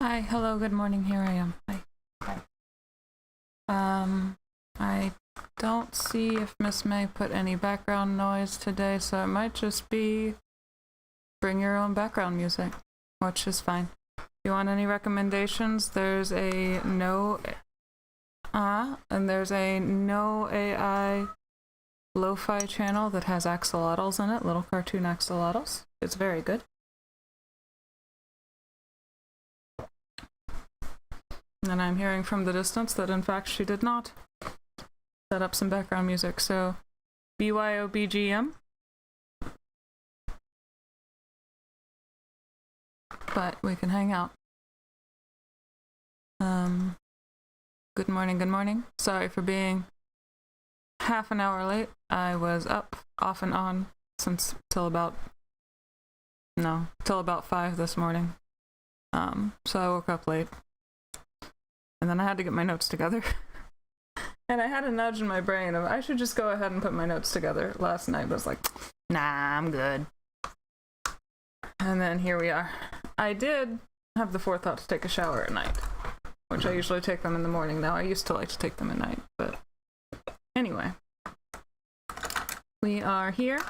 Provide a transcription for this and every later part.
Hi, hello, good morning, here I am. Hi. Hi. I don't see if Miss May put any background noise today, so it might just be bring your own background music, which is fine. If you want any recommendations, there's a no AI lo-fi channel that has axolotls in it, little cartoon axolotls. It's very good. And I'm hearing from the distance that in fact she did not set up some background music, so BYOBGM. But we can hang out. Good morning, good morning. Sorry for being half an hour late. I was up off and on till about 5 this morning. So I woke up late. And then I had to get my notes together. And I had a nudge in my brain of I should just go ahead and put my notes together last night, but I was like, nah, I'm good. And then here we are. I did have the forethought to take a shower at night, which I usually take them in the morning now. I used to like to take them at night, but anyway. We are here.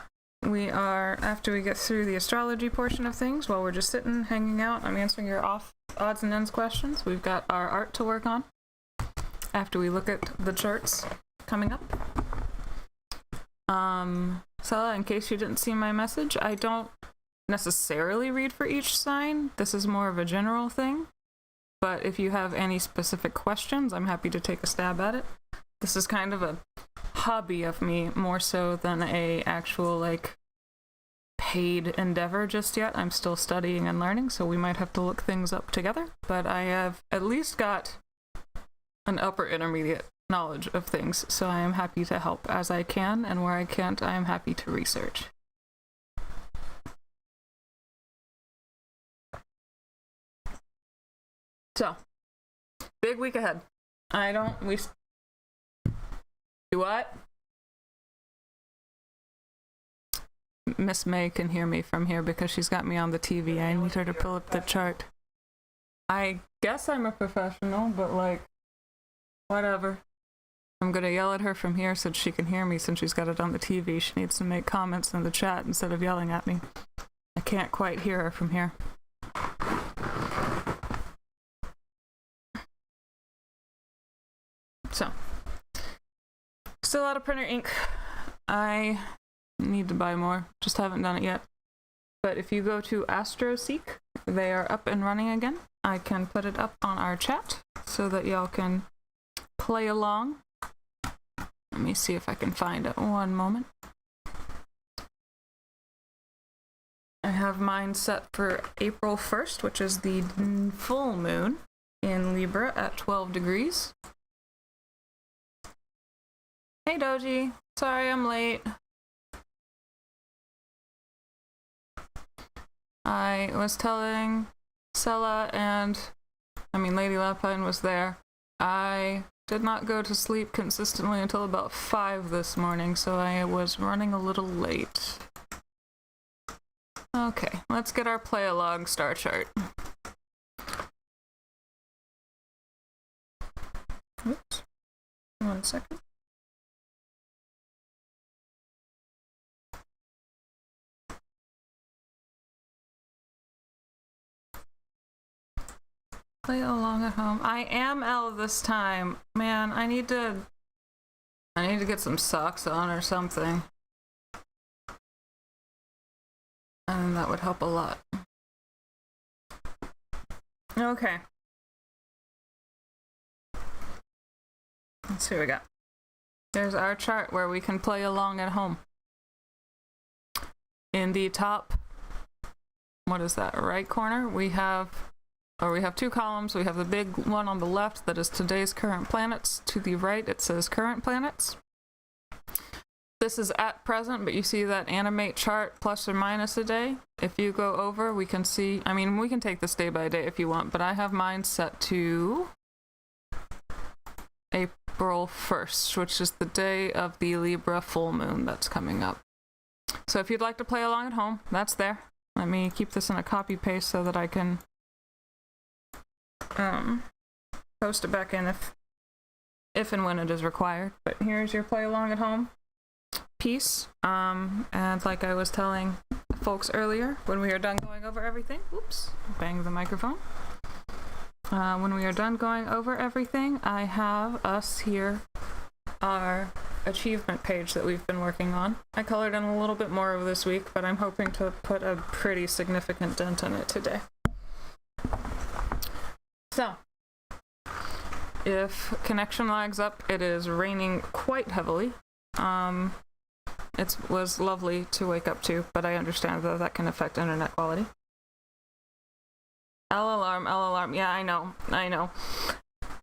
We are, after we get through the astrology portion of things, while we're just sitting, hanging out, I'm answering your odds and ends questions. We've got our art to work on after we look at the charts coming up. Sella, in case you didn't see my message, I don't necessarily read for each sign. This is more of a general thing. But if you have any specific questions, I'm happy to take a stab at it. This is kind of a hobby of me, more so than a actual, like, paid endeavor just yet. I'm still studying and learning, so we might have to look things up together. But I have at least got an upper intermediate knowledge of things, so I am happy to help as I can, and where I can't, I am happy to research. So, big week ahead. Do what? Miss May can hear me from here because she's got me on the TV. I need her to pull up the chart. I guess I'm a professional, but like, whatever. I'm gonna yell at her from here so she can hear me since she's got it on the TV. She needs to make comments in the chat instead of yelling at me. I can't quite hear her from here. So, still out of printer ink. I need to buy more, just haven't done it yet. But if you go to Astrology, they are up and running again. I can put it up on our chat so that y'all can play along. Let me see if I can find it. One moment. I have mine set for April 1st, which is the full moon in Libra at 12 degrees. Hey Doji, sorry I'm late. I was telling Sella Lady Lapine was there. I did not go to sleep consistently until about 5 this morning, so I was running a little late. Okay, let's get our play-along star chart. Oops. 1 second. Play along at home. I am L this time. Man, I need to get some socks on or something. And that would help a lot. Okay. Let's see what we got. There's our chart where we can play along at home. In the top, what is that, right corner, we have 2 columns. We have the big one on the left that is today's current planets. To the right, it says current planets. This is at present, but you see that animate chart plus or minus a day. If you go over, we can see, we can take this day by day if you want, but I have mine set to April 1st, which is the day of the Libra full moon that's coming up. So if you'd like to play along at home, that's there. Let me keep this in a copy paste so that I can post it back in if and when it is required. But here's your play along at home piece. And like I was telling folks earlier, when we are done going over everything, oops, bang the microphone. When we are done going over everything, I have us here, our achievement page that we've been working on. I colored in a little bit more of this week, but I'm hoping to put a pretty significant dent in it today. So, if connection lags up, it is raining quite heavily. It was lovely to wake up to, but I understand that that can affect internet quality. L alarm, yeah, I know.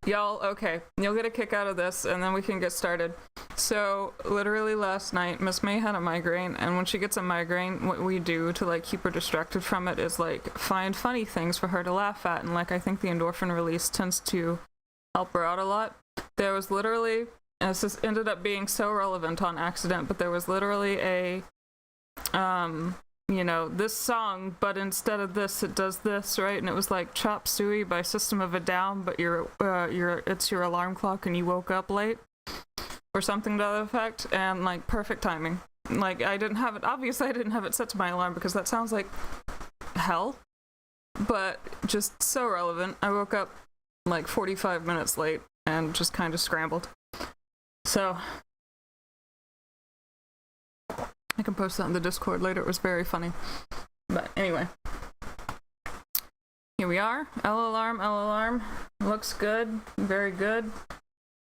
Y'all, okay, you'll get a kick out of this, and then we can get started. So, literally last night, Miss May had a migraine, and when she gets a migraine, what we do to, like, keep her distracted from it is, like, find funny things for her to laugh at, and, like, I think the endorphin release tends to help her out a lot. There was literally, and this ended up being so relevant on accident, but there was literally a, you know, this song, but instead of this, it does this, right? And it was like Chop Suey by System of a Down, but it's your alarm clock and you woke up late, or something to that effect, and like perfect timing. Like I didn't have it set to my alarm because that sounds like hell, but just so relevant. I woke up like 45 minutes late and just kind of scrambled. So I can post that in the Discord later. It was very funny. But anyway, here we are. L alarm. Looks good. Very good.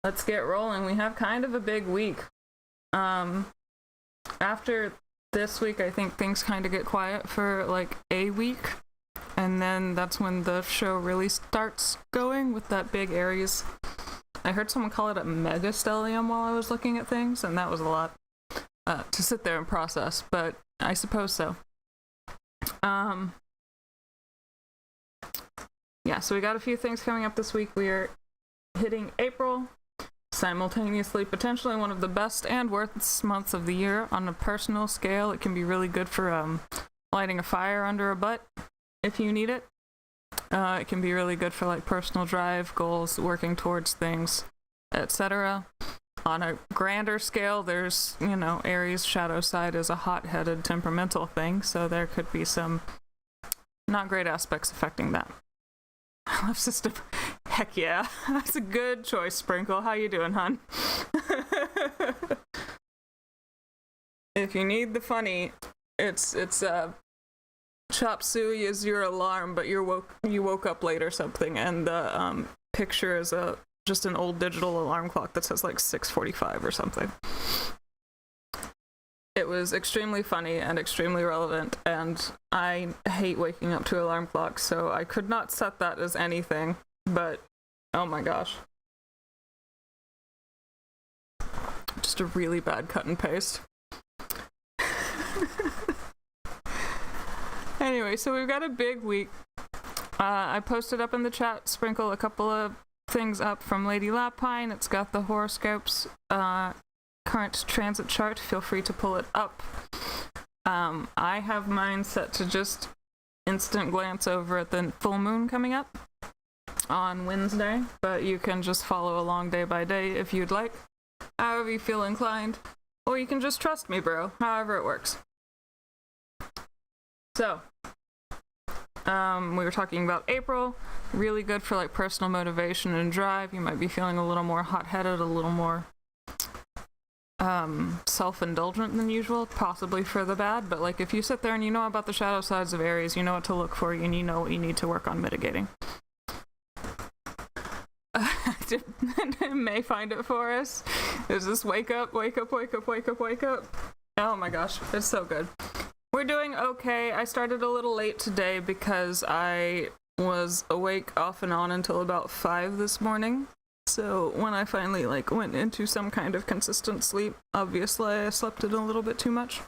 Let's get rolling. We have kind of a big week. After this week, I think things kind of get quiet for like a week. And then that's when the show really starts going with that big Aries. I heard someone call it a mega stellium while I was looking at things, and that was a lot to sit there and process, but I suppose so. Yeah, so we got a few things coming up this week. We are hitting April, simultaneously potentially one of the best and worst months of the year. On a personal scale, it can be really good for lighting a fire under a butt if you need it. It can be really good for like personal drive, goals, working towards things, etc. On a grander scale, there's, you know, Aries shadow side is a hot-headed temperamental thing, so there could be some not great aspects affecting that. Love system. Heck yeah. That's a good choice, Sprinkle. How you doing, hon? If you need the funny, it's Chop Suey is your alarm, but you woke up late or something, and the picture is just an old digital alarm clock that says like 6:45 or something. It was extremely funny and extremely relevant, and I hate waking up to alarm clocks, so I could not set that as anything, but oh my gosh. Just a really bad cut and paste. Anyway, so we've got a big week. I posted up in the chat, Sprinkle, a couple of things up from Lady Lapine. It's got the horoscopes current transit chart. Feel free to pull it up. I have mine set to just instant glance over at the full moon coming up on Wednesday, but you can just follow along day by day if you'd like, however you feel inclined, or you can just trust me, bro, however it works. So, we were talking about April, really good for like personal motivation and drive. You might be feeling a little more hot-headed, a little more self-indulgent than usual, possibly for the bad, but like if you sit there and you know about the shadow sides of Aries, you know what to look for, and you know what you need to work on mitigating. May find it for us. Is this wake up. Oh my gosh, it's so good. We're doing okay. I started a little late today because I was awake off and on until about 5 this morning. So when I finally like went into some kind of consistent sleep, obviously I slept in a little bit too much.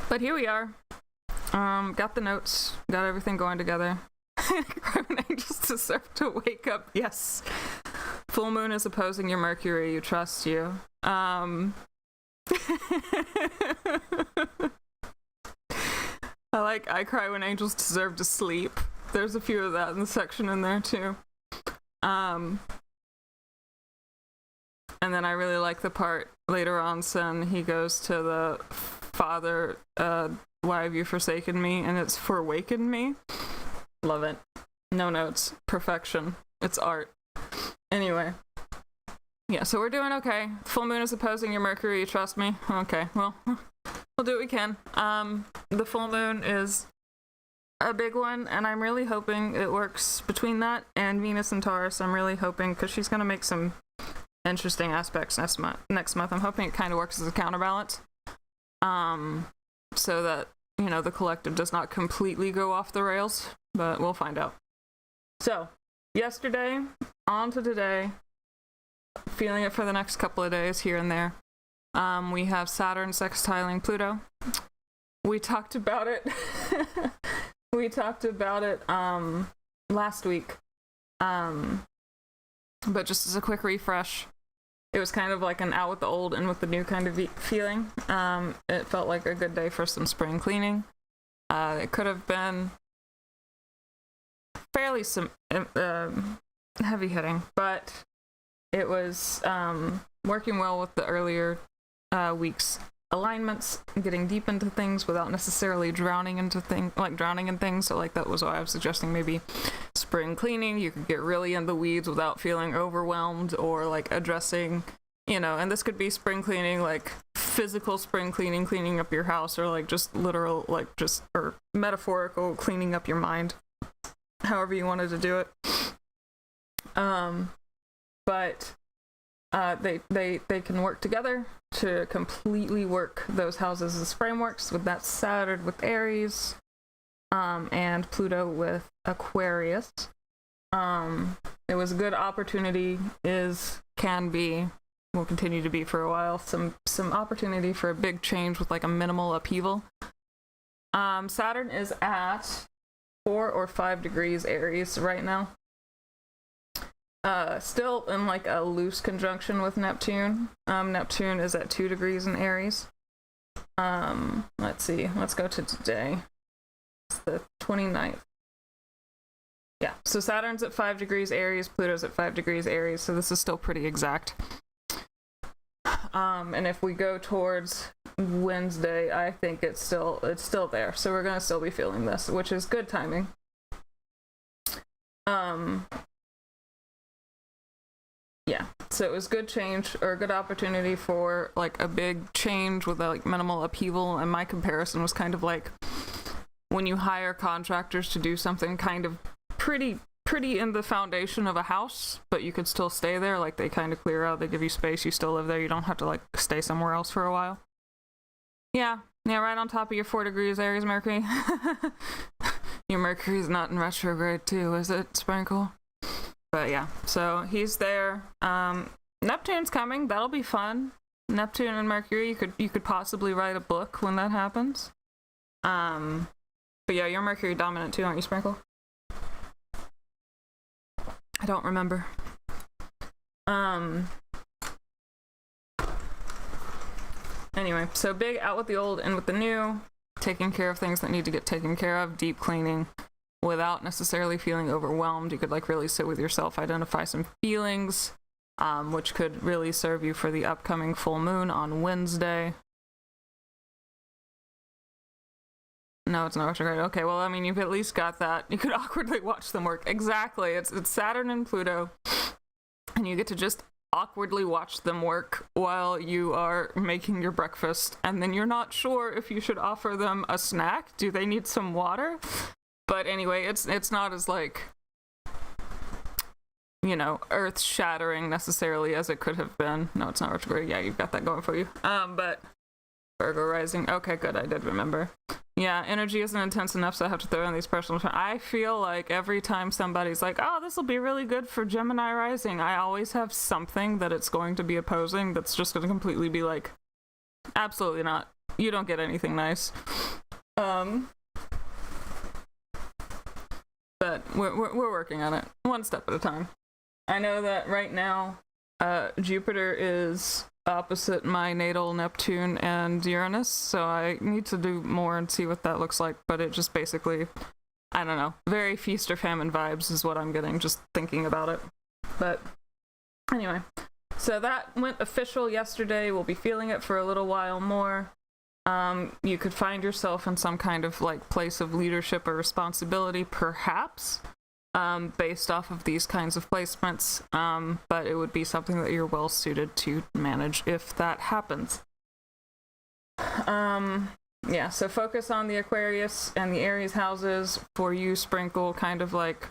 But here we are. Got the notes, got everything going together. Crying angels deserve to wake up. Yes. Full moon is opposing your Mercury. You trust you. I cry when angels deserve to sleep. there's a few of that in the section in there too. And then I really like the part later on, Sen, he goes to the father, why have you forsaken me? And it's for waken me. Love it. No notes. Perfection. It's art. Anyway. Yeah, so we're doing okay. Full moon is opposing your Mercury, trust me. Okay, well, we'll do what we can. The full moon is a big one, and I'm really hoping it works between that and Venus and Taurus. I'm really hoping, because she's going to make some interesting aspects next month. I'm hoping it kind of works as a counterbalance. So that, you know, the collective does not completely go off the rails, but we'll find out. So, yesterday, on to today, feeling it for the next couple of days here and there. We have Saturn sextiling Pluto. We talked about it. Last week. But just as a quick refresh, it was kind of like an out with the old and with the new kind of feeling. It felt like a good day for some spring cleaning. It could have been fairly heavy hitting, but it was working well with the earlier week's alignments, getting deep into things without necessarily drowning in things. So like that was why I was suggesting maybe spring cleaning. You could get really in the weeds without feeling overwhelmed, or like addressing, you know, and this could be spring cleaning, like physical spring cleaning, cleaning up your house, or like just literal, like just, or metaphorical cleaning up your mind, however you wanted to do it. But they can work together to completely work those houses as frameworks, with that Saturn with Aries, and Pluto with Aquarius. It was a good opportunity, will continue to be for a while, some opportunity for a big change with like a minimal upheaval. Saturn is at 4 or 5 degrees Aries right now. Still in like a loose conjunction with Neptune. Neptune is at 2 degrees in Aries. Let's see. Let's go to today. It's the 29th. Yeah, so Saturn's at 5 degrees Aries, Pluto's at 5 degrees Aries, so this is still pretty exact. And if we go towards Wednesday, I think it's still there. So we're gonna still be feeling this, which is good timing. Yeah, so it was good change, or a good opportunity for like a big change with a like minimal upheaval. And my comparison was kind of like when you hire contractors to do something kind of pretty in the foundation of a house, but you could still stay there. Like they kind of clear out, they give you space, you still live there, you don't have to like stay somewhere else for a while. Yeah, right on top of your 4 degrees Aries Mercury. Your Mercury's not in retrograde too, is it, Sprinkle? But yeah, so he's there. Neptune's coming, that'll be fun. Neptune and Mercury, you could possibly write a book when that happens. But yeah, you're Mercury dominant too, aren't you, Sprinkle? I don't remember. Anyway, so big out with the old, in with the new, taking care of things that need to get taken care of, deep cleaning without necessarily feeling overwhelmed. You could like really sit with yourself, identify some feelings, which could really serve you for the upcoming full moon on Wednesday. No, it's not retrograde. Okay, well, I mean, you've at least got that. You could awkwardly watch them work. Exactly. It's Saturn and Pluto, and you get to just awkwardly watch them work while you are making your breakfast, and then you're not sure if you should offer them a snack. Do they need some water? But anyway, it's not as like, you know, earth-shattering necessarily as it could have been. No, it's not retrograde. Yeah, you've got that going for you. But Virgo rising. Okay, good. I did remember. Yeah, energy isn't intense enough, so I have to throw in these personal... I feel like every time somebody's like, oh, this will be really good for Gemini rising, I always have something that it's going to be opposing that's just going to completely be like, absolutely not. You don't get anything nice. But we're working on it, one step at a time. I know that right now, Jupiter is opposite my natal Neptune and Uranus, so I need to do more and see what that looks like, but it just basically I don't know, very feast or famine vibes is what I'm getting just thinking about it. But anyway, so that went official yesterday. We'll be feeling it for a little while more. You could find yourself in some kind of like place of leadership or responsibility, perhaps, based off of these kinds of placements. But it would be something that you're well suited to manage if that happens. Yeah, so focus on the Aquarius and the Aries houses. For you, Sprinkle, kind of like,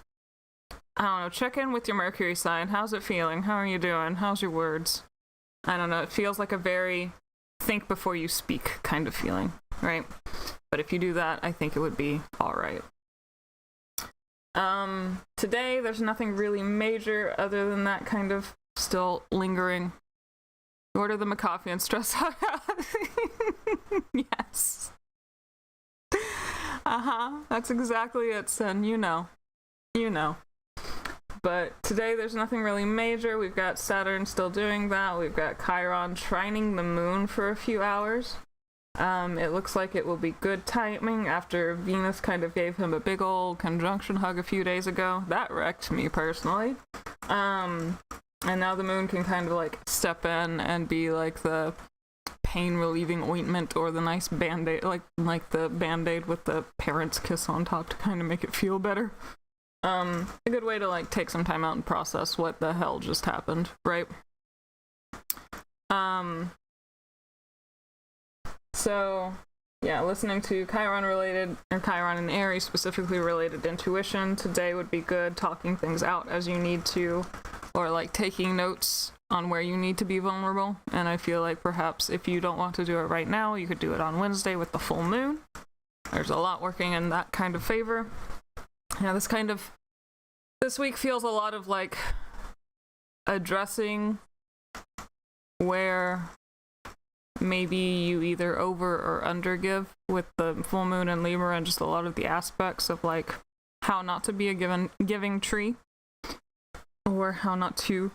I don't know, check in with your Mercury sign. How's it feeling? How are you doing? How's your words? I don't know, it feels like a very think before you speak kind of feeling, right? But if you do that, I think it would be all right. Today, there's nothing really major other than that kind of still lingering. Order them a coffee and stress out. Yes. That's exactly it, Sin. You know. But today there's nothing really major. We've got Saturn still doing that. We've got Chiron trining the moon for a few hours. It looks like it will be good timing after Venus kind of gave him a big old conjunction hug a few days ago. That wrecked me personally. And now the moon can kind of like step in and be like the pain relieving ointment or the nice band-aid, like the band-aid with the parent's kiss on top to kind of make it feel better. A good way to like take some time out and process what the hell just happened, right? So yeah, listening to Chiron and Aries specifically related intuition today would be good. Talking things out as you need to, or like taking notes on where you need to be vulnerable. And I feel like perhaps if you don't want to do it right now, you could do it on Wednesday with the full moon. There's a lot working in that kind of favor. Yeah, this week feels a lot of like addressing where maybe you either over or under give with the full moon in Libra, and just a lot of the aspects of like how not to be a giving tree, or how not to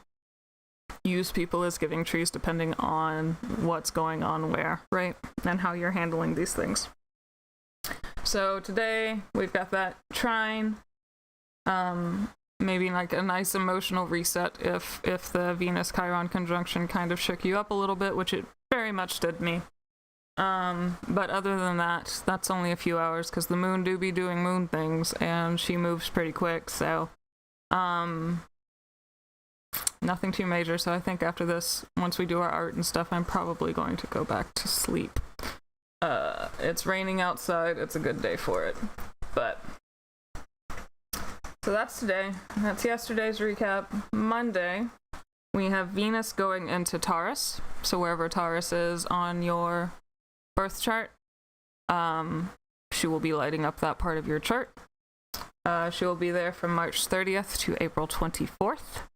use people as giving trees depending on what's going on where, right? And how you're handling these things. So today we've got that trine, maybe like a nice emotional reset if the Venus Chiron conjunction kind of shook you up a little bit, which it very much did me. But other than that, that's only a few hours because the moon do be doing moon things and she moves pretty quick, so nothing too major. So I think after this, once we do our art and stuff, I'm probably going to go back to sleep. It's raining outside, it's a good day for it. But so that's today. That's yesterday's recap. Monday, we have Venus going into Taurus. So wherever Taurus is on your birth chart, she will be lighting up that part of your chart. She will be there from March 30th to April 24th.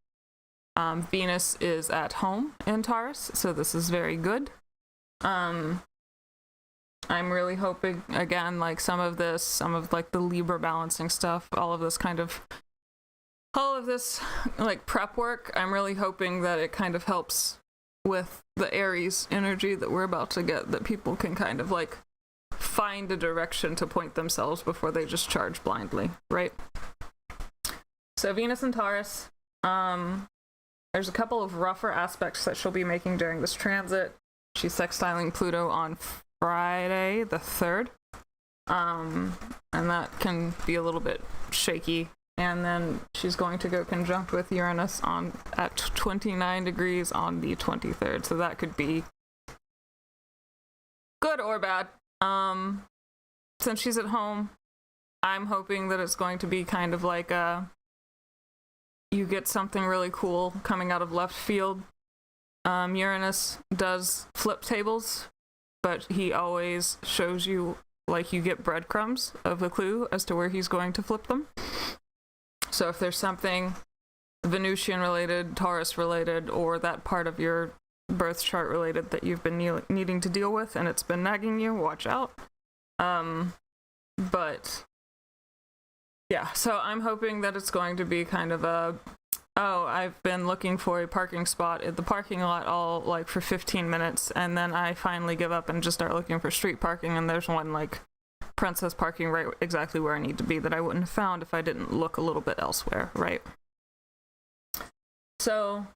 Venus is at home in Taurus, so this is very good. I'm really hoping, again, like some of like the Libra balancing stuff, all of this like prep work, I'm really hoping that it kind of helps with the Aries energy that we're about to get, that people can kind of like find a direction to point themselves before they just charge blindly, right? So Venus and Taurus, there's a couple of rougher aspects that she'll be making during this transit. She's sextiling Pluto on Friday the 3rd, and that can be a little bit shaky. And then she's going to go conjunct with Uranus at 29 degrees on the 23rd, so that could be good or bad. Since she's at home, I'm hoping that it's going to be kind of like you get something really cool coming out of left field. Uranus does flip tables, but he always shows you, like, you get breadcrumbs of a clue as to where he's going to flip them. So if there's something Venusian related, Taurus related, or that part of your birth chart related that you've been needing to deal with and it's been nagging you, watch out. But yeah, so I'm hoping that it's going to be kind of I've been looking for a parking spot at the parking lot all like for 15 minutes, and then I finally give up and just start looking for street parking, and there's one like princess parking right exactly where I need to be that I wouldn't have found if I didn't look a little bit elsewhere, right? So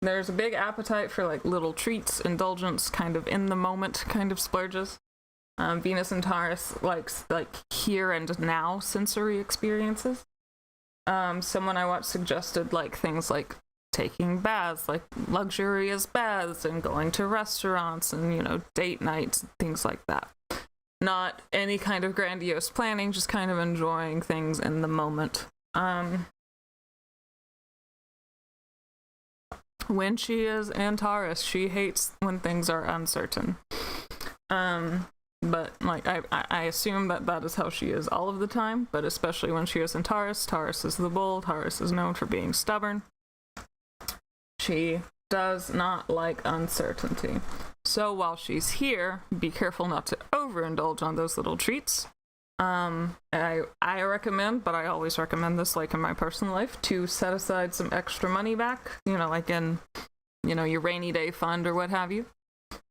there's a big appetite for like little treats, indulgence, kind of in the moment kind of splurges. Venus and Taurus likes like here and now sensory experiences. Someone I watched suggested like things like taking baths, like luxurious baths, and going to restaurants and, you know, date nights, things like that. Not any kind of grandiose planning, just kind of enjoying things in the moment. When she is in Taurus, she hates when things are uncertain. But like I assume that is how she is all of the time, but especially when she is in Taurus. Taurus is the bull. Taurus is known for being stubborn. She does not like uncertainty. So while she's here, be careful not to overindulge on those little treats. I recommend, but I always recommend this, like in my personal life, to set aside some extra money back, you know, like in, you know, your rainy day fund or what have you.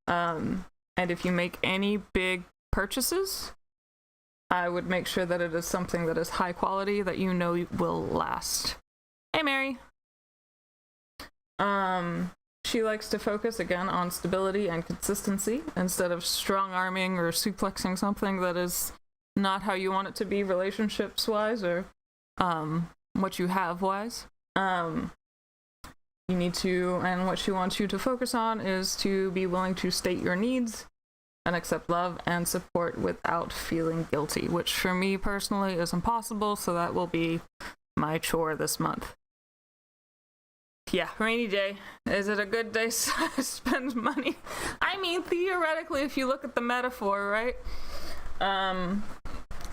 And if you make any big purchases, I would make sure that it is something that is high quality, that you know will last. Hey, Mary. She likes to focus again on stability and consistency instead of strong-arming or suplexing something that is not how you want it to be relationships-wise or what you have wise. You need to, and what she wants you to focus on is to be willing to state your needs and accept love and support without feeling guilty, which for me personally is impossible, so that will be my chore this month. Yeah, rainy day. Is it a good day to spend money? I mean, theoretically, if you look at the metaphor, right?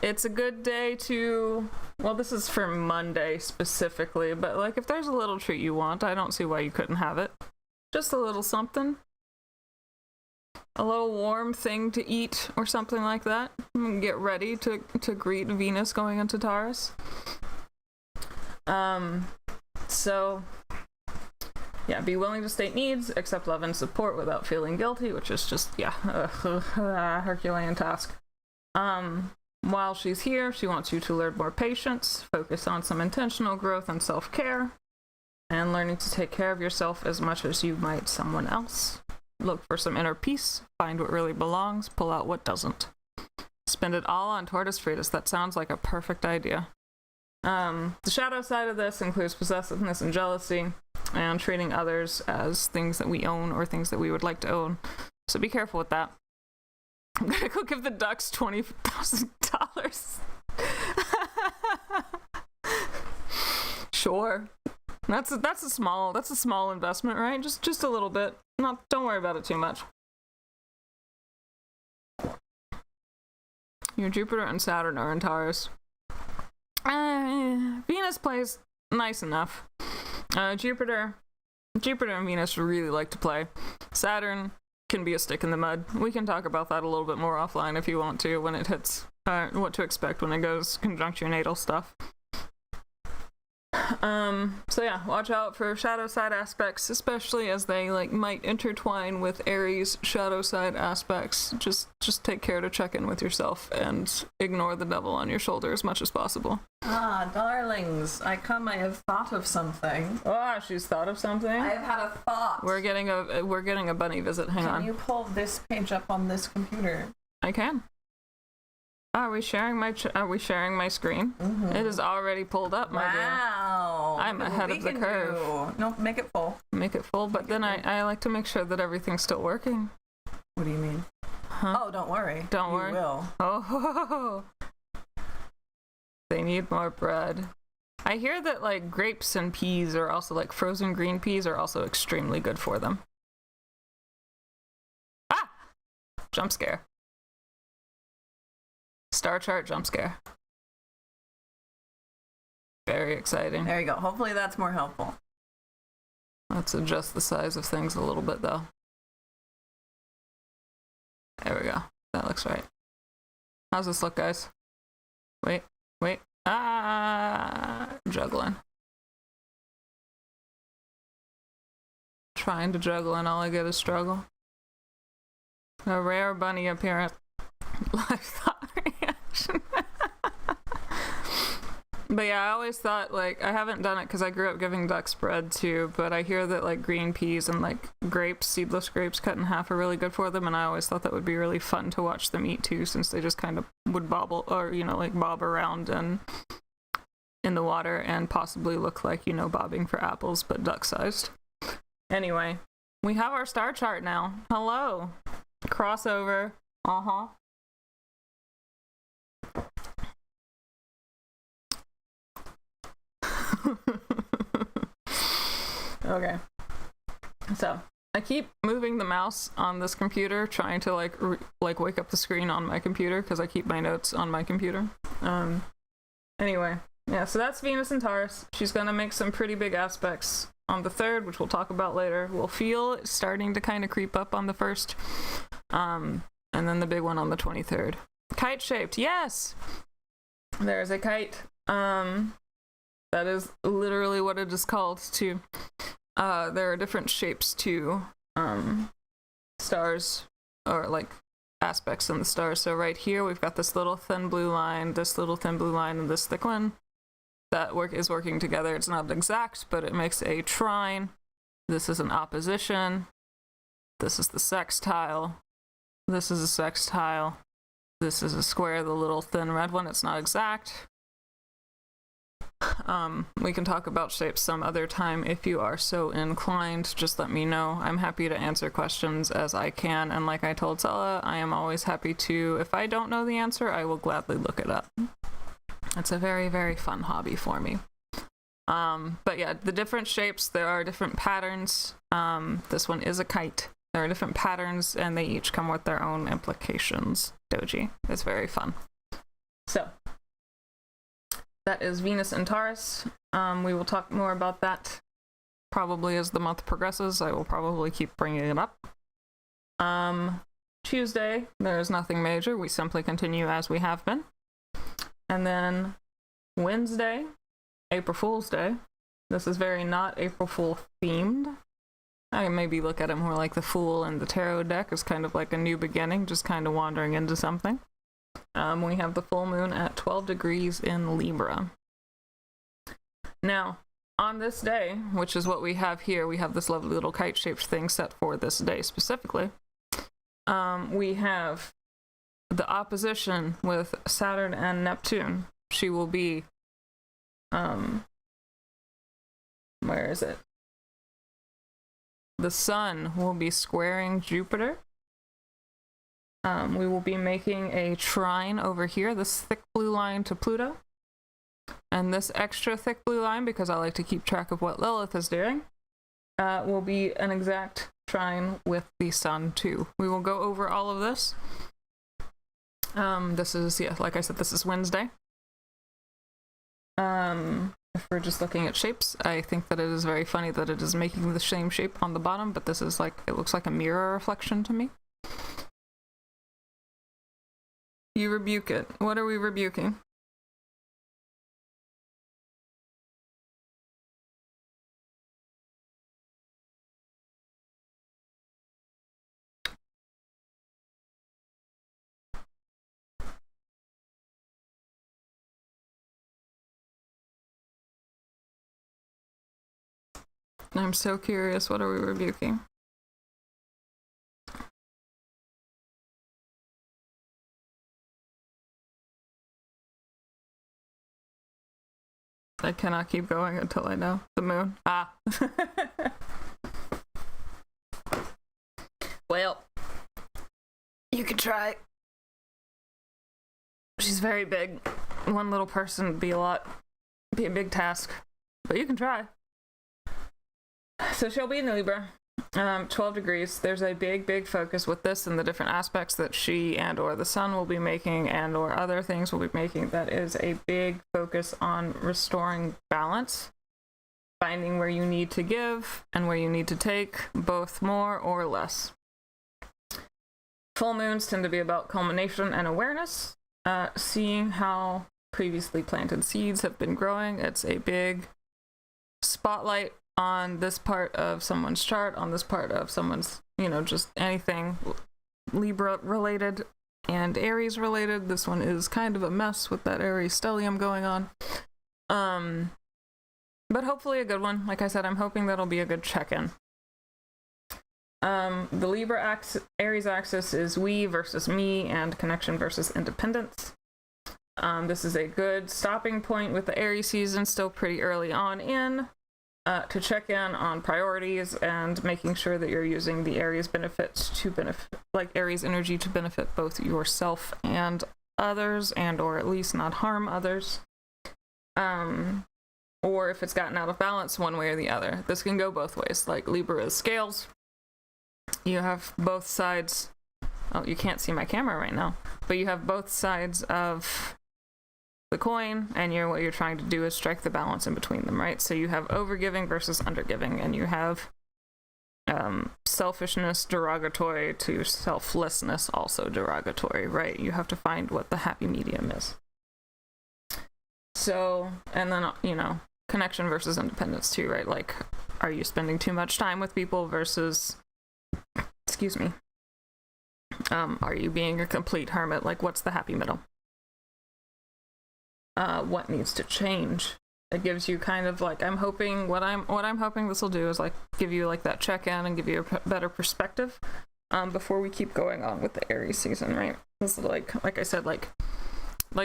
It's a good day to, well, this is for Monday specifically, but like if there's a little treat you want, I don't see why you couldn't have it. Just a little something. A little warm thing to eat or something like that. Get ready to greet Venus going into Taurus. So yeah, be willing to state needs, accept love and support without feeling guilty, which is just, yeah, Herculean task. While she's here, she wants you to learn more patience, focus on some intentional growth and self-care, and learning to take care of yourself as much as you might someone else. Look for some inner peace, find what really belongs, pull out what doesn't. Spend it all on Tortoise Fritas. That sounds like a perfect idea. The shadow side of this includes possessiveness and jealousy, and treating others as things that we own or things that we would like to own. So be careful with that. I'm gonna go give the ducks $20,000. Sure. That's a small investment, right? Just a little bit. Don't worry about it too much. Your Jupiter and Saturn are in Taurus. Venus plays nice enough. Jupiter and Venus really like to play. Saturn can be a stick in the mud. We can talk about that a little bit more offline if you want to, when it hits what to expect when it goes conjunct your natal stuff. So yeah, watch out for shadow side aspects, especially as they like might intertwine with Aries shadow side aspects. Just take care to check in with yourself and ignore the devil on your shoulder as much as possible. Ah, darlings, I have thought of something. Ah, she's thought of something? I have had a thought. We're getting a bunny visit. Hang on. Can you pull this page up on this computer? I can. Are we sharing my screen? Mm-hmm. It is already pulled up, my dear. Wow. I'm ahead of the curve. No, make it full. Make it full, but then I like to make sure that everything's still working. What do you mean? Huh? Oh, don't worry. Don't you worry. Will. Oh, they need more bread. I hear that like grapes and peas are also like frozen green peas are also extremely good for them. Ah! Jump scare. Star chart jump scare. Very exciting. There you go. Hopefully that's more helpful. Let's adjust the size of things a little bit though. There we go. That looks right. How's this look, guys? Wait. Juggling. Trying to juggle and all I get is struggle. A rare bunny appearance. Live thought reaction. But yeah, I always thought, like, I haven't done it because I grew up giving ducks bread too, but I hear that, like, green peas and, like, grapes, seedless grapes cut in half are really good for them, and I always thought that would be really fun to watch them eat too, since they just kind of would bobble, or, you know, like, bob around and in the water and possibly look like, you know, bobbing for apples, but duck-sized. Anyway, we have our star chart now. Hello. Crossover. Uh-huh. Okay. So, I keep moving the mouse on this computer, trying to like wake up the screen on my computer because I keep my notes on my computer. Anyway, yeah, so that's Venus and Taurus. She's gonna make some pretty big aspects on the 3rd, which we'll talk about later. We'll feel it starting to kind of creep up on the 1st. And then the big one on the 23rd. Kite shaped, yes! There's a kite. That is literally what it is called too. There are different shapes to stars, or like aspects in the stars. So right here we've got this little thin blue line, this little thin blue line, and this thick one that is working together. It's not exact, but it makes a trine. This is an opposition. This is the sextile. This is a sextile. This is a square, the little thin red one. It's not exact. We can talk about shapes some other time if you are so inclined. Just let me know. I'm happy to answer questions as I can, and like I told Sella, I am always happy to, if I don't know the answer, I will gladly look it up. It's a very, very fun hobby for me. But yeah, the different shapes, there are different patterns. This one is a kite. There are different patterns, and they each come with their own implications. Doji. It's very fun. So, that is Venus and Taurus. We will talk more about that probably as the month progresses. I will probably keep bringing it up. Tuesday, there is nothing major. We simply continue as we have been. And then Wednesday, April Fool's Day. This is very not April Fool themed. I maybe look at it more like the Fool and the Tarot deck as kind of like a new beginning, just kind of wandering into something. We have the full moon at 12 degrees in Libra. Now, on this day, which is what we have here, we have this lovely little kite-shaped thing set for this day specifically. We have the opposition with Saturn and Neptune. She will be, where is it? The sun will be squaring Jupiter. We will be making a trine over here, this thick blue line to Pluto. And this extra thick blue line, because I like to keep track of what Lilith is doing, will be an exact trine with the sun too. We will go over all of this. This is, yeah, like I said, this is Wednesday. If we're just looking at shapes, I think that it is very funny that it is making the same shape on the bottom, but this is like, it looks like a mirror reflection to me. You rebuke it. What are we rebuking? I'm so curious. What are we rebuking? I cannot keep going until I know. The moon. Ah. Well, you could try. She's very big. One little person would be a big task. But you can try. So she'll be in Libra. 12 degrees. There's a big focus with this and the different aspects that she and or the sun will be making and or other things will be making. That is a big focus on restoring balance, finding where you need to give and where you need to take, both more or less. Full moons tend to be about culmination and awareness, seeing how previously planted seeds have been growing. It's a big spotlight on this part of someone's chart, on this part of someone's, just anything Libra related and Aries related. This one is kind of a mess with that Aries stellium going on. But hopefully a good one. Like I said, I'm hoping that'll be a good check-in. The Libra Aries axis is we versus me and connection versus independence. This is a good stopping point with the Aries season still pretty early on in to check in on priorities and making sure that you're using the Aries benefits to benefit, like Aries energy to benefit both yourself and others, and or at least not harm others. Or if it's gotten out of balance one way or the other. This can go both ways. Like Libra is scales. You have both sides. Oh, you can't see my camera right now, but you have both sides of the coin, and what you're trying to do is strike the balance in between them, right? So you have overgiving versus undergiving, and you have selfishness derogatory to selflessness also derogatory, right? You have to find what the happy medium is. So, and then, connection versus independence too, right? Like, are you spending too much time with people versus, are you being a complete hermit? Like, what's the happy middle? What needs to change? It gives you kind of like, I'm hoping this will do is like give you like that check-in and give you a better perspective before we keep going on with the Aries season, right? This is like I said, like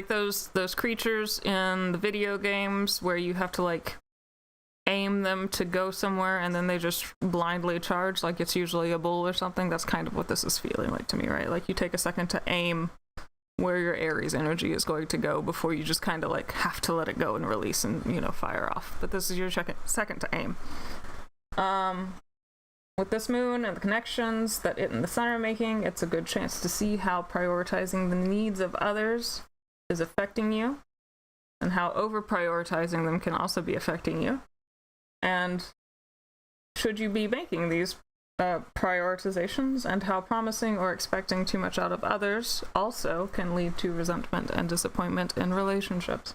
those creatures in the video games where you have to like aim them to go somewhere and then they just blindly charge, like it's usually a bull or something. That's kind of what this is feeling like to me, right? Like you take a second to aim where your Aries energy is going to go before you just kind of like have to let it go and release and fire off. But this is your second to aim. With this moon and the connections that it and the sun are making, it's a good chance to see how prioritizing the needs of others is affecting you, and how over prioritizing them can also be affecting you. And should you be making these prioritizations, and how promising or expecting too much out of others also can lead to resentment and disappointment in relationships.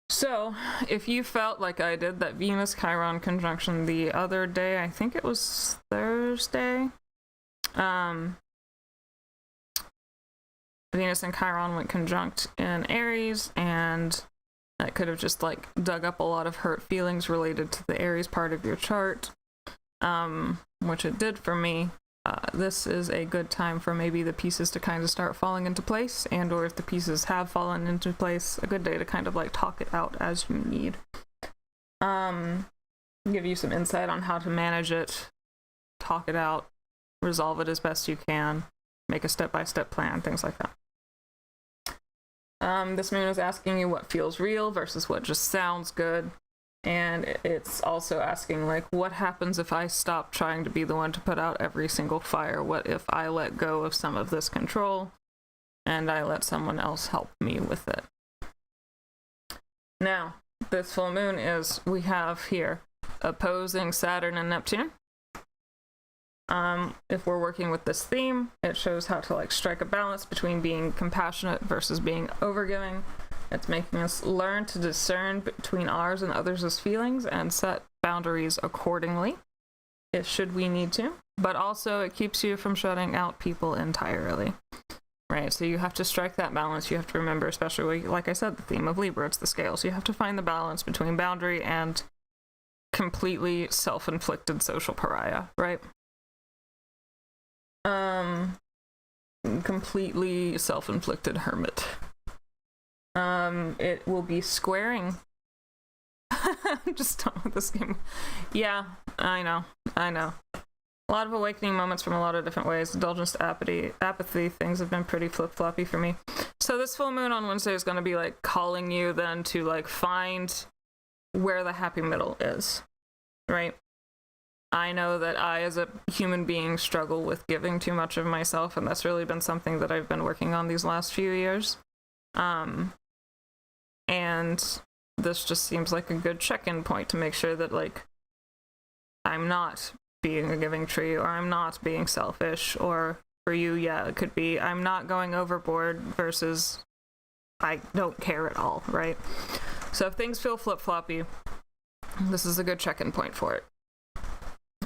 So, if you felt like I did that Venus-Chiron conjunction the other day, I think it was Thursday, Venus and Chiron went conjunct in Aries, and that could have just like dug up a lot of hurt feelings related to the Aries part of your chart. Which it did for me. This is a good time for maybe the pieces to kind of start falling into place, and or if the pieces have fallen into place, a good day to kind of like talk it out as you need. Give you some insight on how to manage it, talk it out, resolve it as best you can, make a step-by-step plan, things like that. This moon is asking you what feels real versus what just sounds good. And it's also asking, like, what happens if I stop trying to be the one to put out every single fire? What if I let go of some of this control and I let someone else help me with it? Now, this full moon we have here opposing Saturn and Neptune. If we're working with this theme, it shows how to like strike a balance between being compassionate versus being overgiving. It's making us learn to discern between ours and others' feelings and set boundaries accordingly, should we need to. But also, it keeps you from shutting out people entirely, right? So you have to strike that balance. You have to remember, especially, like I said, the theme of Libra, it's the scale. So you have to find the balance between boundary and completely self-inflicted social pariah, right? Completely self-inflicted hermit. It will be squaring. I'm just done with this game. Yeah, I know. A lot of awakening moments from a lot of different ways. Indulgence to apathy. Things have been pretty flip-floppy for me. So this full moon on Wednesday is going to be like calling you then to like find where the happy middle is, right? I know that I, as a human being, struggle with giving too much of myself, and that's really been something that I've been working on these last few years. And this just seems like a good check-in point to make sure that, like, I'm not being a giving tree, or I'm not being selfish, or for you, yeah, it could be I'm not going overboard versus I don't care at all, right? So if things feel flip-floppy, this is a good check-in point for it.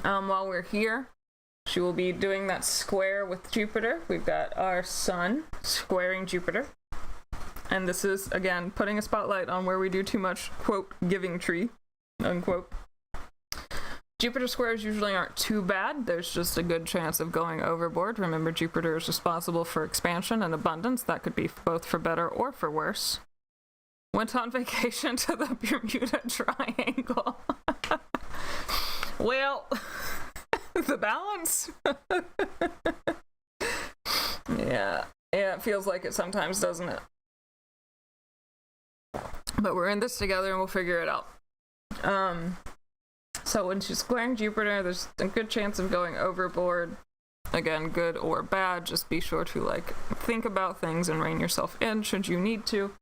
While we're here, she will be doing that square with Jupiter. We've got our sun squaring Jupiter. And this is, again, putting a spotlight on where we do too much, quote, giving tree, unquote. Jupiter squares usually aren't too bad. There's just a good chance of going overboard. Remember, Jupiter is responsible for expansion and abundance. That could be both for better or for worse. Went on vacation to the Bermuda Triangle. Well, the balance. Yeah, it feels like it sometimes, doesn't it? But we're in this together and we'll figure it out. So when she's squaring Jupiter, there's a good chance of going overboard. Again, good or bad, just be sure to, like, think about things and rein yourself in should you need to.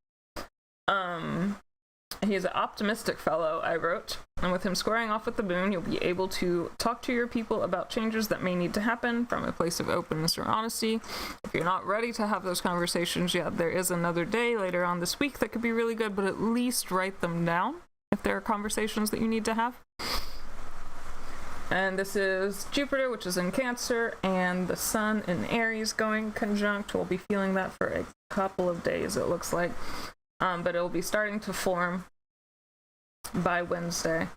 He's an optimistic fellow, I wrote, and with him squaring off with the moon, you'll be able to talk to your people about changes that may need to happen from a place of openness or honesty. If you're not ready to have those conversations yet, there is another day later on this week that could be really good, but at least write them down if there are conversations that you need to have. And this is Jupiter, which is in Cancer, and the Sun in Aries going conjunct. We'll be feeling that for a couple of days, it looks like. But it'll be starting to form by Wednesday.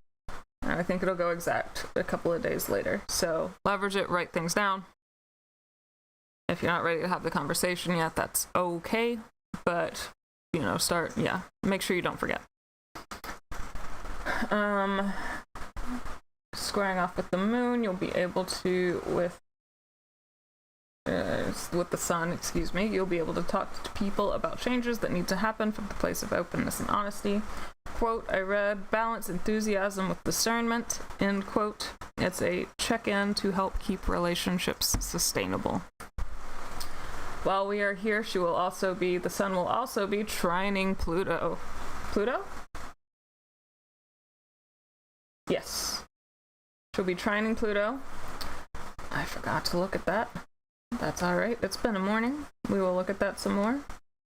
And I think it'll go exact a couple of days later. So leverage it, write things down. If you're not ready to have the conversation yet, that's okay. But, make sure you don't forget. Squaring off with the moon, you'll be able to, with the sun, you'll be able to talk to people about changes that need to happen from the place of openness and honesty. Quote, I read, balance enthusiasm with discernment, end quote. It's a check-in to help keep relationships sustainable. While we are here, the sun will also be trining Pluto. Pluto? Yes. She'll be trining Pluto. I forgot to look at that. That's alright. It's been a morning. We will look at that some more.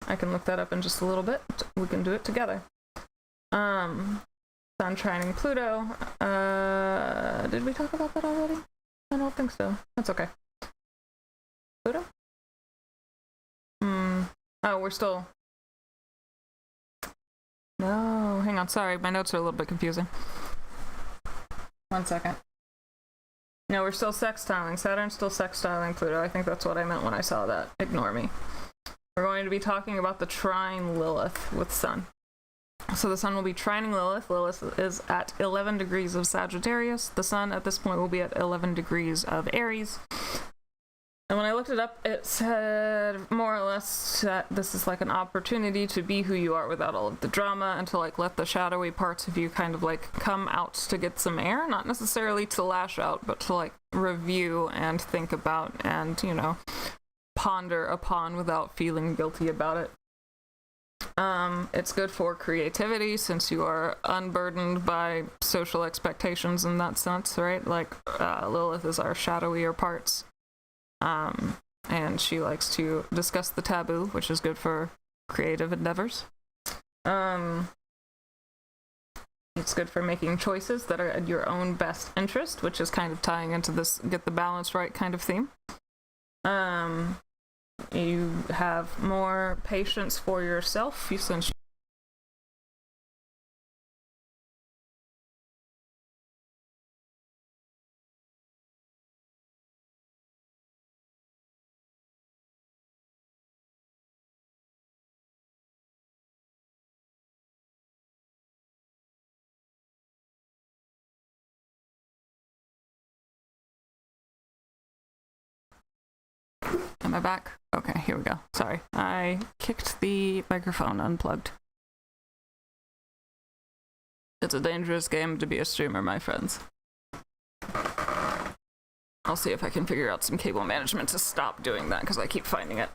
I can look that up in just a little bit. We can do it together. Sun trining Pluto. Did we talk about that already? I don't think so. That's okay. Pluto? Oh, we're still... No, hang on. Sorry, my notes are a little bit confusing. 1 second. No, we're still sextiling. Saturn's still sextiling Pluto. I think that's what I meant when I saw that. Ignore me. We're going to be talking about the trine Lilith with Sun. So the Sun will be trining Lilith. Lilith is at 11 degrees of Sagittarius. The Sun at this point will be at 11 degrees of Aries. And when I looked it up, it said more or less that this is like an opportunity to be who you are without all of the drama and to like let the shadowy parts of you kind of like come out to get some air. Not necessarily to lash out, but to like review and think about and, ponder upon without feeling guilty about it. It's good for creativity since you are unburdened by social expectations in that sense, right? Like Lilith is our shadowier parts. And she likes to discuss the taboo, which is good for creative endeavors. It's good for making choices that are at your own best interest, which is kind of tying into this get the balance right kind of theme. You have more patience for yourself since Am I back? Okay, here we go. Sorry. I kicked the microphone unplugged. It's a dangerous game to be a streamer, my friends. I'll see if I can figure out some cable management to stop doing that, because I keep finding it.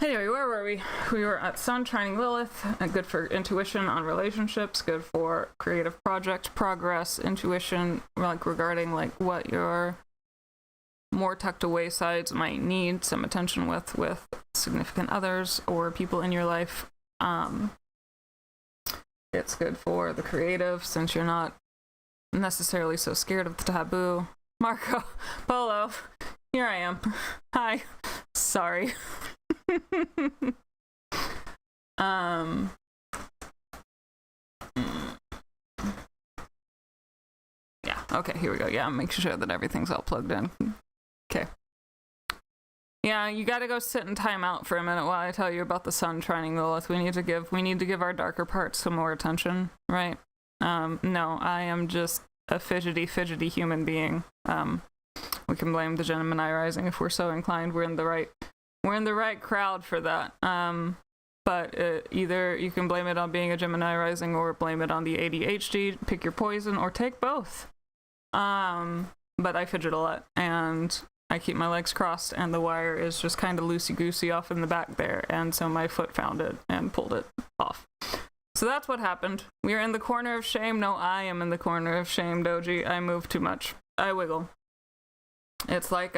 Anyway, where were we? We were at Sun trining Lilith. Good for intuition on relationships. Good for creative project progress, intuition, like regarding like what your more tucked away sides might need some attention with significant others or people in your life. It's good for the creative since you're not necessarily so scared of the taboo. Marco Polo, here I am. Hi. Sorry. Um, yeah, okay, here we go. Yeah, make sure that everything's all plugged in. Okay. Yeah, you gotta go sit in time out for a minute while I tell you about the sun trining Lilith. We need to give our darker parts some more attention, right? No, I am just a fidgety human being. We can blame the Gemini rising if we're so inclined. We're in the right crowd for that. But either you can blame it on being a Gemini rising or blame it on the ADHD, pick your poison, or take both. But I fidget a lot, and I keep my legs crossed, and the wire is just kind of loosey-goosey off in the back there, and so my foot found it and pulled it off. So that's what happened. We are in the corner of shame. No, I am in the corner of shame, Doji. I move too much. I wiggle. It's like,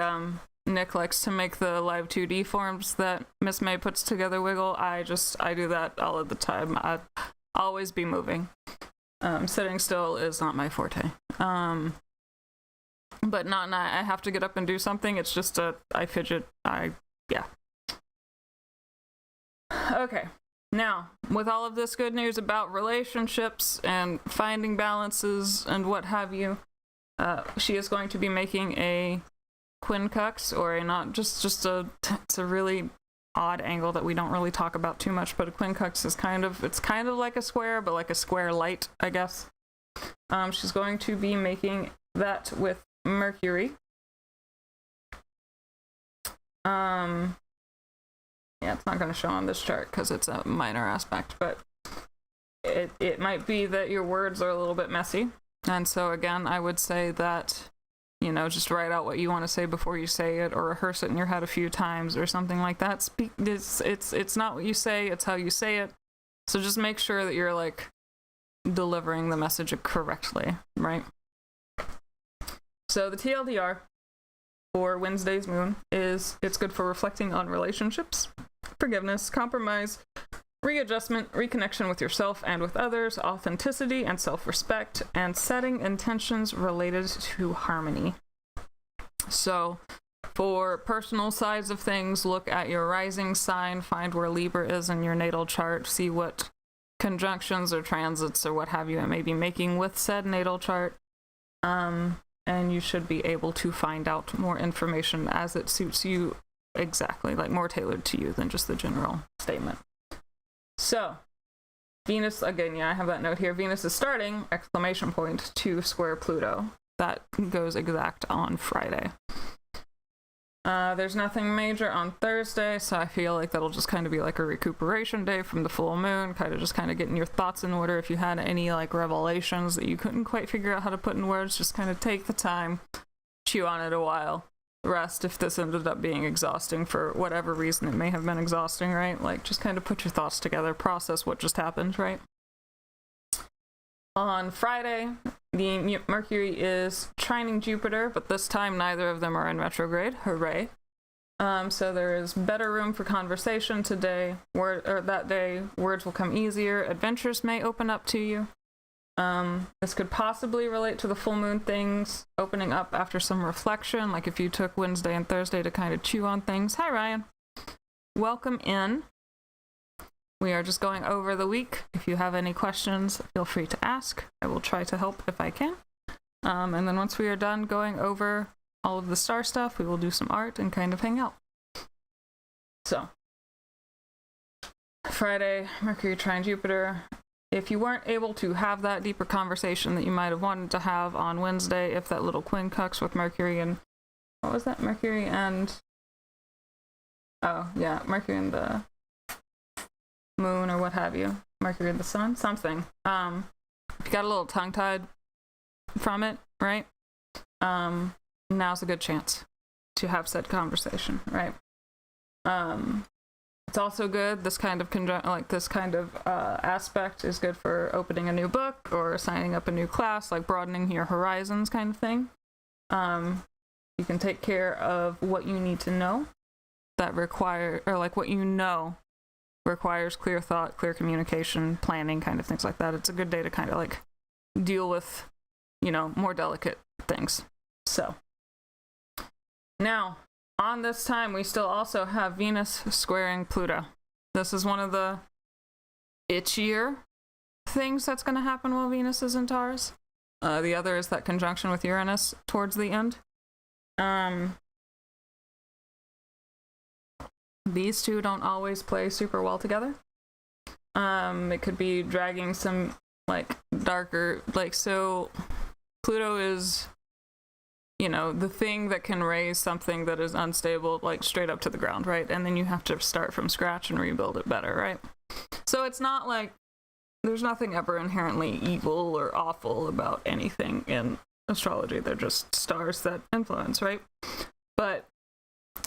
Nick likes to make the live 2D forms that Miss May puts together wiggle. I do that all of the time. I always be moving. Sitting still is not my forte. But I have to get up and do something. It's just I fidget. Yeah. Okay. Now, with all of this good news about relationships and finding balances and what have you, she is going to be making a quincux, or it's a really odd angle that we don't really talk about too much, but a quincux is kind of like a square, but like a square light, I guess. She's going to be making that with Mercury. Yeah, it's not going to show on this chart because it's a minor aspect, but it might be that your words are a little bit messy. And so again, I would say that, just write out what you want to say before you say it, or rehearse it in your head a few times or something like that. It's not what you say, it's how you say it. So just make sure that you're like delivering the message correctly, right? So the TLDR for Wednesday's moon is it's good for reflecting on relationships, forgiveness, compromise, readjustment, reconnection with yourself and with others, authenticity and self-respect, and setting intentions related to harmony. So for personal sides of things, look at your rising sign, find where Libra is in your natal chart, see what conjunctions or transits or what have you it may be making with said natal chart. And you should be able to find out more information as it suits you exactly, like more tailored to you than just the general statement. So, Venus, again, yeah, I have that note here. Venus is starting, ! To square Pluto. That goes exact on Friday. There's nothing major on Thursday, so I feel like that'll just kind of be like a recuperation day from the full moon, kind of getting your thoughts in order. If you had any like revelations that you couldn't quite figure out how to put in words, just kind of take the time, chew on it a while. Rest if this ended up being exhausting for whatever reason it may have been exhausting, right? Like just kind of put your thoughts together, process what just happened, right? On Friday, the Mercury is trining Jupiter, but this time neither of them are in retrograde. Hooray. So there is better room for conversation today, that day. Words will come easier. Adventures may open up to you. This could possibly relate to the full moon things opening up after some reflection, like if you took Wednesday and Thursday to kind of chew on things. Hi, Ryan. Welcome in. We are just going over the week. If you have any questions, feel free to ask. I will try to help if I can. And then once we are done going over all of the star stuff, we will do some art and kind of hang out. So, Friday, Mercury trine Jupiter. If you weren't able to have that deeper conversation that you might have wanted to have on Wednesday, if that little quincux with Mercury and, what was that? Mercury and the moon or what have you. Mercury and the sun, something. If you got a little tongue-tied from it, right? Now's a good chance to have said conversation, right? It's also good, this kind of aspect is good for opening a new book or signing up a new class, like broadening your horizons kind of thing. You can take care of what you need to know that requires clear thought, clear communication, planning, kind of things like that. It's a good day to kind of like deal with, more delicate things. So, now, on this time, we still also have Venus squaring Pluto. This is one of the itchier things that's going to happen while Venus is in Taurus. The other is that conjunction with Uranus towards the end. These two don't always play super well together. It could be dragging some like darker, like, so Pluto is, you know, the thing that can raise something that is unstable like straight up to the ground, right? And then you have to start from scratch and rebuild it better, right? So it's not like there's nothing ever inherently evil or awful about anything in astrology. They're just stars that influence, right? But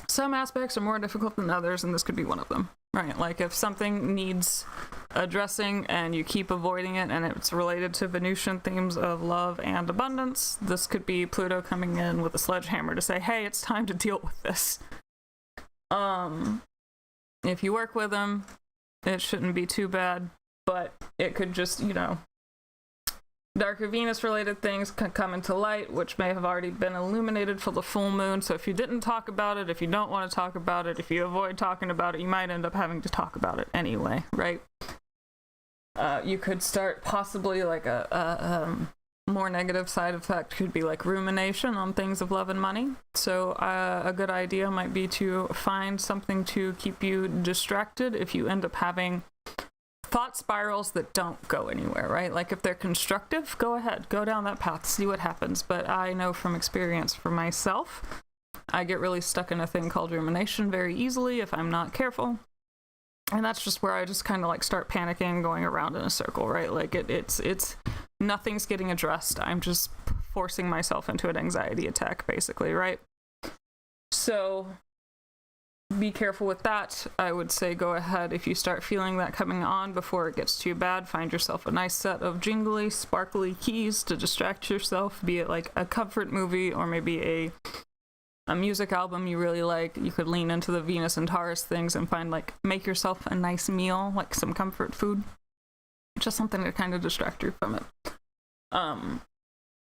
some aspects are more difficult than others, and this could be one of them, right? Like if something needs addressing and you keep avoiding it and it's related to Venusian themes of love and abundance, this could be Pluto coming in with a sledgehammer to say, hey, it's time to deal with this. If you work with them, it shouldn't be too bad, but it could just, you know, darker Venus related things can come into light, which may have already been illuminated for the full moon. So if you didn't talk about it, if you don't want to talk about it, if you avoid talking about it, you might end up having to talk about it anyway, right? You could start possibly like a more negative side effect could be like rumination on things of love and money. So a good idea might be to find something to keep you distracted if you end up having thought spirals that don't go anywhere, right? Like if they're constructive, go ahead, go down that path, see what happens. But I know from experience for myself, I get really stuck in a thing called rumination very easily if I'm not careful. And that's just where I just kind of like start panicking, going around in a circle, right? Like it's nothing's getting addressed. I'm just forcing myself into an anxiety attack, basically, right? So be careful with that. I would say go ahead, if you start feeling that coming on before it gets too bad, find yourself a nice set of jingly, sparkly keys to distract yourself, be it like a comfort movie or maybe a music album you really like. You could lean into the Venus and Taurus things and find like, make yourself a nice meal, like some comfort food, just something to kind of distract you from it.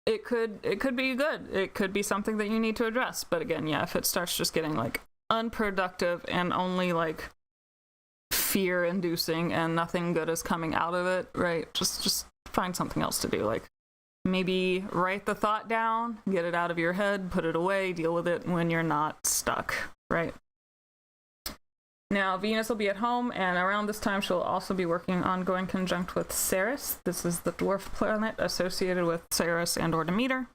It could be good. It could be something that you need to address. But again, yeah, if it starts just getting like unproductive and only like fear inducing and nothing good is coming out of it, right? Just find something else to do. Like maybe write the thought down, get it out of your head, put it away, deal with it when you're not stuck, right? Now, Venus will be at home, and around this time, she'll also be working on going conjunct with Ceres. This is the dwarf planet associated with Ceres and or Demeter.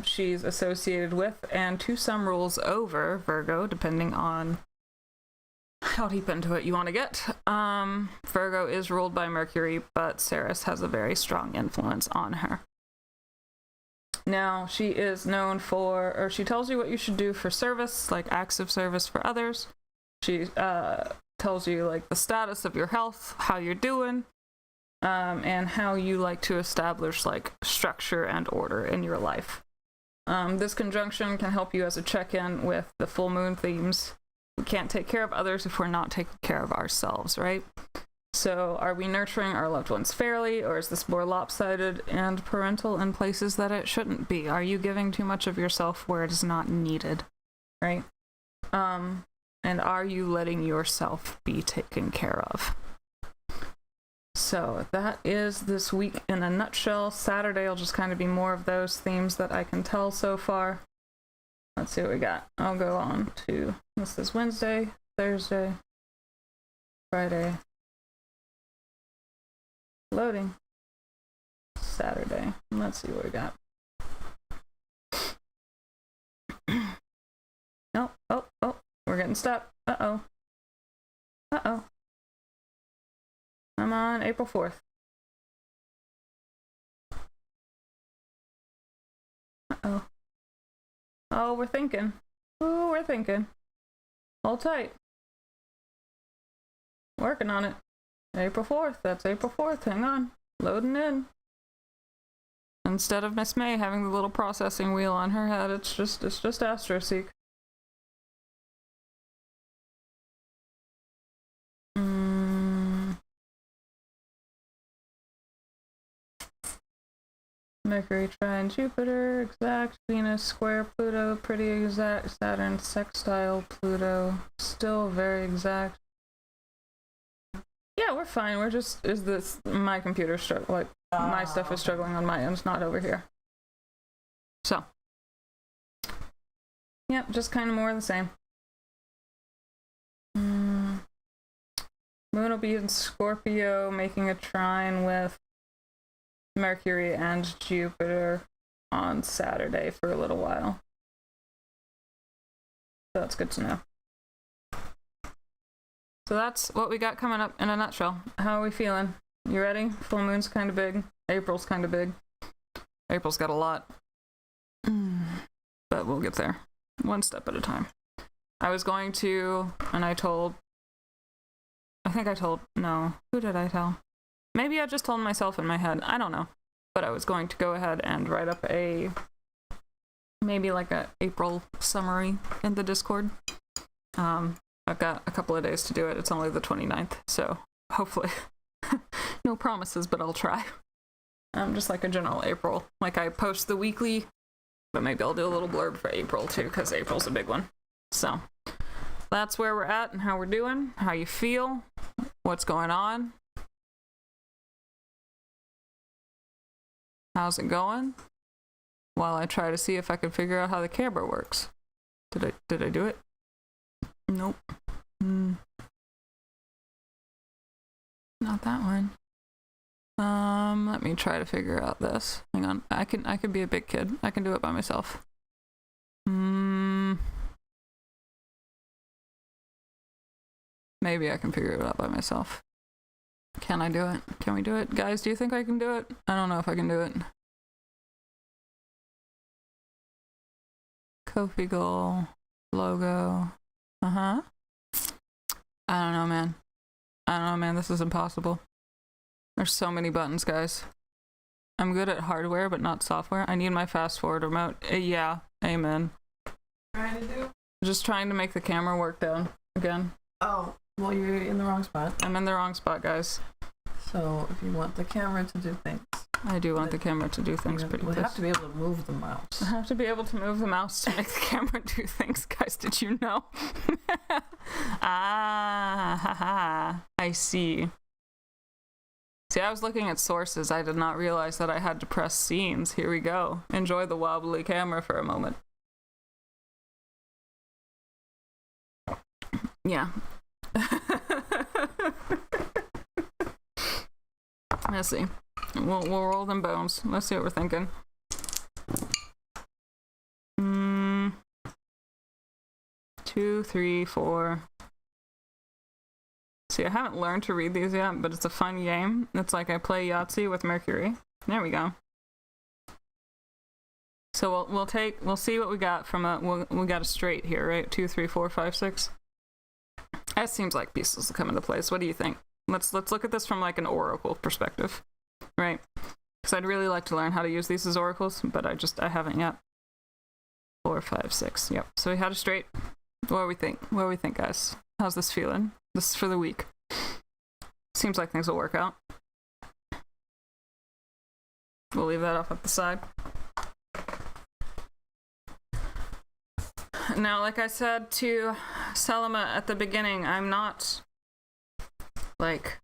She's associated with, and to some rules over, Virgo, depending on how deep into it you want to get. Virgo is ruled by Mercury, but Ceres has a very strong influence on her. Now, she is known for, or she tells you what you should do for service, like acts of service for others. She tells you like the status of your health, how you're doing, and how you like to establish like structure and order in your life. This conjunction can help you as a check-in with the full moon themes. We can't take care of others if we're not taking care of ourselves, right? So are we nurturing our loved ones fairly, or is this more lopsided and parental in places that it shouldn't be? Are you giving too much of yourself where it is not needed, right? And are you letting yourself be taken care of? So that is this week in a nutshell. Saturday will just kind of be more of those themes that I can tell so far. Let's see what we got. I'll go on to, this is Wednesday, Thursday, Friday, loading, Saturday. Let's see what we got. Oh, we're getting stuck. Uh-oh. I'm on April 4th. Uh-oh. Oh, we're thinking. Ooh, we're thinking. Hold tight. Working on it. April 4th. That's April 4th. Hang on. Loading in. Instead of Miss May having the little processing wheel on her head, it's just AstroSeek. Mercury trine Jupiter, exact. Venus square Pluto, pretty exact. Saturn sextile Pluto, still very exact. Yeah, we're fine. We're just, is this, my computer like, my stuff is struggling on my end, not over here. So. Yep, just kind of more of the same. Moon will be in Scorpio, making a trine with Mercury and Jupiter on Saturday for a little while. So that's good to know. So that's what we got coming up in a nutshell. How are we feeling? You ready? Full moon's kind of big. April's kind of big. April's got a lot. But we'll get there. One step at a time. I was going to, and no, who did I tell? Maybe I just told myself in my head, I don't know. But I was going to go ahead and write up maybe like a April summary in the Discord. I've got a couple of days to do it. It's only the 29th, so hopefully, no promises, but I'll try. Just like a general April. Like I post the weekly, but maybe I'll do a little blurb for April too, because April's a big one. So that's where we're at and how we're doing, how you feel, what's going on. How's it going? While I try to see if I can figure out how the camera works. Did I do it? Nope. Not that one. Let me try to figure out this. Hang on. I can be a big kid. I can do it by myself. Maybe I can figure it out by myself. Can I do it? Can we do it? Guys, do you think I can do it? I don't know if I can do it. Kofi goal. Logo. I don't know, man. This is impossible. There's so many buttons, guys. I'm good at hardware, but not software. I need my fast forward remote. Yeah, amen. Trying to do? Just trying to make the camera work down again. Oh, well, you're in the wrong spot. I'm in the wrong spot, guys. So if you want the camera to do things. I do want the camera to do things pretty quick. You have to be able to move the mouse. I have to be able to move the mouse to make the camera do things, guys. Did you know? I see. See, I was looking at sources. I did not realize that I had to press scenes. Here we go. Enjoy the wobbly camera for a moment. Yeah. Let's see. We'll roll them bones. Let's see what we're thinking. 2, 3, 4. See, I haven't learned to read these yet, but it's a fun game. It's like I play Yahtzee with Mercury. There we go. So we'll see what we got from we got a straight here, right? 2, 3, 4, 5, 6. That seems like pieces will come into place. What do you think? Let's look at this from like an oracle perspective, right? Because I'd really like to learn how to use these as oracles, but I haven't yet. 4, 5, 6. Yep. So we had a straight. What do we think? What do we think, guys? How's this feeling? This is for the week. Seems like things will work out. We'll leave that off at the side. Now, like I said to Selma at the beginning, I'm not like,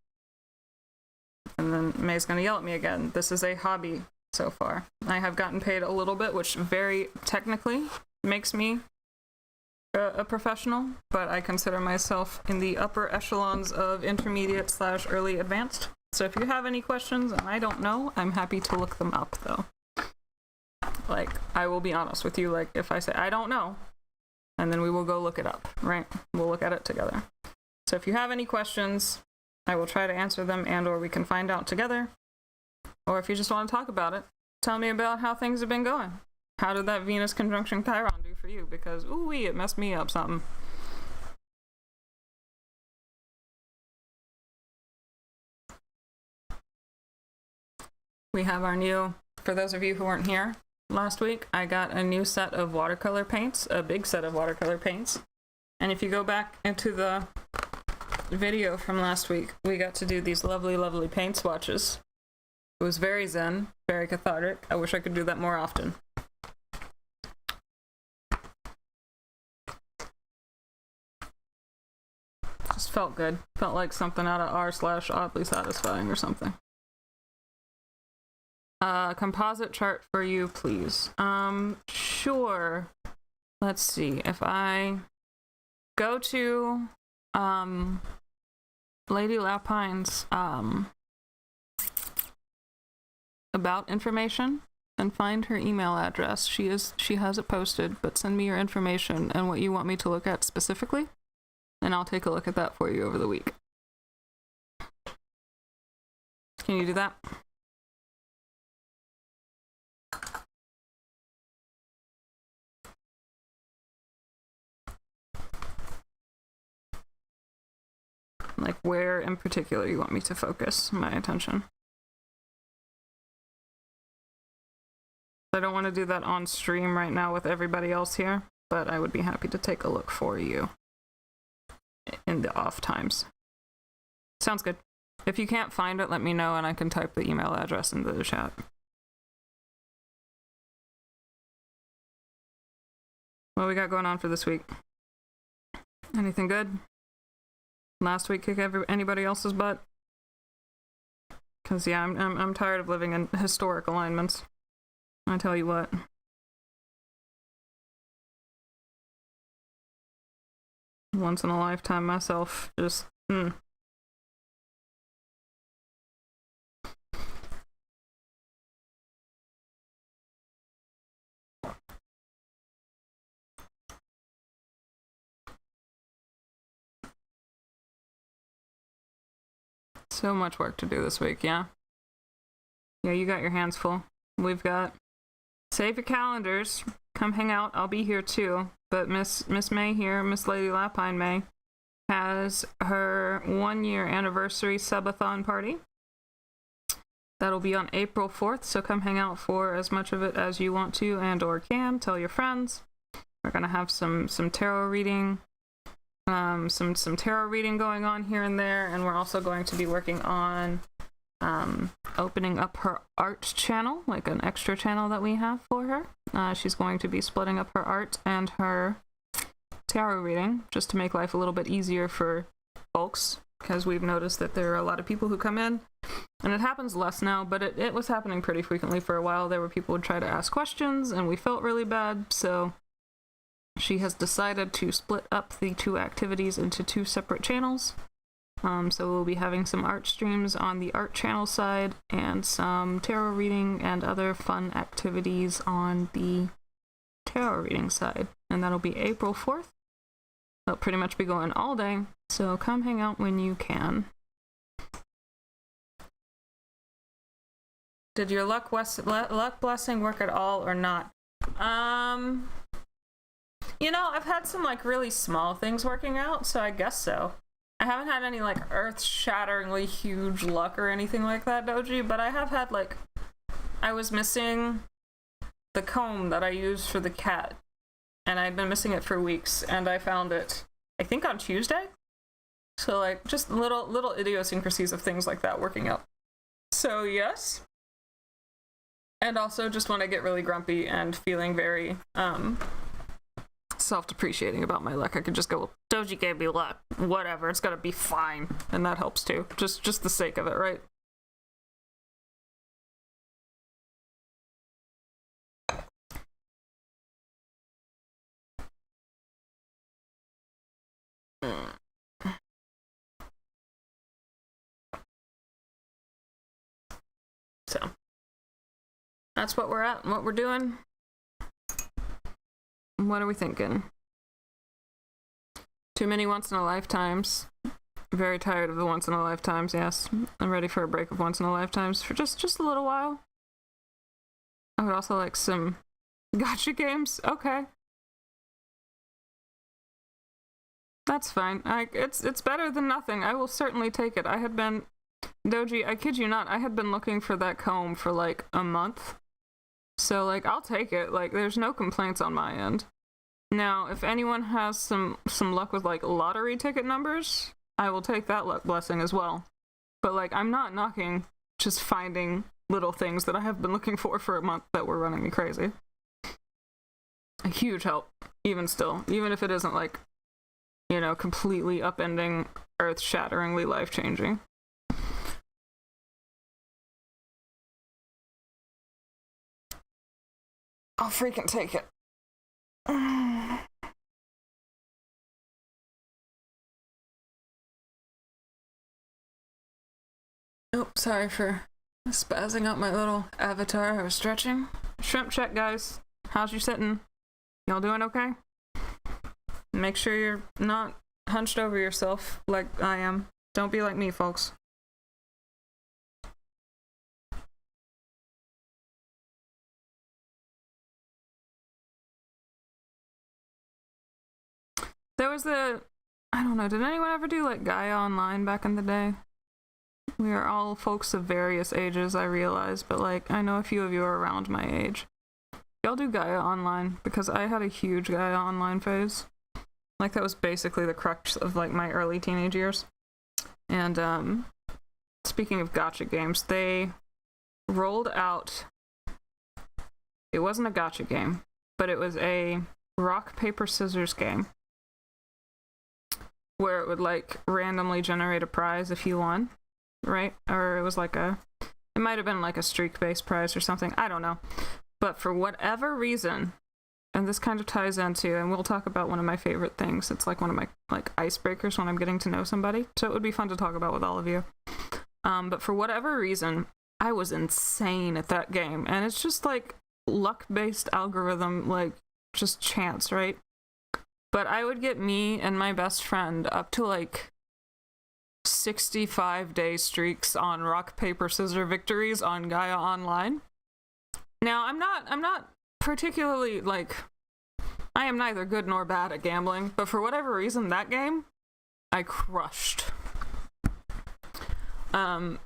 and then May's gonna yell at me again. This is a hobby so far. I have gotten paid a little bit, which very technically makes me a professional, but I consider myself in the upper echelons of intermediate / early advanced. So if you have any questions and I don't know, I'm happy to look them up though. Like, I will be honest with you, like if I say I don't know, and then we will go look it up, right? We'll look at it together. So if you have any questions, I will try to answer them and or we can find out together. Or if you just want to talk about it, tell me about how things have been going. How did that Venus conjunction Chiron do for you? Because, ooh-wee, it messed me up something. We have our new, for those of you who weren't here last week, I got a new set of watercolor paints, a big set of watercolor paints. And if you go back into the video from last week, we got to do these lovely, lovely paint swatches. It was very zen, very cathartic. I wish I could do that more often. Just felt good. Felt like something out of r/oddly satisfying or something. Composite chart for you, please. Sure. Let's see. If I go to Lady Lapine's about information and find her email address. She has it posted, but send me your information and what you want me to look at specifically, and I'll take a look at that for you over the week. Can you do that? Like, where in particular you want me to focus my attention? I don't want to do that on stream right now with everybody else here, but I would be happy to take a look for you in the off times. Sounds good. If you can't find it, let me know and I can type the email address into the chat. What we got going on for this week? Anything good? Last week kick anybody else's butt? Cause yeah, I'm tired of living in historic alignments. I tell you what. Once in a lifetime myself, just So much work to do this week, yeah? Yeah, you got your hands full. We've got... Save your calendars. Come hang out. I'll be here too. But Miss May here, Miss Lady Lapine May, has her 1-year anniversary subathon party. That'll be on April 4th, so come hang out for as much of it as you want to and or can. Tell your friends. We're gonna have some tarot reading. Some tarot reading going on here and there, and we're also going to be working on opening up her art channel, like an extra channel that we have for her. She's going to be splitting up her art and her tarot reading just to make life a little bit easier for folks, because we've noticed that there are a lot of people who come in, and it happens less now, but it was happening pretty frequently for a while. There were people who would try to ask questions, and we felt really bad, so she has decided to split up the two activities into 2 separate channels. So we'll be having some art streams on the art channel side and some tarot reading and other fun activities on the tarot reading side. And that'll be April 4th. It'll pretty much be going all day, so come hang out when you can. Did your luck blessing work at all or not? You know, I've had some like really small things working out, so I guess so. I haven't had any like earth-shatteringly huge luck or anything like that, Doji, but I have had like, I was missing the comb that I used for the cat, and I'd been missing it for weeks, and I found it, I think on Tuesday? So like, just little idiosyncrasies of things like that working out. So yes. And also just when I get really grumpy and feeling very, self-depreciating about my luck, I could just go, well, Doji gave me luck, whatever, it's gonna be fine, and that helps too, just the sake of it, right? So that's what we're at and what we're doing. What are we thinking? Too many once in a lifetimes. Very tired of the once in a lifetimes, yes. I'm ready for a break of once in a lifetimes for just a little while. I would also like some gotcha games. Okay. That's fine. It's better than nothing. I will certainly take it. I had been, Doji, I kid you not, I had been looking for that comb for like a month. So like, I'll take it. Like, there's no complaints on my end. Now, if anyone has some luck with like lottery ticket numbers, I will take that luck blessing as well. But like, I'm not knocking just finding little things that I have been looking for a month that were running me crazy. A huge help, even still. Even if it isn't like, you know, completely upending earth-shatteringly life-changing. I'll freaking take it. Oh, sorry for spazzing out my little avatar. I was stretching. Shrimp check, guys. How's you sitting? Y'all doing okay? Make sure you're not hunched over yourself like I am. Don't be like me, folks. There was I don't know, did anyone ever do like Gaia Online back in the day? We are all folks of various ages, I realize, but like, I know a few of you are around my age. Y'all do Gaia Online, because I had a huge Gaia Online phase. Like, that was basically the crux of like my early teenage years. And speaking of gacha games, they rolled out, it wasn't a gacha game, but it was a rock, paper, scissors game, where it would like randomly generate a prize if you won, right? Or it was like it might have been like a streak-based prize or something, I don't know. But for whatever reason, and this kind of ties into, and we'll talk about one of my favorite things, it's like one of my like icebreakers when I'm getting to know somebody, so it would be fun to talk about with all of you. But for whatever reason, I was insane at that game, and it's just like luck-based algorithm, like just chance, right? But I would get me and my best friend up to like 65-day streaks on rock, paper, scissors victories on Gaia Online. Now, I'm not particularly, like, I am neither good nor bad at gambling, but for whatever reason, that game, I crushed. And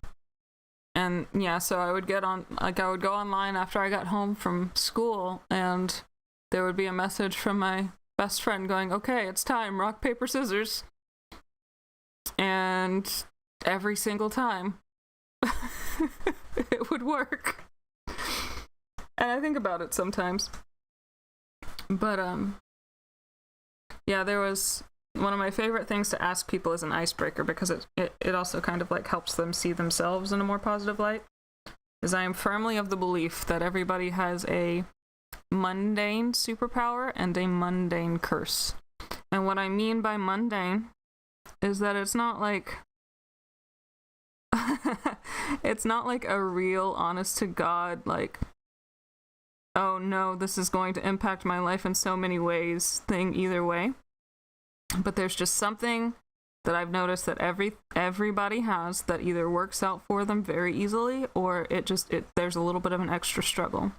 yeah, so I would I would go online after I got home from school, and there would be a message from my best friend going, okay, it's time, rock, paper, scissors. And every single time, it would work. And I think about it sometimes. But, yeah, there was one of my favorite things to ask people as an icebreaker, because it also kind of like helps them see themselves in a more positive light, is I am firmly of the belief that everybody has a mundane superpower and a mundane curse. And what I mean by mundane is that it's not like it's not like a real honest to God like, oh no, this is going to impact my life in so many ways thing either way. But there's just something that I've noticed that everybody has that either works out for them very easily, or there's a little bit of an extra struggle.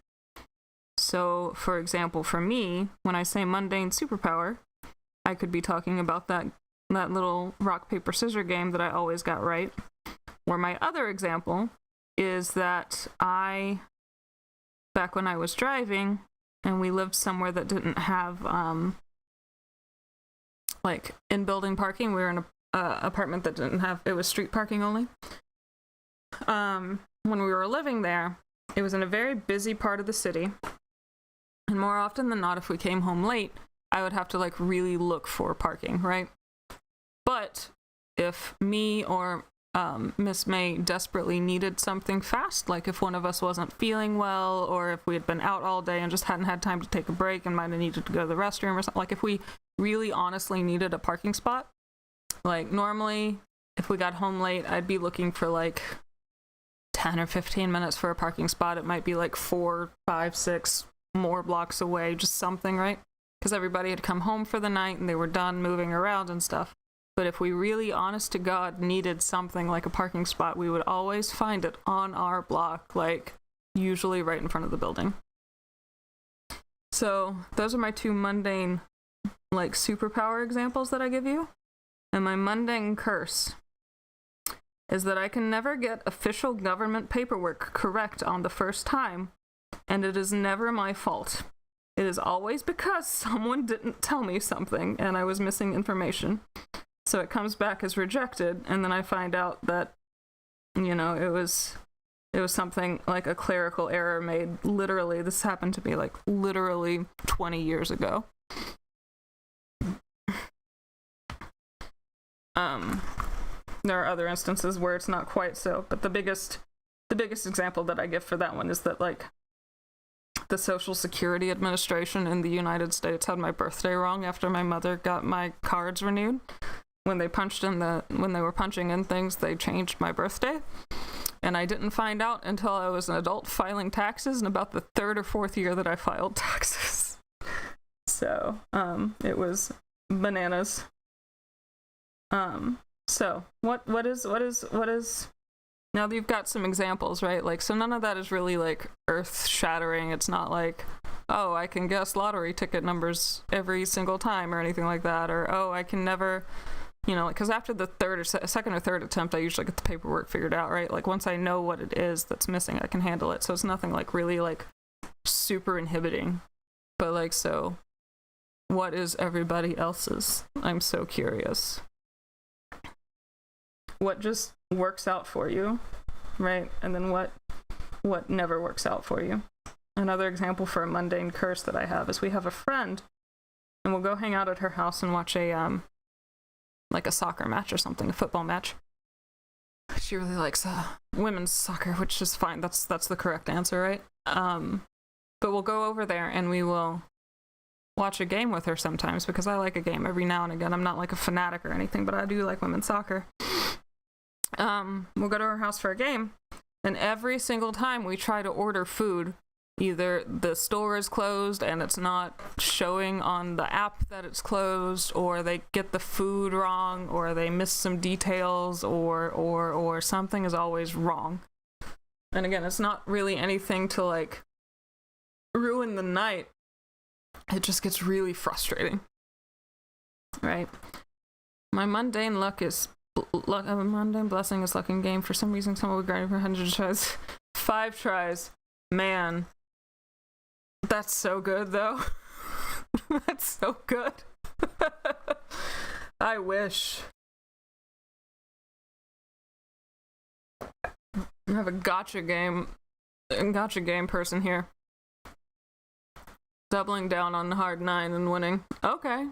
So, for example, for me, when I say mundane superpower, I could be talking about that little rock, paper, scissors game that I always got right. Or my other example is that back when I was driving, and we lived somewhere that didn't have, like, in-building parking. We were in a apartment that didn't have, it was street parking only. When we were living there, it was in a very busy part of the city. And more often than not, if we came home late, I would have to, like, really look for parking, right? But if me or Miss May desperately needed something fast, like if one of us wasn't feeling well, or if we had been out all day and just hadn't had time to take a break and might have needed to go to the restroom or something, like if we really honestly needed a parking spot, like normally if we got home late, I'd be looking for like 10 or 15 minutes for a parking spot. It might be like 4, 5, 6 more blocks away, just something, right? Because everybody had come home for the night and they were done moving around and stuff. But if we really, honest to God, needed something like a parking spot, we would always find it on our block, like usually right in front of the building. So those are my two mundane, like, superpower examples that I give you. And my mundane curse is that I can never get official government paperwork correct on the first time, and it is never my fault. It is always because someone didn't tell me something and I was missing information. So it comes back as rejected, and then I find out that, you know, it was something like a clerical error made literally, this happened to me like literally 20 years ago. There are other instances where it's not quite so, but the biggest example that I give for that one is that, like, the Social Security Administration in the United States had my birthday wrong after my mother got my cards renewed. When they were punching in things, they changed my birthday. And I didn't find out until I was an adult filing taxes in about the third or fourth year that I filed taxes. So, it was bananas. So what is now that you've got some examples, right? Like, so none of that is really like earth shattering. It's not like, oh, I can guess lottery ticket numbers every single time or anything like that. Or, oh, I can never, because after the second or third attempt, I usually get the paperwork figured out, right? Like, once I know what it is that's missing, I can handle it. So it's nothing like really like super inhibiting. But like, so what is everybody else's? I'm so curious. What just works out for you, right? And then what never works out for you. Another example for a mundane curse that I have is we have a friend, and we'll go hang out at her house and watch a like a soccer match or something, a football match. She really likes women's soccer, which is fine. That's the correct answer, right? But we'll go over there and we will watch a game with her sometimes, because I like a game every now and again. I'm not like a fanatic or anything, but I do like women's soccer. We'll go to her house for a game, and every single time we try to order food, either the store is closed and it's not showing on the app that it's closed, or they get the food wrong, or they miss some details, or something is always wrong. And again, it's not really anything to like ruin the night. It just gets really frustrating, right? My mundane luck is a mundane blessing is luck in game. For some reason, someone would grind for 100 tries. 5 tries. Man. That's so good, though. That's so good. I wish. I have a gotcha game person here. Doubling down on hard 9 and winning. Okay.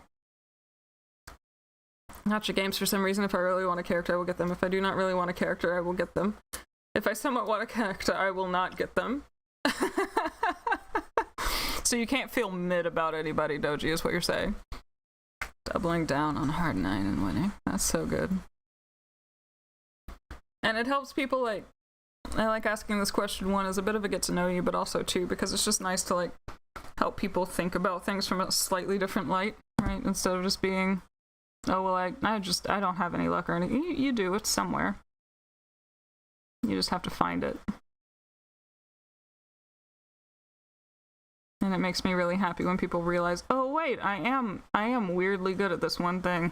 Gotcha games for some reason. If I really want a character, I will get them. If I do not really want a character, I will get them. If I somewhat want a character, I will not get them. So you can't feel mid about anybody, Doji, is what you're saying. Doubling down on hard 9 and winning. That's so good. And it helps people, like, I like asking this question, one, as a bit of a get to know you, but also, two, because it's just nice to, like, help people think about things from a slightly different light, right? Instead of just being, oh, well, I don't have any luck or anything. You do. It's somewhere. You just have to find it. And it makes me really happy when people realize, oh, wait, I am weirdly good at this one thing.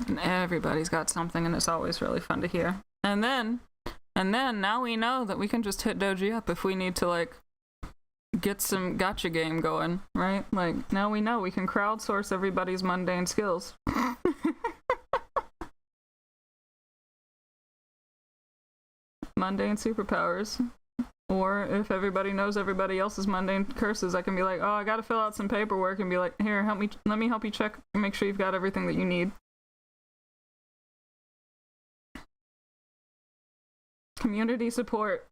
And everybody's got something, and it's always really fun to hear. And then now we know that we can just hit Doji up if we need to, like, get some gotcha game going, right? Like, now we know we can crowdsource everybody's mundane skills. Mundane superpowers. Or if everybody knows everybody else's mundane curses, I can be like, oh, I gotta fill out some paperwork, and be like, here, let me help you check and make sure you've got everything that you need. Community support.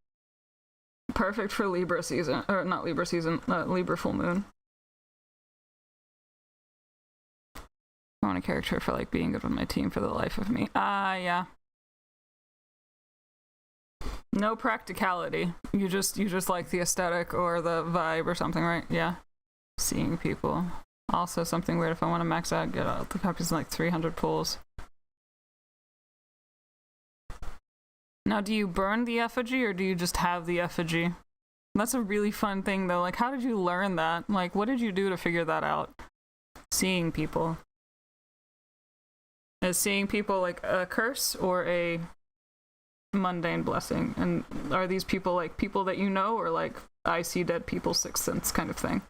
Perfect for Libra season. Or not Libra season, Libra full moon. I want a character for, like, being good with my team for the life of me. Yeah. No practicality. You just like the aesthetic or the vibe or something, right? Yeah. Seeing people. Also something weird if I want to max out, get out the copies in like 300 pulls. Now, do you burn the effigy or do you just have the effigy? That's a really fun thing, though. Like, how did you learn that? Like, what did you do to figure that out? Seeing people. Is seeing people like a curse or a mundane blessing? And are these people like people that you know, or like I see dead people, sixth sense kind of thing?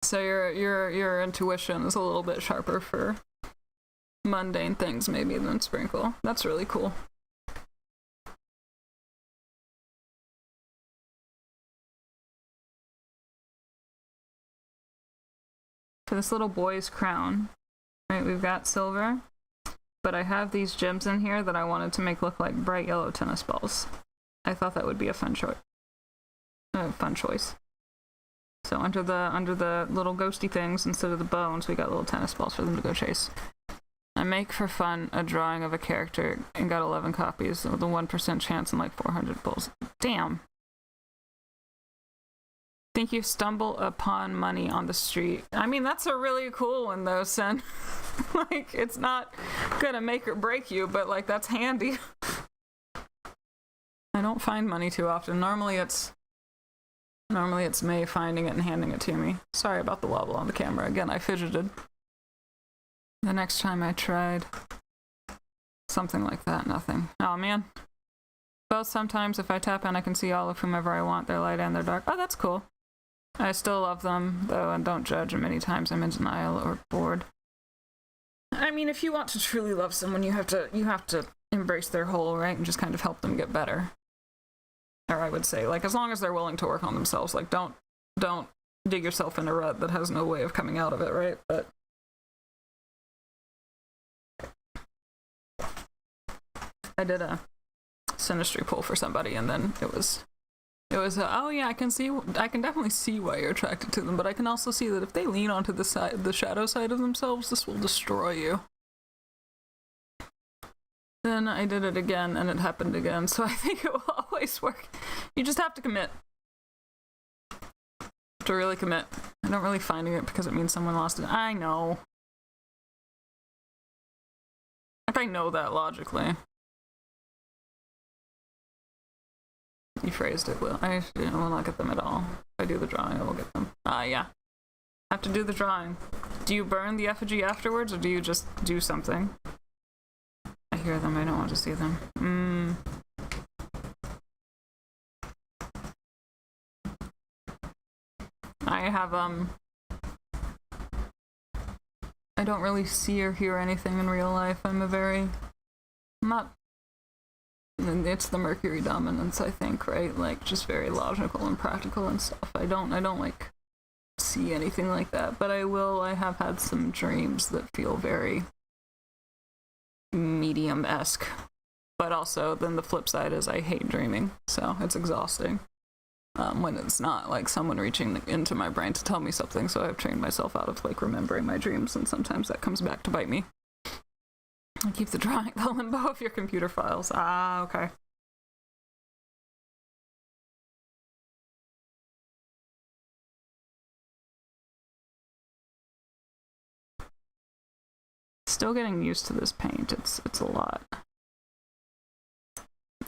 So your intuition is a little bit sharper for mundane things maybe than Sprinkle. That's really cool. For this little boy's crown, right, we've got silver, but I have these gems in here that I wanted to make look like bright yellow tennis balls. I thought that would be a fun choice. So under the little ghosty things, instead of the bones, we got little tennis balls for them to go chase. I make for fun a drawing of a character and got 11 copies with a 1% chance and like 400 pulls. Damn. Think you stumble upon money on the street. I mean, that's a really cool one though, Sen. Like, it's not gonna make or break you, but like, that's handy. I don't find money too often. Normally it's May finding it and handing it to me. Sorry about the wobble on the camera. Again, I fidgeted. The next time I tried something like that, nothing. Oh man. Both sometimes if I tap in, I can see all of whomever I want, their light and their dark. Oh, that's cool. I still love them, though, and don't judge, and many times I'm in denial or bored. I mean, if you want to truly love someone, you have to embrace their whole, right, and just kind of help them get better. Or I would say, like, as long as they're willing to work on themselves, like, don't dig yourself in a rut that has no way of coming out of it, right? But I did a synastry pull for somebody, and then it was oh yeah, I can definitely see why you're attracted to them, but I can also see that if they lean onto the shadow side of themselves, this will destroy you. Then I did it again, and it happened again, so I think it will always work. You just have to commit. To really commit. I don't really finding it because it means someone lost it. I know. Like, I know that logically. You phrased it well. I will not get them at all. If I do the drawing, I will get them. Yeah. I have to do the drawing. Do you burn the effigy afterwards, or do you just do something? I hear them, I don't want to see them. I have, I don't really see or hear anything in real life. It's the Mercury dominance, I think, right? Like, just very logical and practical and stuff. I don't like see anything like that, but I have had some dreams that feel very medium-esque. But also, then the flip side is I hate dreaming, so it's exhausting. When it's not like someone reaching into my brain to tell me something, so I've trained myself out of like remembering my dreams, and sometimes that comes back to bite me. I keep the drawing, the limbo of your computer files. Okay. Still getting used to this paint. It's a lot.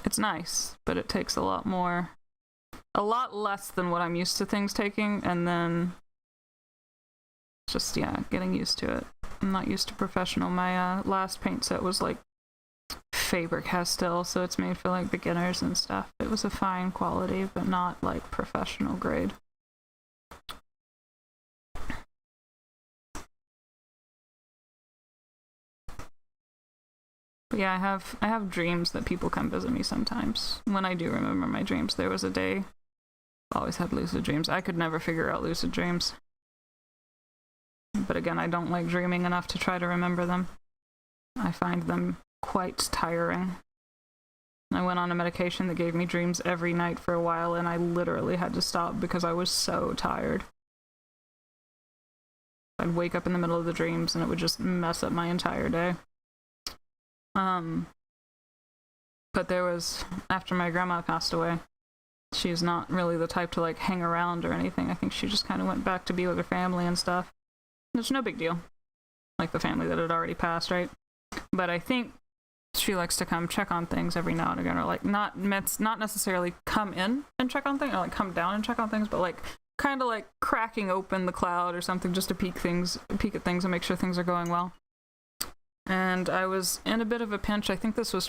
It's nice, but it takes a lot less than what I'm used to things taking, and then just, yeah, getting used to it. I'm not used to professional. My last paint set was like Faber-Castell, so it's made for like beginners and stuff. It was a fine quality, but not like professional grade. But yeah, I have dreams that people come visit me sometimes. When I do remember my dreams, there was a day I always had lucid dreams. I could never figure out lucid dreams. But again, I don't like dreaming enough to try to remember them. I find them quite tiring. I went on a medication that gave me dreams every night for a while, and I literally had to stop because I was so tired. I'd wake up in the middle of the dreams, and it would just mess up my entire day. But there was, after my grandma passed away, she's not really the type to like hang around or anything. I think she just kind of went back to be with her family and stuff. It's no big deal. Like the family that had already passed, right? But I think she likes to come check on things every now and again, or like not necessarily come in and check on things, or like come down and check on things, but like kind of like cracking open the cloud or something just to peek at things and make sure things are going well. And I was in a bit of a pinch. I think this was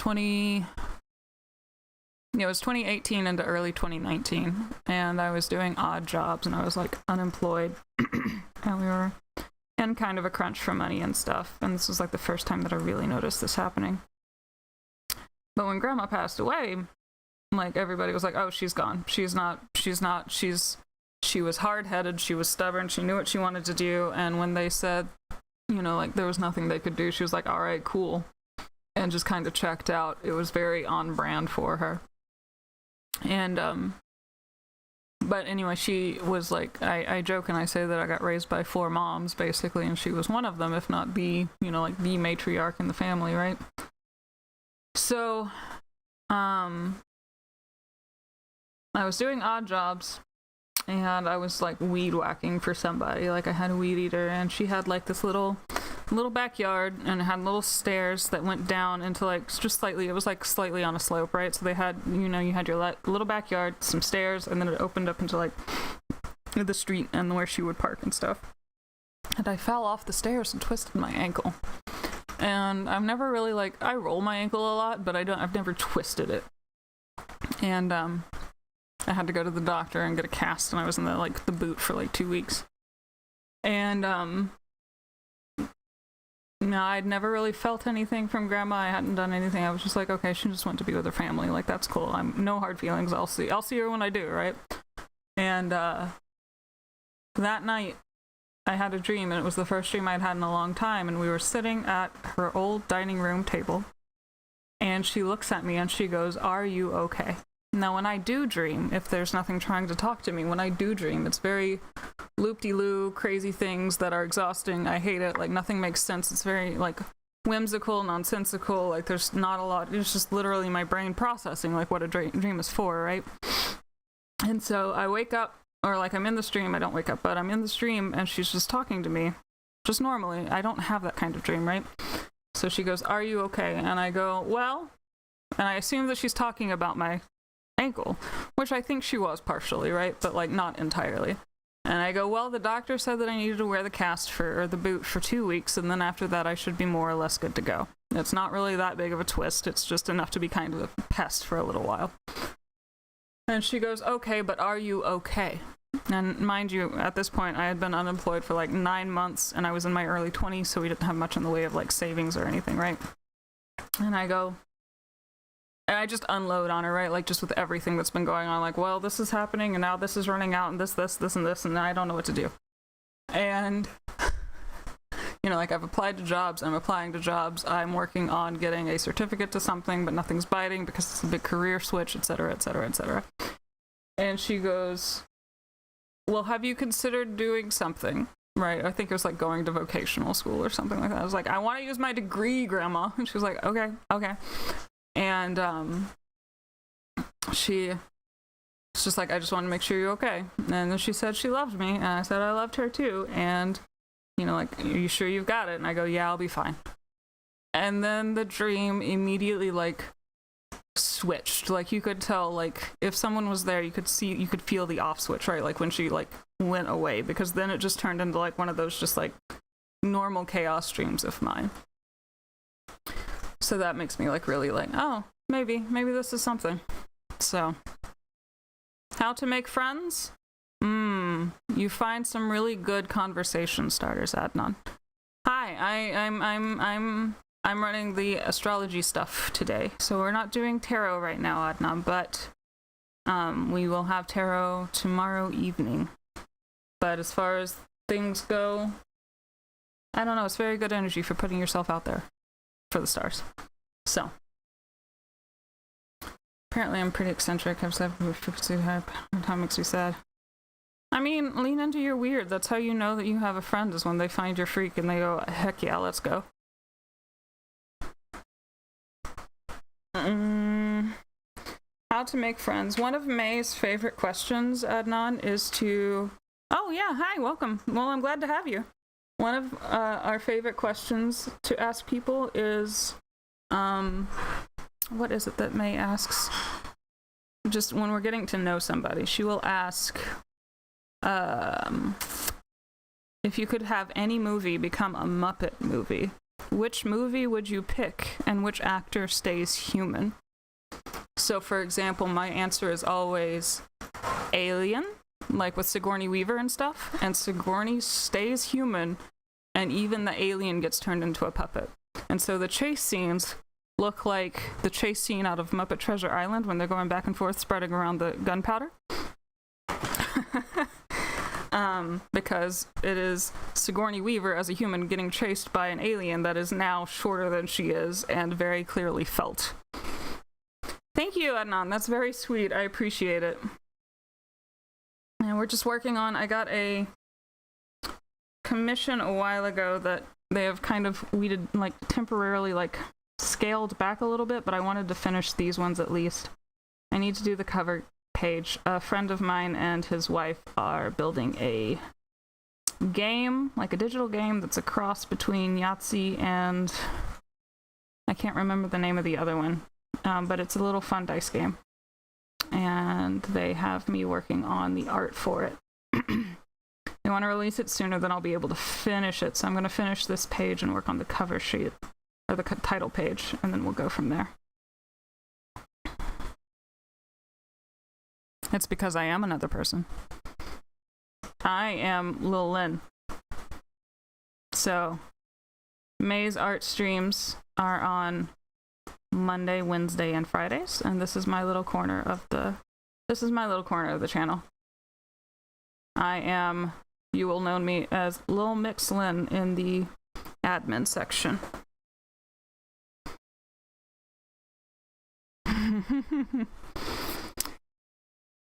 it was 2018 into early 2019, and I was doing odd jobs, and I was like unemployed, and we were in kind of a crunch for money and stuff. And this was like the first time that I really noticed this happening. But when Grandma passed away, like everybody was like, "Oh, she's gone. She was hard-headed. She was stubborn. She knew what she wanted to do." And when they said, like there was nothing they could do, she was like, "All right, cool," and just kind of checked out. It was very on brand for her. And but anyway, she was like, I joke and I say that I got raised by 4 moms basically, and she was one of them, if not the like the matriarch in the family, right? So I was doing odd jobs, and I was like weed whacking for somebody. Like I had a weed eater, and she had like this little backyard, and it had little stairs that went down into like just slightly, it was like slightly on a slope, right? So they had, you had your little backyard, some stairs, and then it opened up into like the street and where she would park and stuff. And I fell off the stairs and twisted my ankle. And I've never really I roll my ankle a lot, but I've never twisted it. And I had to go to the doctor and get a cast, and I was in the boot for like 2 weeks. And no, I'd never really felt anything from Grandma. I hadn't done anything. I was just like, okay, she just went to be with her family. Like, that's cool. I'm no hard feelings. I'll see her when I do, right? And that night, I had a dream, and it was the first dream I'd had in a long time. And we were sitting at her old dining room table, and she looks at me and she goes, "Are you okay?" Now, when I do dream, if there's nothing trying to talk to me, when I do dream, it's very loop-de-loo, crazy things that are exhausting. I hate it. Like, nothing makes sense. It's very, whimsical, nonsensical. Like, there's not a lot. It's just literally my brain processing, what a dream is for, right? And so I wake up, or, I'm in the stream. I don't wake up, but I'm in the stream, and she's just talking to me. Just normally. I don't have that kind of dream, right? So she goes, "Are you okay?" And I go, "Well," and I assume that she's talking about my ankle, which I think she was partially, right? But not entirely. And I go, "Well, the doctor said that I needed to wear the cast or the boot for 2 weeks, and then after that I should be more or less good to go. It's not really that big of a twist. It's just enough to be kind of a pest for a little while." And she goes, "Okay, but are you okay?" And mind you, at this point I had been unemployed for 9 months, and I was in my early 20s, so we didn't have much in the way of savings or anything, right? And I go, and I just unload on her, right? Just with everything that's been going on. Well, this is happening, and now this is running out, and this, and this, and I don't know what to do. And, I've applied to jobs, I'm applying to jobs, I'm working on getting a certificate to something, but nothing's biting because it's a big career switch, etc., etc., etc. And she goes, "Well, have you considered doing something?" Right? I think it was going to vocational school or something like that. I was like, "I want to use my degree, Grandma." And she was like, okay. And she's just like, "I just want to make sure you're okay." And then she said she loved me, and I said I loved her too. And "Are you sure you've got it?" And I go, "Yeah, I'll be fine." And then the dream immediately switched. You could tell if someone was there, you could feel the off switch, right? When she went away, because then it just turned into one of those just normal chaos dreams of mine. So that makes me really oh, maybe this is something. So, how to make friends? You find some really good conversation starters, Adnan. Hi, I'm running the astrology stuff today, so we're not doing tarot right now, Adnan, but we will have tarot tomorrow evening. But as far as things go, I don't know, it's very good energy for putting yourself out there for the stars. So, apparently I'm pretty eccentric. I've said frequency high, how makes me sad. I mean, lean into your weird. That's how you know that you have a friend, is when they find your freak and they go, "Heck yeah, let's go." How to make friends. One of May's favorite questions, Adnan, is to... Oh yeah, hi, welcome. Well, I'm glad to have you. One of our favorite questions to ask people is, what is it that May asks? Just when we're getting to know somebody, she will ask, if you could have any movie become a Muppet movie, which movie would you pick, and which actor stays human? So So, for example, my answer is always alien, like with Sigourney Weaver and stuff, and Sigourney stays human, and even the alien gets turned into a puppet. And so the chase scenes look like the chase scene out of Muppet Treasure Island when they're going back and forth spreading around the gunpowder. Because it is Sigourney Weaver as a human getting chased by an alien that is now shorter than she is and very clearly felt. Thank you, Adnan. That's very sweet. I appreciate it. And we're just working on, I got a commission a while ago that they have kind of weeded, like temporarily like scaled back a little bit, but I wanted to finish these ones at least. I need to do the cover page. A friend of mine and his wife are building a game, like a digital game that's a cross between Yahtzee and I can't remember the name of the other one, but it's a little fun dice game. And they have me working on the art for it. They want to release it sooner than I'll be able to finish it, so I'm going to finish this page and work on the cover sheet, or the title page, and then we'll go from there. It's because I am another person. I am Lil Lynn. So, May's art streams are on Monday, Wednesday, and Fridays, and this is my little corner of the channel. You will know me as Lil Mix Lynn in the admin section.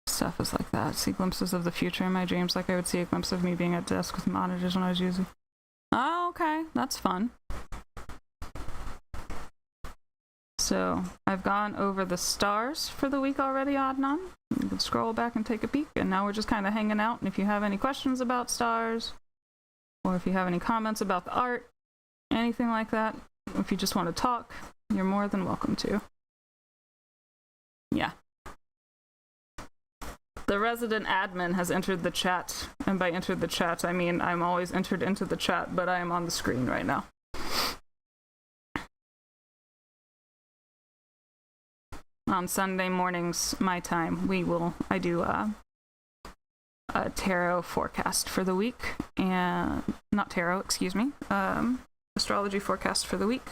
Stuff is like that. See glimpses of the future in my dreams, like I would see a glimpse of me being at desk with monitors when I was using. Oh, okay, that's fun. So, I've gone over the stars for the week already, Adnan. You can scroll back and take a peek, and now we're just kind of hanging out, and if you have any questions about stars, or if you have any comments about the art, anything like that, if you just want to talk, you're more than welcome to. Yeah. The resident admin has entered the chat, and by entered the chat, I mean I'm always entered into the chat, but I am on the screen right now. On Sunday mornings, my time, I do a tarot forecast for the week, and not tarot, excuse me, astrology forecast for the week,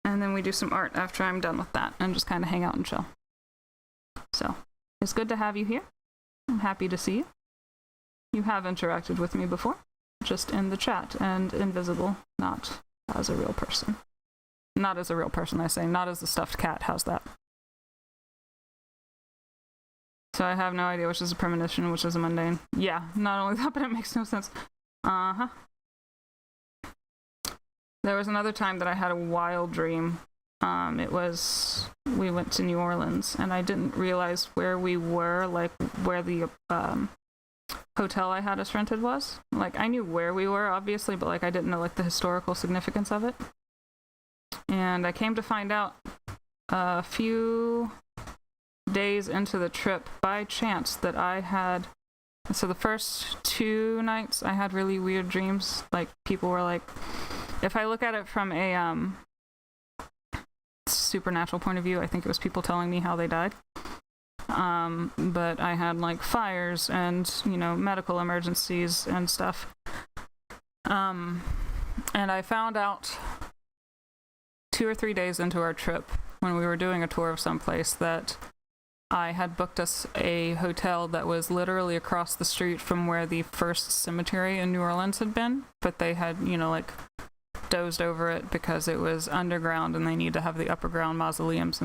and then we do some art after I'm done with that, and just kind of hang out and chill. So, it's good to have you here. I'm happy to see you. You have interacted with me before, just in the chat and invisible, not as a real person. Not as a real person, I say, not as a stuffed cat. How's that? So I have no idea which is a premonition and which is a mundane. Yeah, not only that, but it makes no sense. Uh-huh. There was another time that I had a wild dream. We went to New Orleans, and I didn't realize where we were, like where the hotel I had us rented was. Like, I knew where we were, obviously, but like I didn't know like the historical significance of it. And I came to find out a few days into the trip by chance that so the first 2 nights I had really weird dreams. Like, people were like, if I look at it from a supernatural point of view, I think it was people telling me how they died. But I had like fires and, medical emergencies and stuff. And I found out 2 or 3 days into our trip, when we were doing a tour of someplace, that I had booked us a hotel that was literally across the street from where the first cemetery in New Orleans had been, but they had, like dozed over it because it was underground and they need to have the above ground mausoleums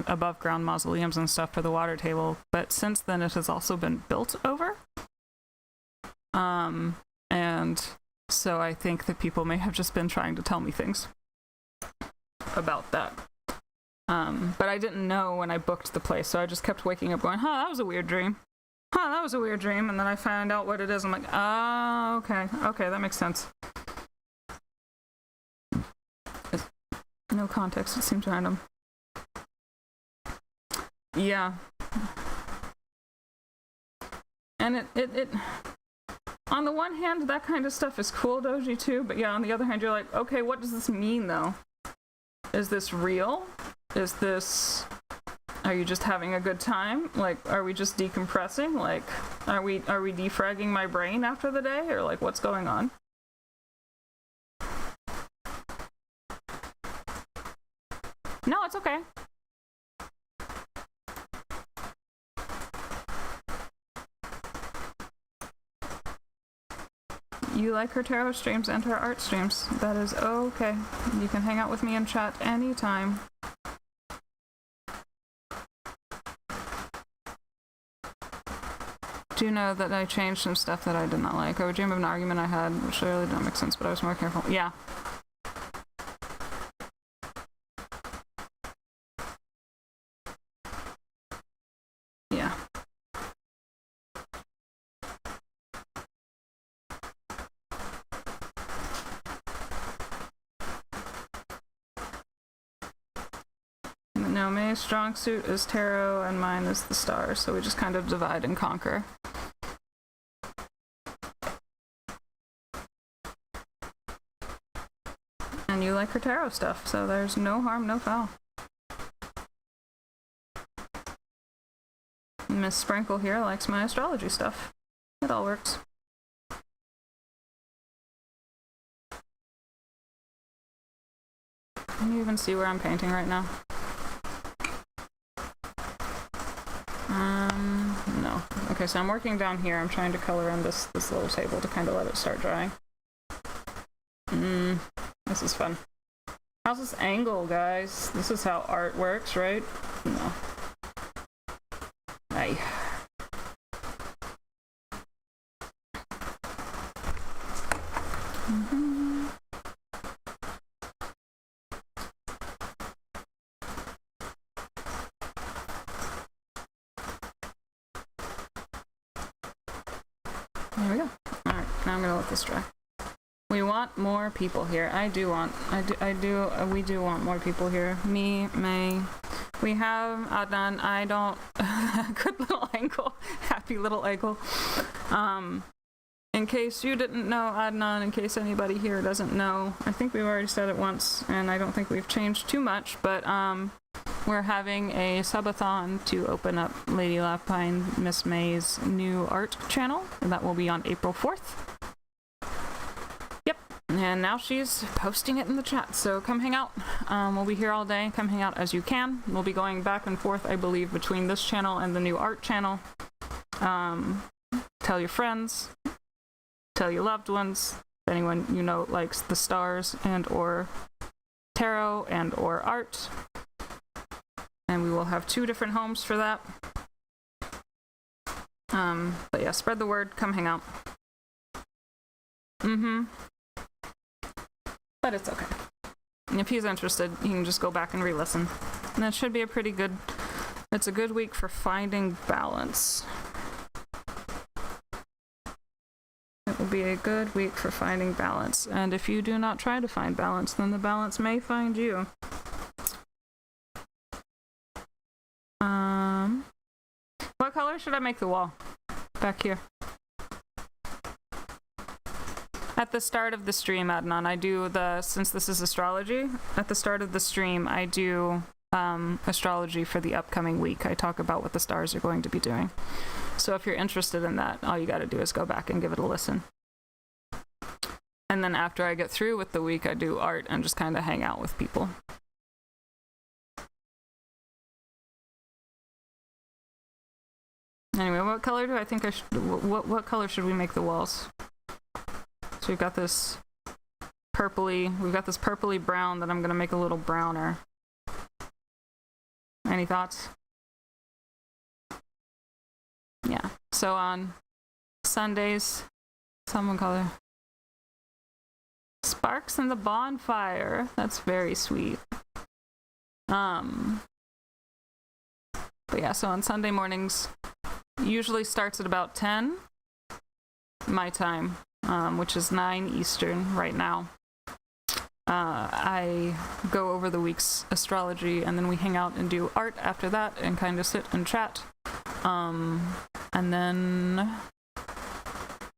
and stuff for the water table. But since then it has also been built over. And so I think that people may have just been trying to tell me things about that. But I didn't know when I booked the place, so I just kept waking up going, that was a weird dream. That was a weird dream. And then I found out what it is. I'm like, okay, that makes sense. No context, it seems random. Yeah. And it on the one hand, that kind of stuff is cool, Doji, too, but yeah, on the other hand, you're like, okay, what does this mean, though? Is this real? Is this Are you just having a good time? Like, are we just decompressing? Like, are we defragging my brain after the day? Or like, what's going on? No, it's okay. You like her tarot streams and her art streams. That is okay. You can hang out with me in chat anytime. Do you know that I changed some stuff that I did not like? I would dream of an argument I had, which really don't make sense, but I was more careful. Yeah. Yeah. No, May's strong suit is tarot and mine is the stars, so we just kind of divide and conquer. And you like her tarot stuff, so there's no harm, no foul. Miss Sprinkle here likes my astrology stuff. It all works. Can you even see where I'm painting right now? No. Okay, so I'm working down here. I'm trying to color in this little table to kind of let it start drying. This is fun. How's this angle, guys? This is how art works, right? No. Aye. There we go. Alright, now I'm gonna let this dry. We want more people here. We do want more people here. Me, May. We have Adnan. I don't. Good little ankle. Happy little ankle. In case you didn't know, Adnan, in case anybody here doesn't know, I think we've already said it once, and I don't think we've changed too much, but we're having a subathon to open up Lady Lapine, Miss May's new art channel, and that will be on April 4th. Yep, and now she's posting it in the chat, so come hang out. We'll be here all day. Come hang out as you can. We'll be going back and forth, I believe, between this channel and the new art channel. Tell your friends, tell your loved ones, if anyone you know likes the stars and or tarot and or art. And we will have 2 different homes for that. But yeah, spread the word, come hang out. But it's okay. And if he's interested, he can just go back and re-listen. And that should be a pretty good, it's a good week for finding balance. It will be a good week for finding balance. And if you do not try to find balance, then the balance may find you. What color should I make the wall? Back here. At the start of the stream, Adnan, I do since this is astrology, at the start of the stream, I do astrology for the upcoming week. I talk about what the stars are going to be doing. So if you're interested in that, all you gotta do is go back and give it a listen. And then after I get through with the week, I do art and just kind of hang out with people. Anyway, what color do I think I should... What color should we make the walls? So we've got this purpley brown that I'm gonna make a little browner. Any thoughts? Yeah. So on Sundays, salmon color. Sparks in the bonfire. That's very sweet. But yeah, so on Sunday mornings, usually starts at about 10 my time, which is 9 Eastern right now. I go over the week's astrology, and then we hang out and do art after that and kind of sit and chat. And then,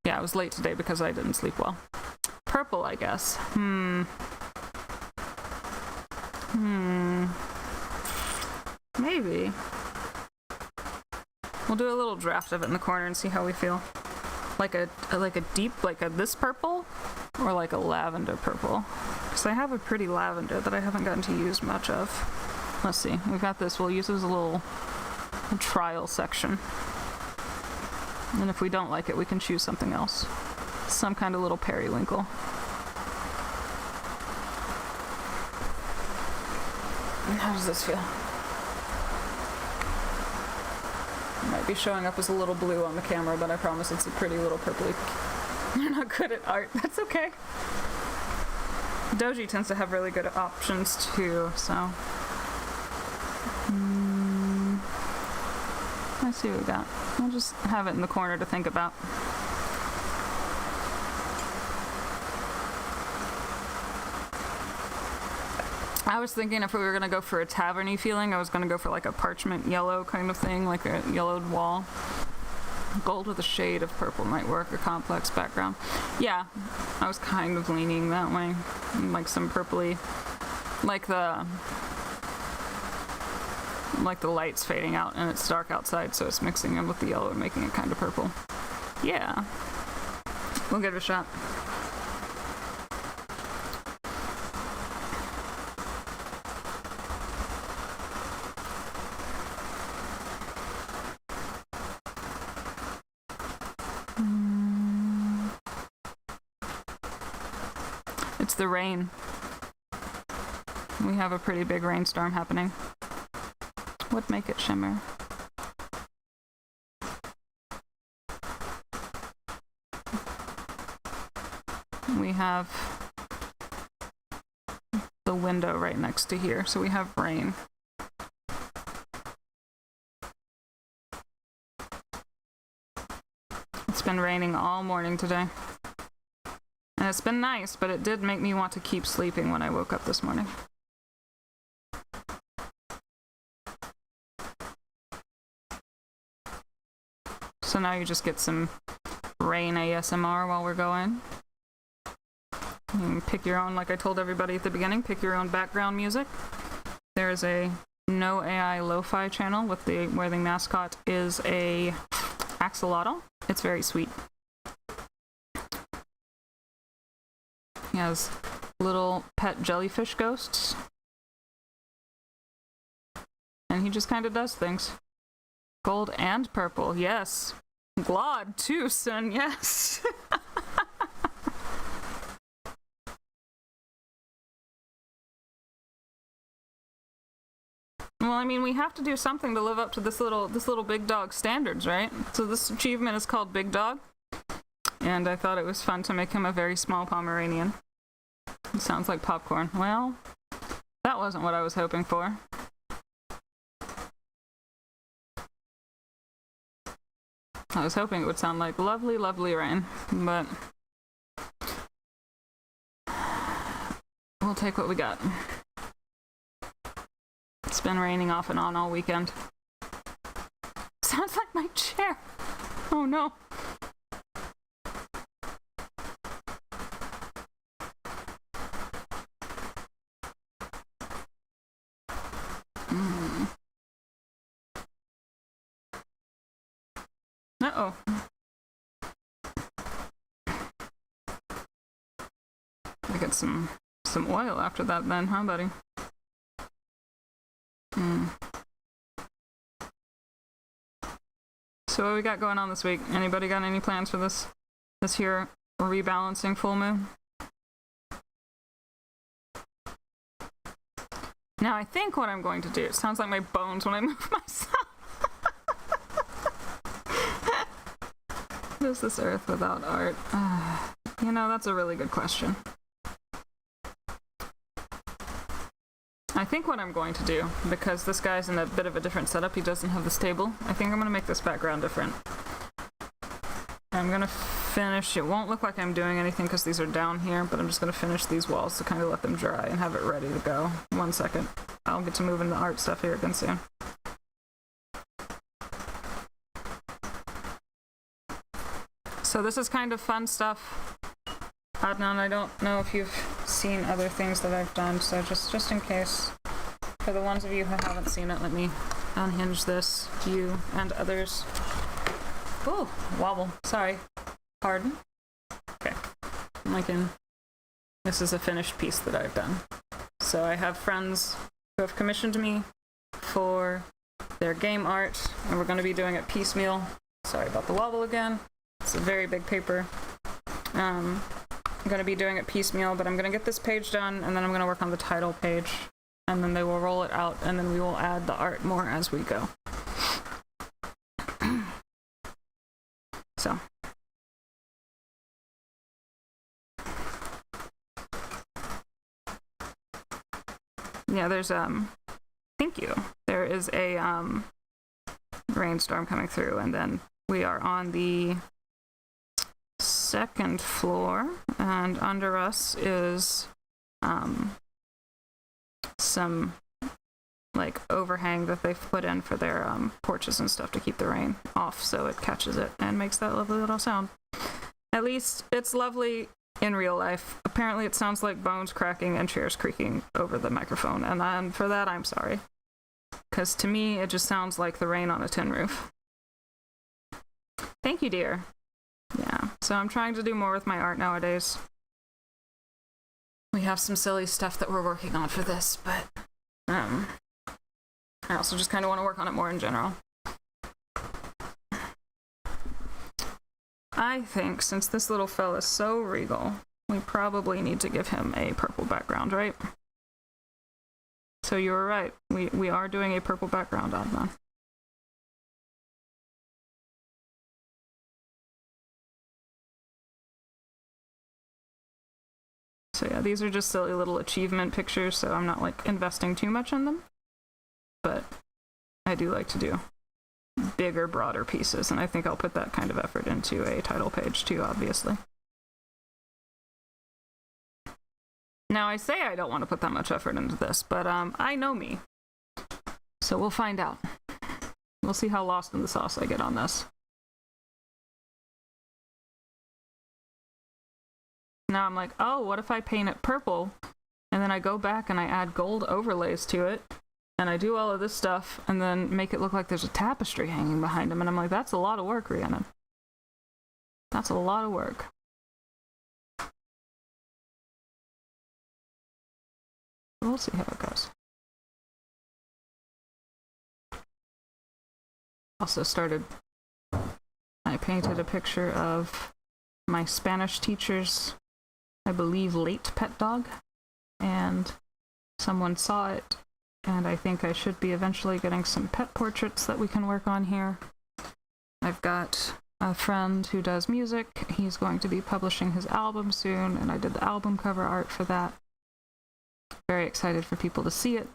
yeah, I was late today because I didn't sleep well. Purple, I guess. Maybe. We'll do a little draft of it in the corner and see how we feel. Like a deep, this purple, or like a lavender purple. Because I have a pretty lavender that I haven't gotten to use much of. Let's see. We've got this. We'll use this as a little trial section. And if we don't like it, we can choose something else. Some kind of little periwinkle. How does this feel? It might be showing up as a little blue on the camera, but I promise it's a pretty little purpley. You're not good at art. That's okay. Doji tends to have really good options too, so. Let's see what we got. We'll just have it in the corner to think about. I was thinking if we were going to go for a tavern-y feeling, I was going to go for like a parchment yellow kind of thing, like a yellowed wall. Gold with a shade of purple might work, a complex background. Yeah, I was kind of leaning that way. Like some purpley, like the light's fading out and it's dark outside, so it's mixing in with the yellow and making it kind of purple. Yeah, we'll give it a shot. It's the rain. We have a pretty big rainstorm happening. Would make it shimmer. We have the window right next to here, so we have rain. It's been raining all morning today. And it's been nice, but it did make me want to keep sleeping when I woke up this morning. So now you just get some rain ASMR while we're going. You can pick your own, like I told everybody at the beginning, pick your own background music. There is a no AI lo-fi channel with where the mascot is a axolotl. It's very sweet. He has little pet jellyfish ghosts. And he just kind of does things. Gold and purple, yes. Glad too, son, yes. Well, I mean, we have to do something to live up to this little big dog standards, right? So this achievement is called Big Dog. And I thought it was fun to make him a very small Pomeranian. It sounds like popcorn. Well, that wasn't what I was hoping for. I was hoping it would sound like lovely, lovely rain, but we'll take what we got. It's been raining off and on all weekend. Sounds like my chair. Oh no. Uh-oh. I get some oil after that then, huh, buddy? So what we got going on this week? Anybody got any plans for this here rebalancing full moon? Now I think what I'm going to do, it sounds like my bones when I move myself. What is this earth without art? You know, that's a really good question. I think what I'm going to do, because this guy's in a bit of a different setup, he doesn't have this table, I think I'm going to make this background different. I'm going to finish, it won't look like I'm doing anything because these are down here, but I'm just going to finish these walls to kind of let them dry and have it ready to go. 1 second. I'll get to moving the art stuff here again soon. So this is kind of fun stuff. Adnan, I don't know if you've seen other things that I've done, so just in case, for the ones of you who haven't seen it, let me unhinge this, you and others. Oh, wobble. Sorry. Pardon? Okay. This is a finished piece that I've done. So I have friends who have commissioned me for their game art, and we're going to be doing it piecemeal. Sorry about the wobble again. It's a very big paper. I'm going to be doing it piecemeal, but I'm going to get this page done, and then I'm going to work on the title page, and then they will roll it out, and then we will add the art more as we go. So. Yeah, there's, thank you. There is a, rainstorm coming through, and then we are on the second floor, and under us is, some, like, overhang that they've put in for their, porches and stuff to keep the rain off, so it catches it and makes that lovely little sound. At least, it's lovely in real life. Apparently it sounds like bones cracking and chairs creaking over the microphone, and for that I'm sorry. Because to me, it just sounds like the rain on a tin roof. Thank you, dear. Yeah, so I'm trying to do more with my art nowadays. We have some silly stuff that we're working on for this, but I also just kind of want to work on it more in general. I think since this little fella's so regal, we probably need to give him a purple background, right? So you were right. We are doing a purple background, Adnan. So yeah, these are just silly little achievement pictures, so I'm not like investing too much in them. But I do like to do bigger, broader pieces, and I think I'll put that kind of effort into a title page too, obviously. Now, I say I don't want to put that much effort into this, but I know me. So we'll find out. We'll see how lost in the sauce I get on this. Now I'm like, oh, what if I paint it purple, and then I go back and I add gold overlays to it, and I do all of this stuff, and then make it look like there's a tapestry hanging behind him, and I'm like, that's a lot of work, Rhiannon. That's a lot of work. We'll see how it goes. Also I painted a picture of my Spanish teacher's, I believe, late pet dog, and someone saw it, and I think I should be eventually getting some pet portraits that we can work on here. I've got a friend who does music. He's going to be publishing his album soon, and I did the album cover art for that. Very excited for people to see it.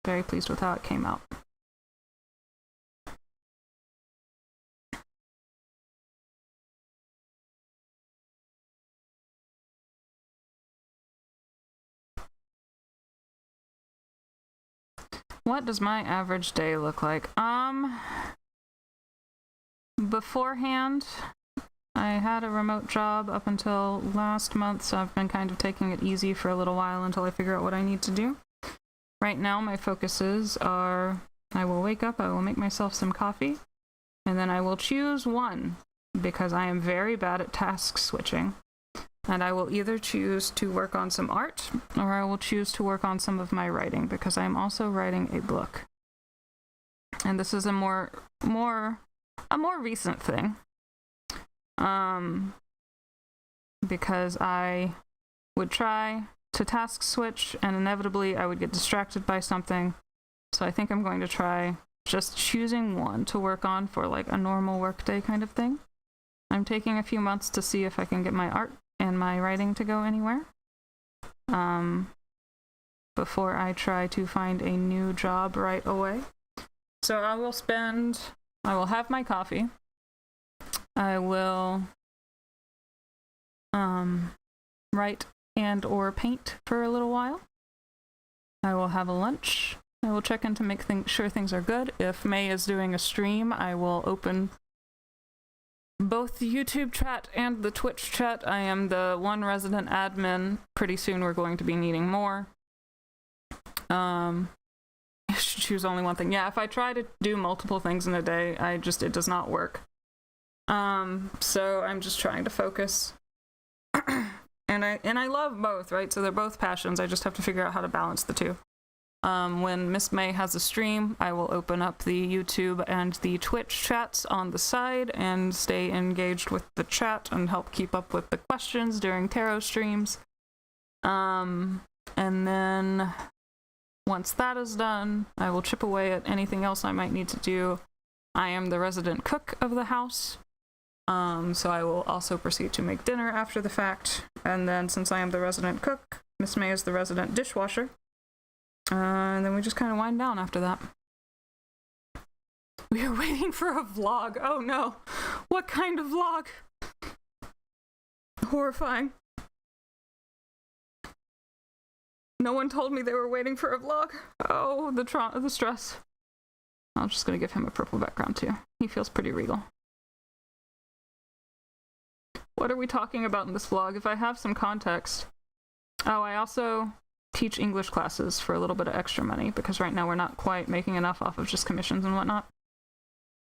Very pleased with how it came out. What does my average day look like? Beforehand, I had a remote job up until last month, so I've been kind of taking it easy for a little while until I figure out what I need to do. Right now, my focuses are, I will wake up, I will make myself some coffee, and then I will choose one, because I am very bad at task switching. And I will either choose to work on some art, or I will choose to work on some of my writing, because I am also writing a book. And this is a more recent thing. Because I would try to task switch, and inevitably I would get distracted by something. So I think I'm going to try just choosing one to work on for like a normal workday kind of thing. I'm taking a few months to see if I can get my art and my writing to go anywhere, before I try to find a new job right away. So I will have my coffee. I will write and or paint for a little while. I will have a lunch. I will check in to make sure things are good. If May is doing a stream, I will open both the YouTube chat and the Twitch chat. I am the one resident admin. Pretty soon we're going to be needing more. I should choose only one thing. Yeah, if I try to do multiple things in a day, it does not work. So I'm just trying to focus. And I love both, right? So they're both passions. I just have to figure out how to balance the two. When Miss May has a stream, I will open up the YouTube and the Twitch chats on the side and stay engaged with the chat and help keep up with the questions during tarot streams. And then once that is done, I will chip away at anything else I might need to do. I am the resident cook of the house, so I will also proceed to make dinner after the fact. And then since I am the resident cook, Miss May is the resident dishwasher. And then we just kind of wind down after that. We are waiting for a vlog. Oh no. What kind of vlog? Horrifying. No one told me they were waiting for a vlog. Oh, the stress. I'm just gonna give him a purple background too. He feels pretty regal. What are we talking about in this vlog? If I have some context. Oh, I also teach English classes for a little bit of extra money because right now we're not quite making enough off of just commissions and whatnot.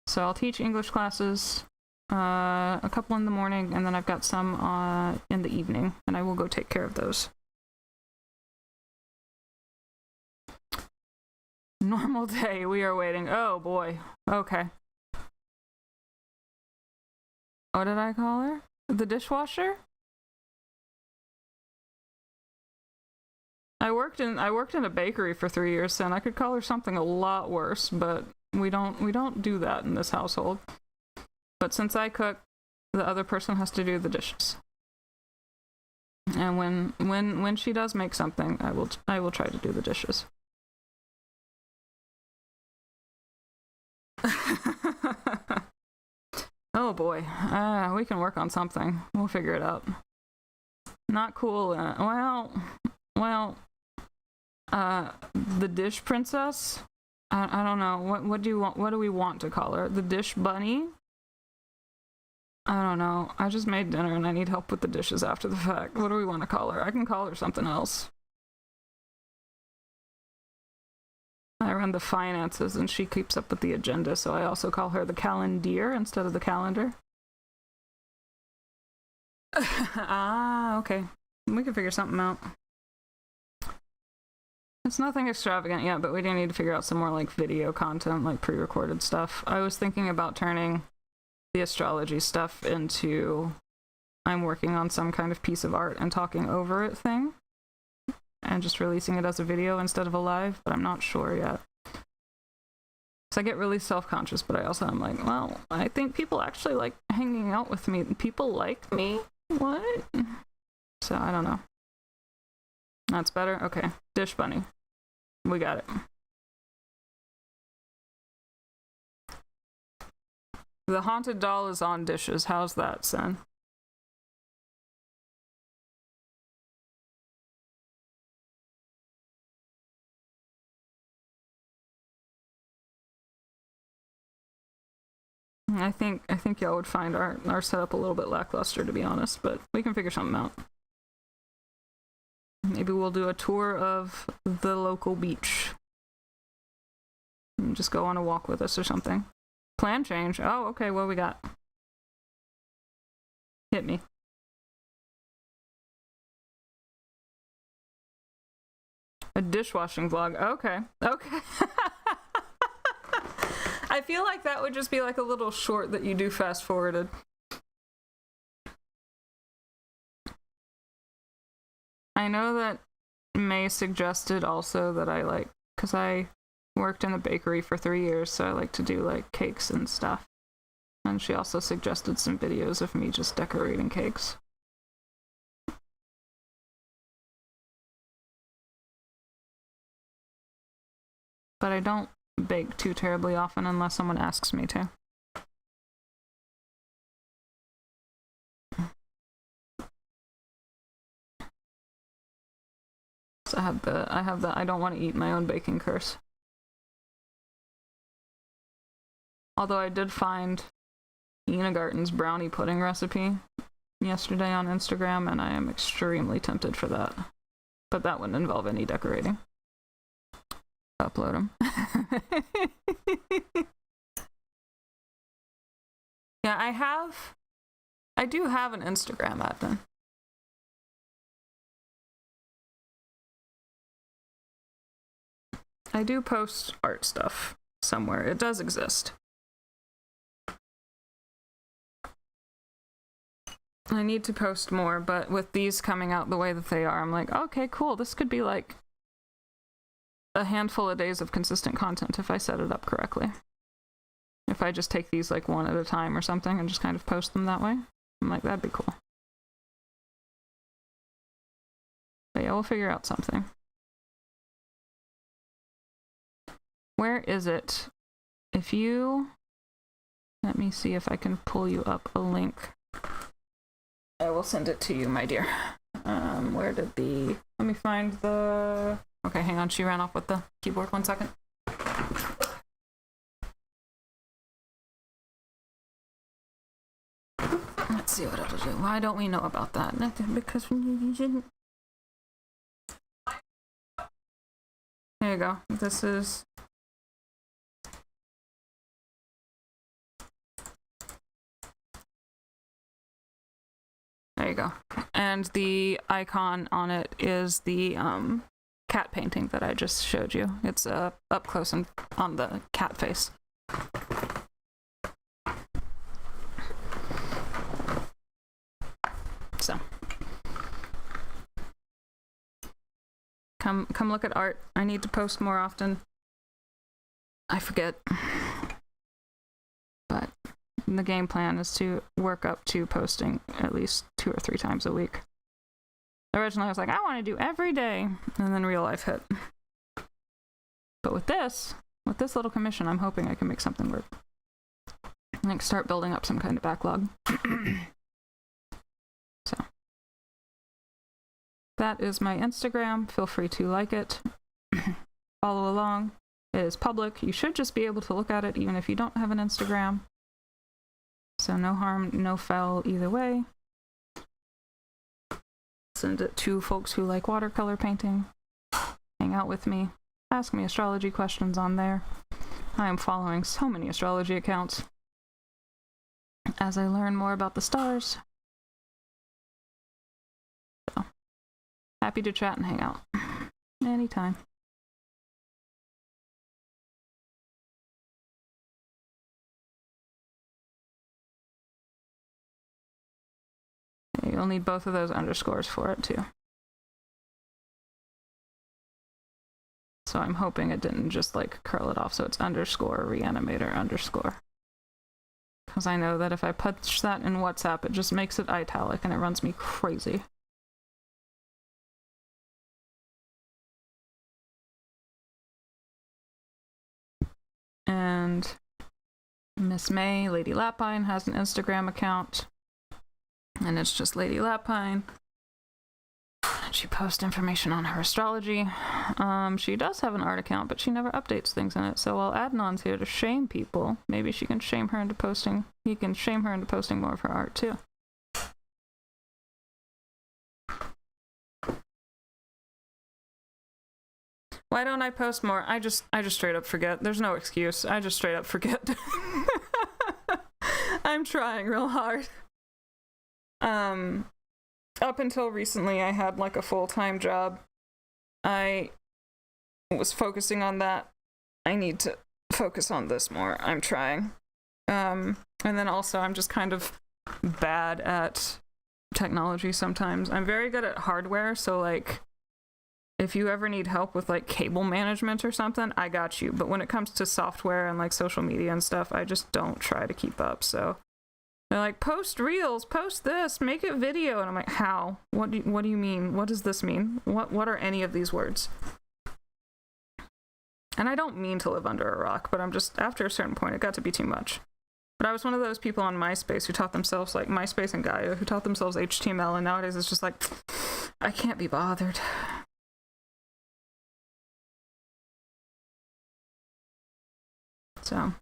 So I'll teach English classes, a couple in the morning, and then I've got some in the evening, and I will go take care of those. Normal day, we are waiting. Oh boy. Okay. What did I call her? The dishwasher? I worked in a bakery for 3 years, and I could call her something a lot worse, but we don't do that in this household. But since I cook, the other person has to do the dishes. And when she does make something, I will try to do the dishes. Oh boy, we can work on something. We'll figure it out. Not cool. The dish princess. I don't know. What do you want? What do we want to call her? The dish bunny? I don't know. I just made dinner and I need help with the dishes after the fact. What do we want to call her? I can call her something else. I run the finances and she keeps up with the agenda, so I also call her the calendar instead of the calendar. Ah, okay. We can figure something out. It's nothing extravagant yet, but we do need to figure out some more like video content, like pre-recorded stuff. I was thinking about turning the astrology stuff into I'm working on some kind of piece of art and talking over it thing. And just releasing it as a video instead of a live, but I'm not sure yet. So I get really self-conscious, but I also am like, well, I think people actually like hanging out with me. People like me? What? So I don't know. That's better? Okay. Dish bunny. We got it. The haunted doll is on dishes. How's that, son? I think y'all would find our setup a little bit lackluster, to be honest, but we can figure something out. Maybe we'll do a tour of the local beach. And just go on a walk with us or something. Plan change. Oh, okay, what we got? Hit me. A dishwashing vlog. Okay. Okay. I feel like that would just be like a little short that you do fast forwarded. I know that May suggested also that I like, because I worked in a bakery for 3 years, so I like to do like cakes and stuff. And she also suggested some videos of me just decorating cakes. But I don't bake too terribly often unless someone asks me to. So I have the I don't want to eat my own baking curse. Although I did find Ina Garten's brownie pudding recipe yesterday on Instagram, and I am extremely tempted for that. But that wouldn't involve any decorating. upload them. Yeah, I do have an Instagram admin. I do post art stuff somewhere. It does exist. I need to post more, but with these coming out the way that they are, I'm like, okay, cool. This could be like a handful of days of consistent content if I set it up correctly. If I just take these like one at a time or something and just kind of post them that way, I'm like, that'd be cool. But yeah, we'll figure out something. Where is it? If you... Let me see if I can pull you up a link. I will send it to you, my dear. Where did the... Let me find the... Okay, hang on. She ran off with the keyboard. 1 second. Let's see what it'll do. Why don't we know about that? Nothing, because we didn't... There you go. This is... There you go. And the icon on it is the cat painting that I just showed you. It's up close and on the cat face. So come look at art. I need to post more often. I forget. But the game plan is to work up to posting at least 2 or 3 times a week. Originally, I was like, I want to do every day, and then real life hit. But with this little commission, I'm hoping I can make something work. Like start building up some kind of backlog. So that is my Instagram. Feel free to like it, follow along. It is public. You should just be able to look at it even if you don't have an Instagram. So no harm, no foul either way. Send it to folks who like watercolor painting. Hang out with me. Ask me astrology questions on there. I am following so many astrology accounts as I learn more about the stars. So, happy to chat and hang out. Anytime. You'll need both of those underscores for it too. So I'm hoping it didn't just like curl it off, so it's underscore reanimator underscore. Because I know that if I punch that in WhatsApp, it just makes it italic and it runs me crazy. And Miss May, Lady Lapine, has an Instagram account. And it's just Lady Lapine. She posts information on her astrology. She does have an art account, but she never updates things in it. So while Adnan's here to shame people, maybe she can shame her into posting. He can shame her into posting more of her art too. Why don't I post more? I just straight up forget. There's no excuse. I just straight up forget. I'm trying real hard. Up until recently, I had like a full-time job. I was focusing on that. I need to focus on this more. I'm trying. And then also, I'm just kind of bad at technology sometimes. I'm very good at hardware, so like, if you ever need help with like cable management or something, I got you. But when it comes to software and like social media and stuff, I just don't try to keep up, so... They're like, post reels, post this, make it video. And I'm like, how? What do you mean? What does this mean? What are any of these words? And I don't mean to live under a rock, but I'm just, after a certain point, it got to be too much. But I was one of those people on MySpace who taught themselves, like MySpace and Gaia, who taught themselves HTML, and nowadays it's just like, I can't be bothered. So...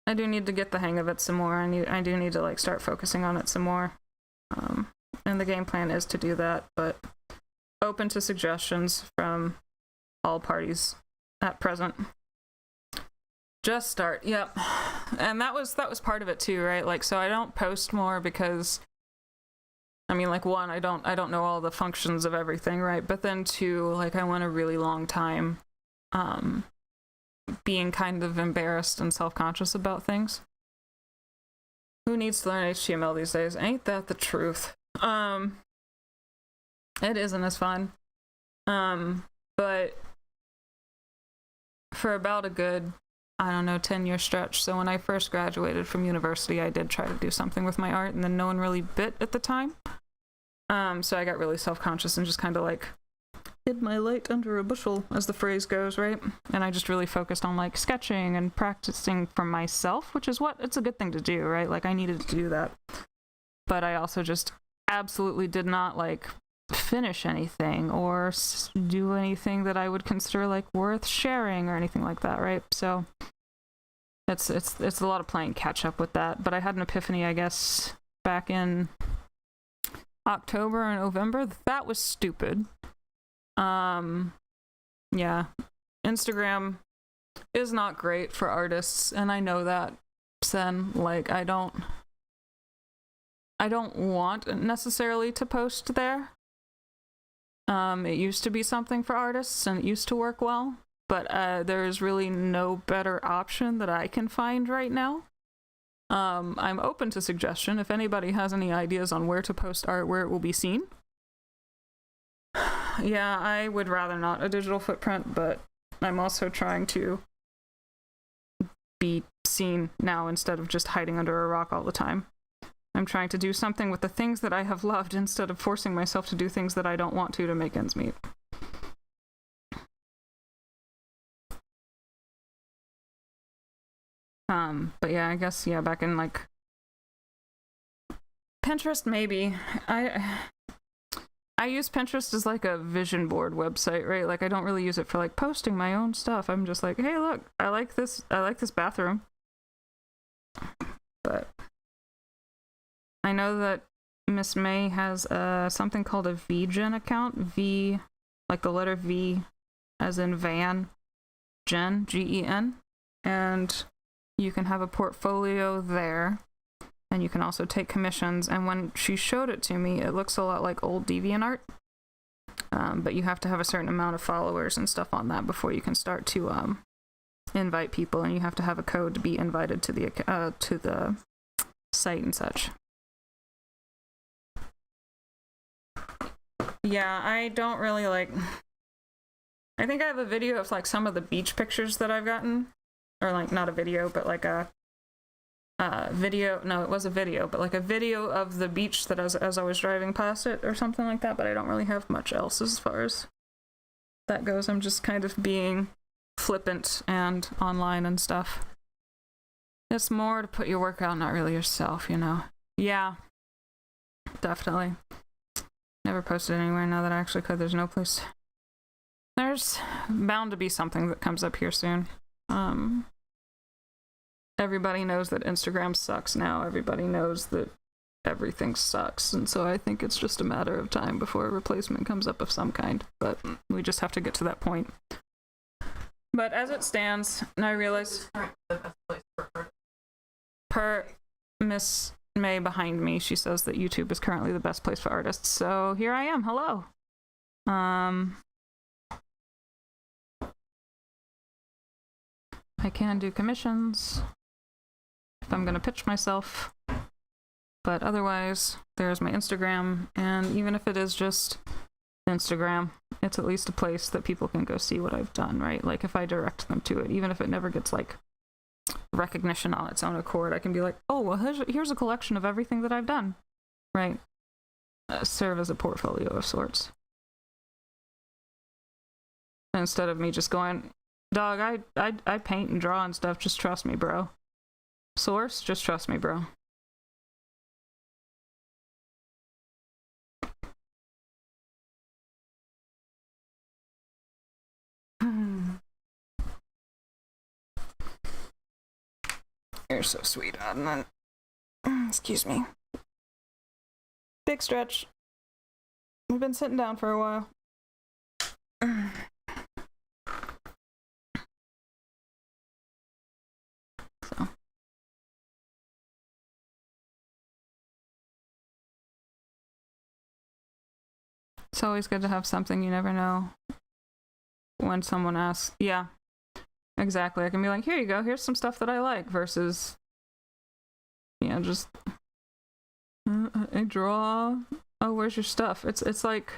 I do need to get the hang of it some more. I do need to like start focusing on it some more. And the game plan is to do that, but open to suggestions from all parties at present. Just start, yep. And that was part of it too, right? Like, so I don't post more because, I mean, like, one, I don't know all the functions of everything, right? But then two, like, I went a really long time being kind of embarrassed and self-conscious about things. Who needs to learn HTML these days? Ain't that the truth? It isn't as fun. But for about a good, I don't know, 10-year stretch. So when I first graduated from university, I did try to do something with my art, and then no one really bit at the time. So I got really self-conscious and just kind of like hid my light under a bushel, as the phrase goes, right? And I just really focused on like sketching and practicing for myself, which is it's a good thing to do, right? Like I needed to do that. But I also just absolutely did not like finish anything or do anything that I would consider like worth sharing or anything like that, right? So it's a lot of playing catch up with that. But I had an epiphany, I guess, back in October or November. That was stupid. Yeah, Instagram is not great for artists, and I know that. Then, like, I don't want necessarily to post there. It used to be something for artists, and it used to work well, but there's really no better option that I can find right now. I'm open to suggestion if anybody has any ideas on where to post art where it will be seen. Yeah, I would rather not a digital footprint, but I'm also trying to be seen now instead of just hiding under a rock all the time. I'm trying to do something with the things that I have loved instead of forcing myself to do things that I don't want to make ends meet. But yeah, I guess, yeah, back in like Pinterest, maybe. I use Pinterest as like a vision board website, right? Like I don't really use it for like posting my own stuff. I'm just like, hey, look, I like this bathroom. But I know that Miss May has something called a VGen account. V, like the letter V, as in van, Gen, Gen, and you can have a portfolio there. And you can also take commissions. And when she showed it to me, it looks a lot like old DeviantArt. But you have to have a certain amount of followers and stuff on that before you can start to invite people. And you have to have a code to be invited to the site and such. Yeah, I don't really like... I think I have a video of like some of the beach pictures that I've gotten. Or like, not a video, but like a... video, no, it was a video, but like a video of the beach that as I was driving past it or something like that, but I don't really have much else as far as that goes. I'm just kind of being flippant and online and stuff. It's more to put your work out, not really yourself, you know? Yeah, definitely. Never posted anywhere now that I actually could. There's no place. There's bound to be something that comes up here soon. Everybody knows that Instagram sucks now. Everybody knows that everything sucks. And so I think it's just a matter of time before a replacement comes up of some kind. But we just have to get to that point. But as it stands, and I realize per Miss May behind me, she says that YouTube is currently the best place for artists. So here I am. Hello. I can do commissions if I'm going to pitch myself, but otherwise there's my Instagram, and even if it is just Instagram, it's at least a place that people can go see what I've done, right? Like if I direct them to it, even if it never gets like recognition on its own accord, I can be like, oh, well, here's a collection of everything that I've done, right? Serve as a portfolio of sorts. Instead of me just going, dog, I paint and draw and stuff, just trust me, bro. Source, just trust me, bro. You're so sweet, Adnan. Excuse me. Big stretch. We've been sitting down for a while. It's always good to have something. You never know when someone asks. Yeah, exactly. I can be like, here you go. Here's some stuff that I like versus, just I draw. Oh, where's your stuff? It's like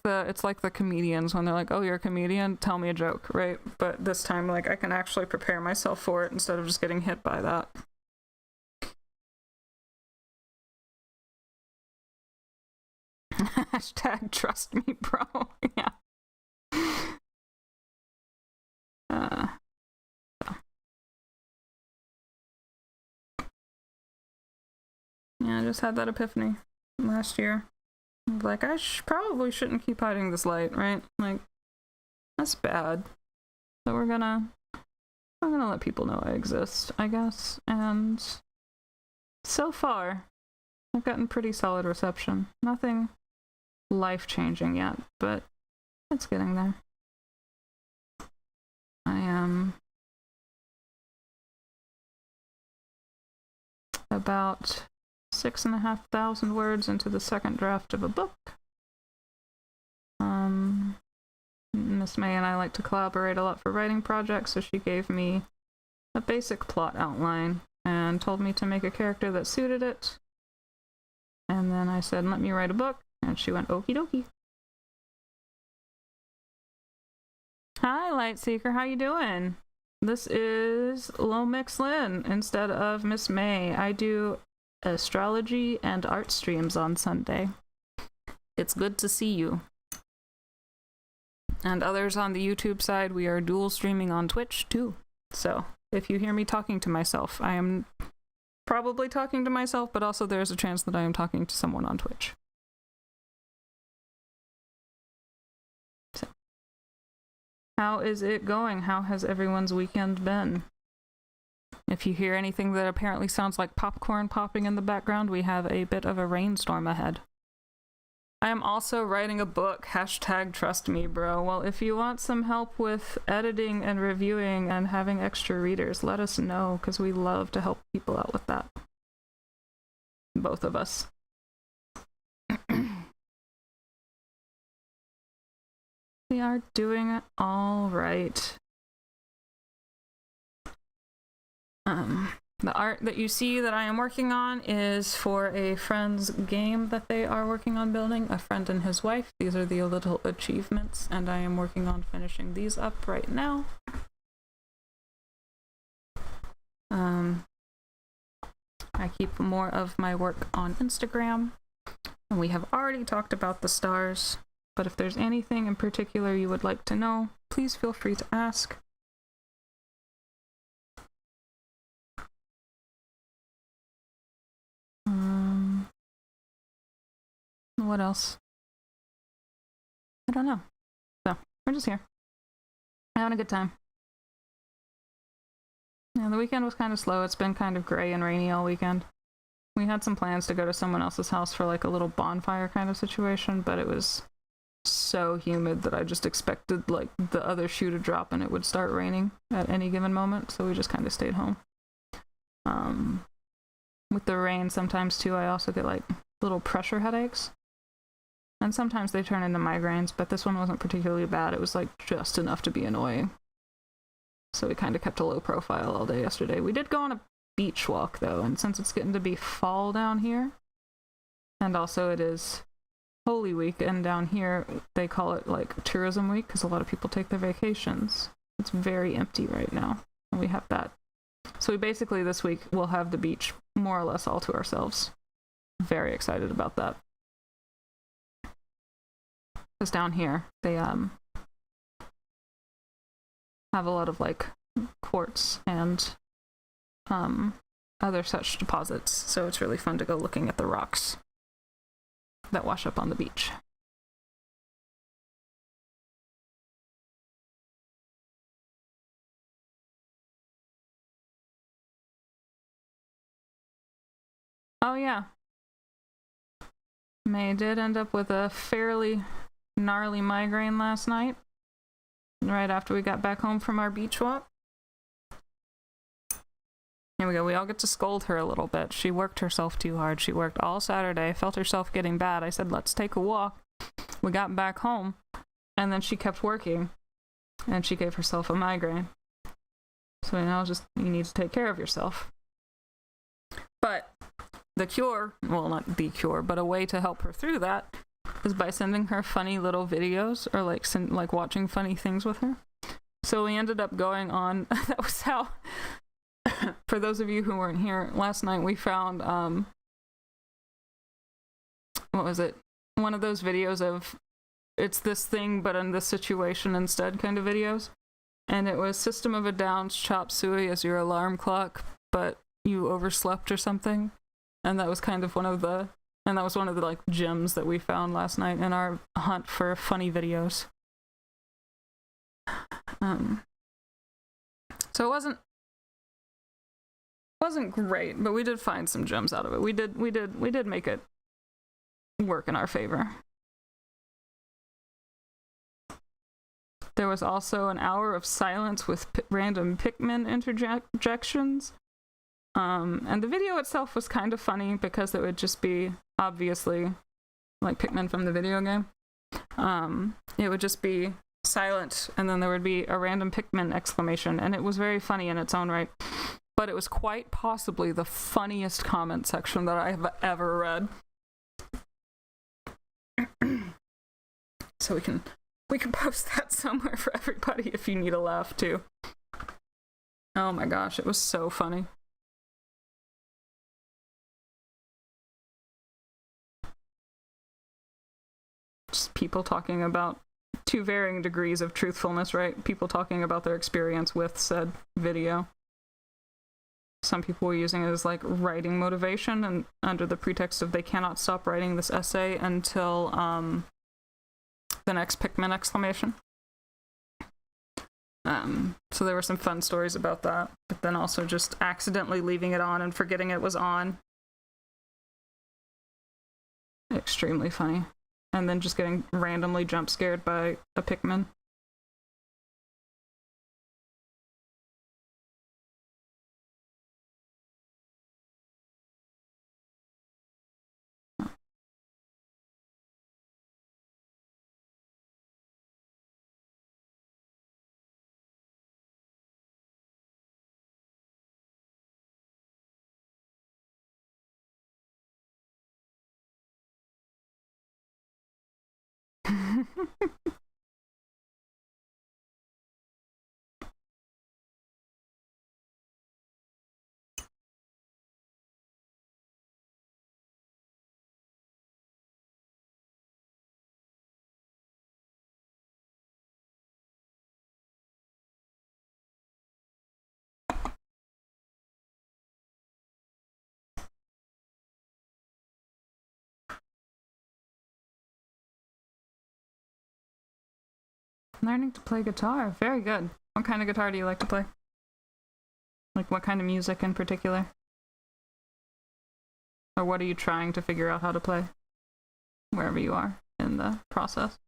the comedians when they're like, oh, you're a comedian, tell me a joke, right? But this time, like, I can actually prepare myself for it instead of just getting hit by that. Hashtag trust me, bro. Yeah. Yeah, I just had that epiphany last year. Like, I probably shouldn't keep hiding this light, right? Like, that's bad. So I'm gonna let people know I exist, I guess. And so far, I've gotten pretty solid reception. Nothing life-changing yet, but it's getting there. I am about 6,500 words into the second draft of a book. Miss May and I like to collaborate a lot for writing projects, so she gave me a basic plot outline and told me to make a character that suited it. And then I said, let me write a book, and she went, okie dokie. Hi, Lightseeker, how you doing? This is Lomix Lynn instead of Miss May. I do astrology and art streams on Sunday. It's good to see you. And others on the YouTube side, we are dual streaming on Twitch too. So if you hear me talking to myself, I am probably talking to myself, but also there's a chance that I am talking to someone on Twitch. So, how is it going? How has everyone's weekend been? If you hear anything that apparently sounds like popcorn popping in the background, we have a bit of a rainstorm ahead. I am also writing a book, hashtag trust me, bro. Well, if you want some help with editing and reviewing and having extra readers, let us know, because we love to help people out with that. Both of us. We are doing all right. The art that you see that I am working on is for a friend's game that they are working on building, a friend and his wife. These are the little achievements, and I am working on finishing these up right now. I keep more of my work on Instagram, and we have already talked about the stars, but if there's anything in particular you would like to know, please feel free to ask. What else? I don't know. So, we're just here. Having a good time. Yeah, the weekend was kind of slow. It's been kind of gray and rainy all weekend. We had some plans to go to someone else's house for like a little bonfire kind of situation, but it was so humid that I just expected like the other shoe to drop and it would start raining at any given moment, so we just kind of stayed home. With the rain sometimes too, I also get like little pressure headaches. And sometimes they turn into migraines, but this one wasn't particularly bad. It was like just enough to be annoying. So we kind of kept a low profile all day yesterday. We did go on a beach walk though, and since it's getting to be fall down here, and also it is Holy Week, and down here they call it like tourism week because a lot of people take their vacations. It's very empty right now, and we have that. So we basically this week will have the beach more or less all to ourselves. Very excited about that. Because down here they have a lot of like quartz and other such deposits, so it's really fun to go looking at the rocks that wash up on the beach. Oh yeah, May did end up with a fairly gnarly migraine last night, right after we got back home from our beach walk. Here we go. We all get to scold her a little bit. She worked herself too hard. She worked all Saturday, felt herself getting bad. I said, let's take a walk. We got back home, and then she kept working, and she gave herself a migraine. So now you need to take care of yourself. But the cure, well, not the cure, but a way to help her through that is by sending her funny little videos or like watching funny things with her. So we ended up going on, that was how, for those of you who weren't here last night, we found, what was it? One of those videos of, it's this thing, but in this situation instead kind of videos. And it was System of a Down's Chop Suey as your alarm clock, but you overslept or something. And that was kind of one of the like gems that we found last night in our hunt for funny videos. So it wasn't great, but we did find some gems out of it. We did make it work in our favor. There was also an hour of silence with random Pikmin interjections. And the video itself was kind of funny because it would just be obviously like Pikmin from the video game. It would just be silent, and then there would be a random Pikmin exclamation, and it was very funny in its own right. But it was quite possibly the funniest comment section that I have ever read. So we can post that somewhere for everybody if you need a laugh too. Oh my gosh, it was so funny. Just people talking about, to varying degrees of truthfulness, right? People talking about their experience with said video. Some people were using it as like writing motivation, and under the pretext of they cannot stop writing this essay until the next Pikmin exclamation. So there were some fun stories about that, but then also just accidentally leaving it on and forgetting it was on. Extremely funny. And then just getting randomly jump scared by a Pikmin. Learning to play guitar. Very good. What kind of guitar do you like to play? Like, what kind of music in particular? Or what are you trying to figure out how to play? Wherever you are in the process.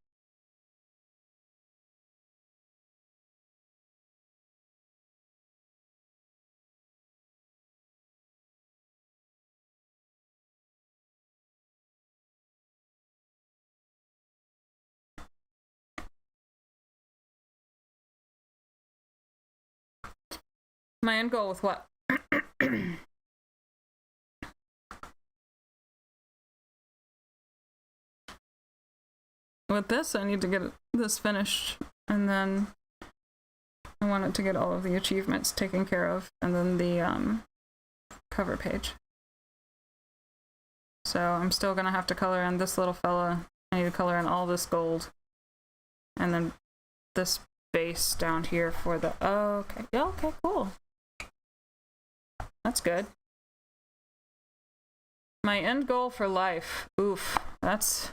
My end goal with what? With this, I need to get this finished, and then I wanted to get all of the achievements taken care of, and then the cover page. So I'm still gonna have to color in this little fella. I need to color in all this gold, and then this base down here for the. Oh, okay. Yeah, okay, cool. That's good. My end goal for life. Oof, that's.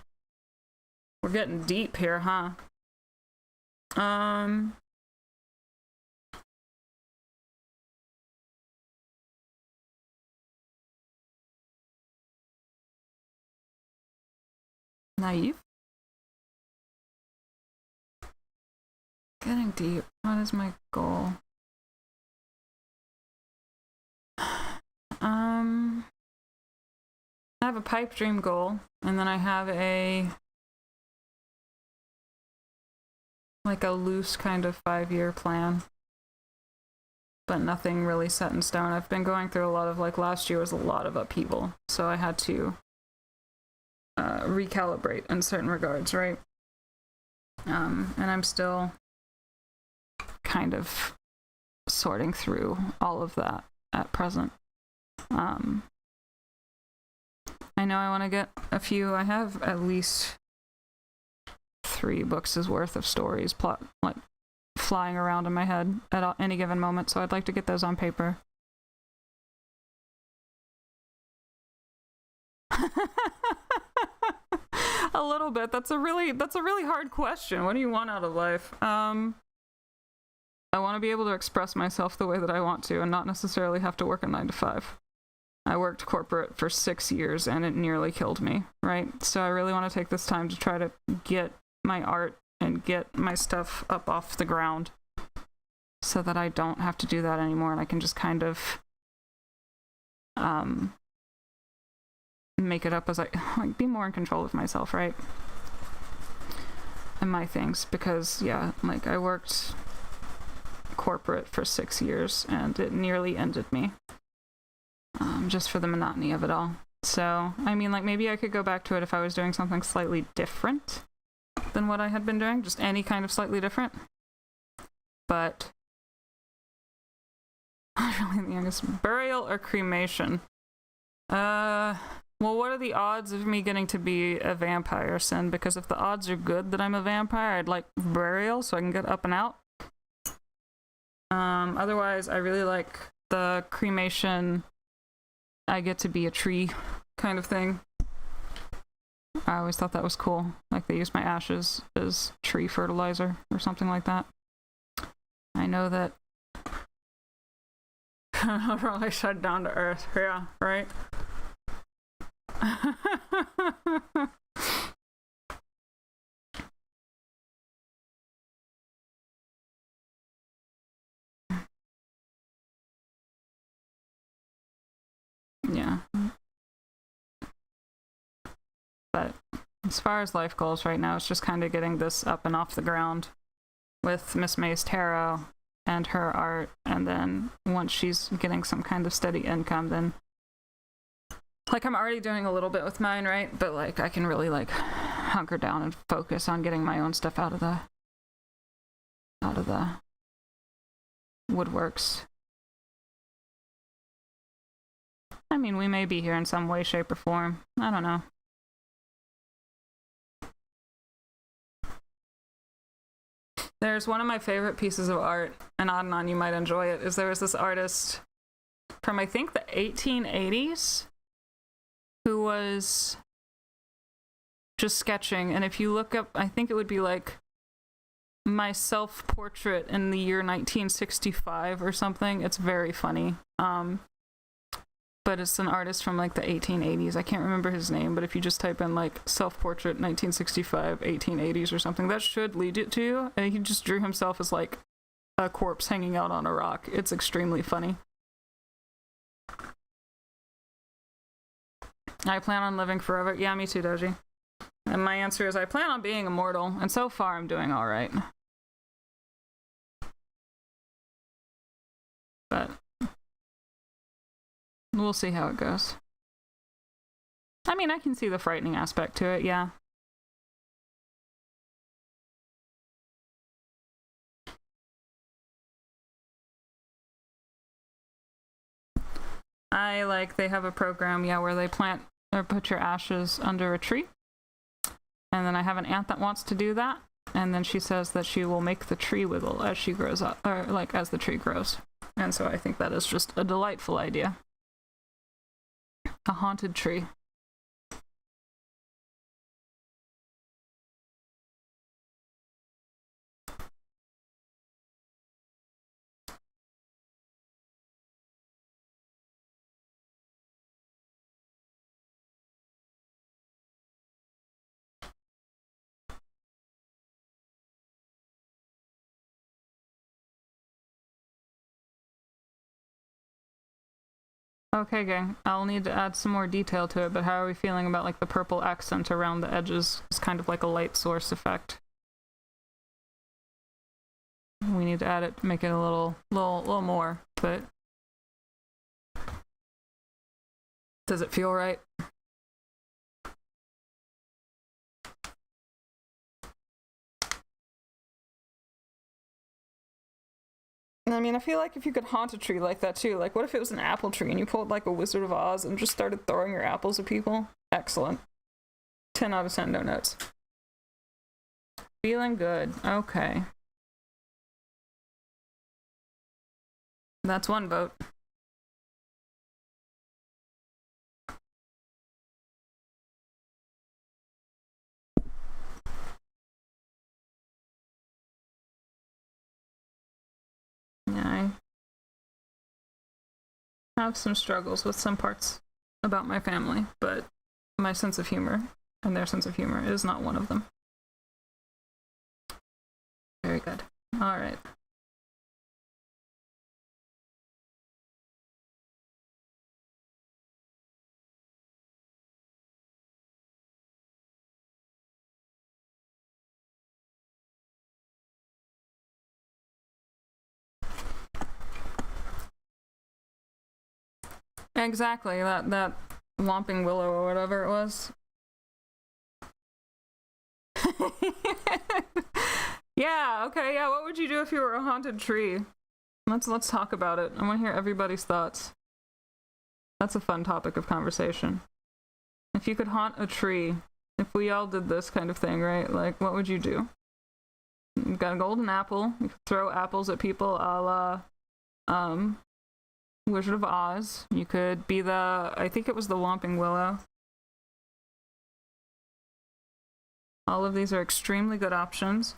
We're getting deep here, huh? Naive? Getting deep. What is my goal? I have a pipe dream goal, and then I have a loose kind of 5-year plan, but nothing really set in stone. I've been going through a lot of, last year was a lot of upheaval, so I had to recalibrate in certain regards, right? And I'm still kind of sorting through all of that at present. I know I want to get a few. I have at least 3 books' worth of stories flying around in my head at any given moment, so I'd like to get those on paper. A little bit. That's a really hard question. What do you want out of life? I want to be able to express myself the way that I want to and not necessarily have to work a 9 to 5. I worked corporate for 6 years and it nearly killed me, right? So I really want to take this time to try to get my art and get my stuff up off the ground so that I don't have to do that anymore and I can just kind of make it up as I be more in control of myself, right? And my things, because yeah, I worked corporate for 6 years and it nearly ended me. Just for the monotony of it all. So, I mean, maybe I could go back to it if I was doing something slightly different than what I had been doing, just any kind of slightly different. But I'm really the youngest. Burial or cremation? Well, what are the odds of me getting to be a vampire, Sin? Because if the odds are good that I'm a vampire, I'd like burial so I can get up and out. Otherwise, I really like the cremation. I get to be a tree kind of thing. I always thought that was cool. They use my ashes as tree fertilizer or something like that. I know that really shut down to earth. Yeah, right? Yeah. But as far as life goals right now, it's just kind of getting this up and off the ground with Miss May's tarot and her art, and then once she's getting some kind of steady income, then I'm already doing a little bit with mine, right? But I can really hunker down and focus on getting my own stuff out of the woodworks. I mean, we may be here in some way, shape, or form. I don't know. There's one of my favorite pieces of art, and Adnan, you might enjoy it, is there was this artist from, I think, the 1880s who was just sketching, and if you look up, I think it would be my self-portrait in the year 1965 or something. It's very funny. But it's an artist from the 1880s. I can't remember his name, but if you just type in self-portrait 1965 1880s or something, that should lead it to you. And he just drew himself as a corpse hanging out on a rock. It's extremely funny. I plan on living forever. Yeah, me too, Doji. And my answer is I plan on being immortal, and so far I'm doing all right. But we'll see how it goes. I mean, I can see the frightening aspect to it, yeah. They have a program, yeah, where they plant or put your ashes under a tree. And then I have an aunt that wants to do that. And then she says that she will make the tree wiggle as she grows up, or as the tree grows. And so I think that is just a delightful idea. A haunted tree. Okay, gang. I'll need to add some more detail to it, but how are we feeling about like the purple accent around the edges? It's kind of like a light source effect. We need to add it to make it a little more, but does it feel right? I mean, I feel like if you could haunt a tree like that too, like what if it was an apple tree and you pulled like a Wizard of Oz and just started throwing your apples at people? Excellent. 10 out of 10, no notes. Feeling good. Okay. That's one vote. Yeah, I have some struggles with some parts about my family, but my sense of humor and their sense of humor is not one of them. Very good. All right. Exactly, that Whomping Willow or whatever it was. Yeah, okay, yeah, what would you do if you were a haunted tree? Let's talk about it. I want to hear everybody's thoughts. That's a fun topic of conversation. If you could haunt a tree, if we all did this kind of thing, right? Like, what would you do? You've got a golden apple. You could throw apples at people a la Wizard of Oz. You could be I think it was the Whomping Willow. All of these are extremely good options.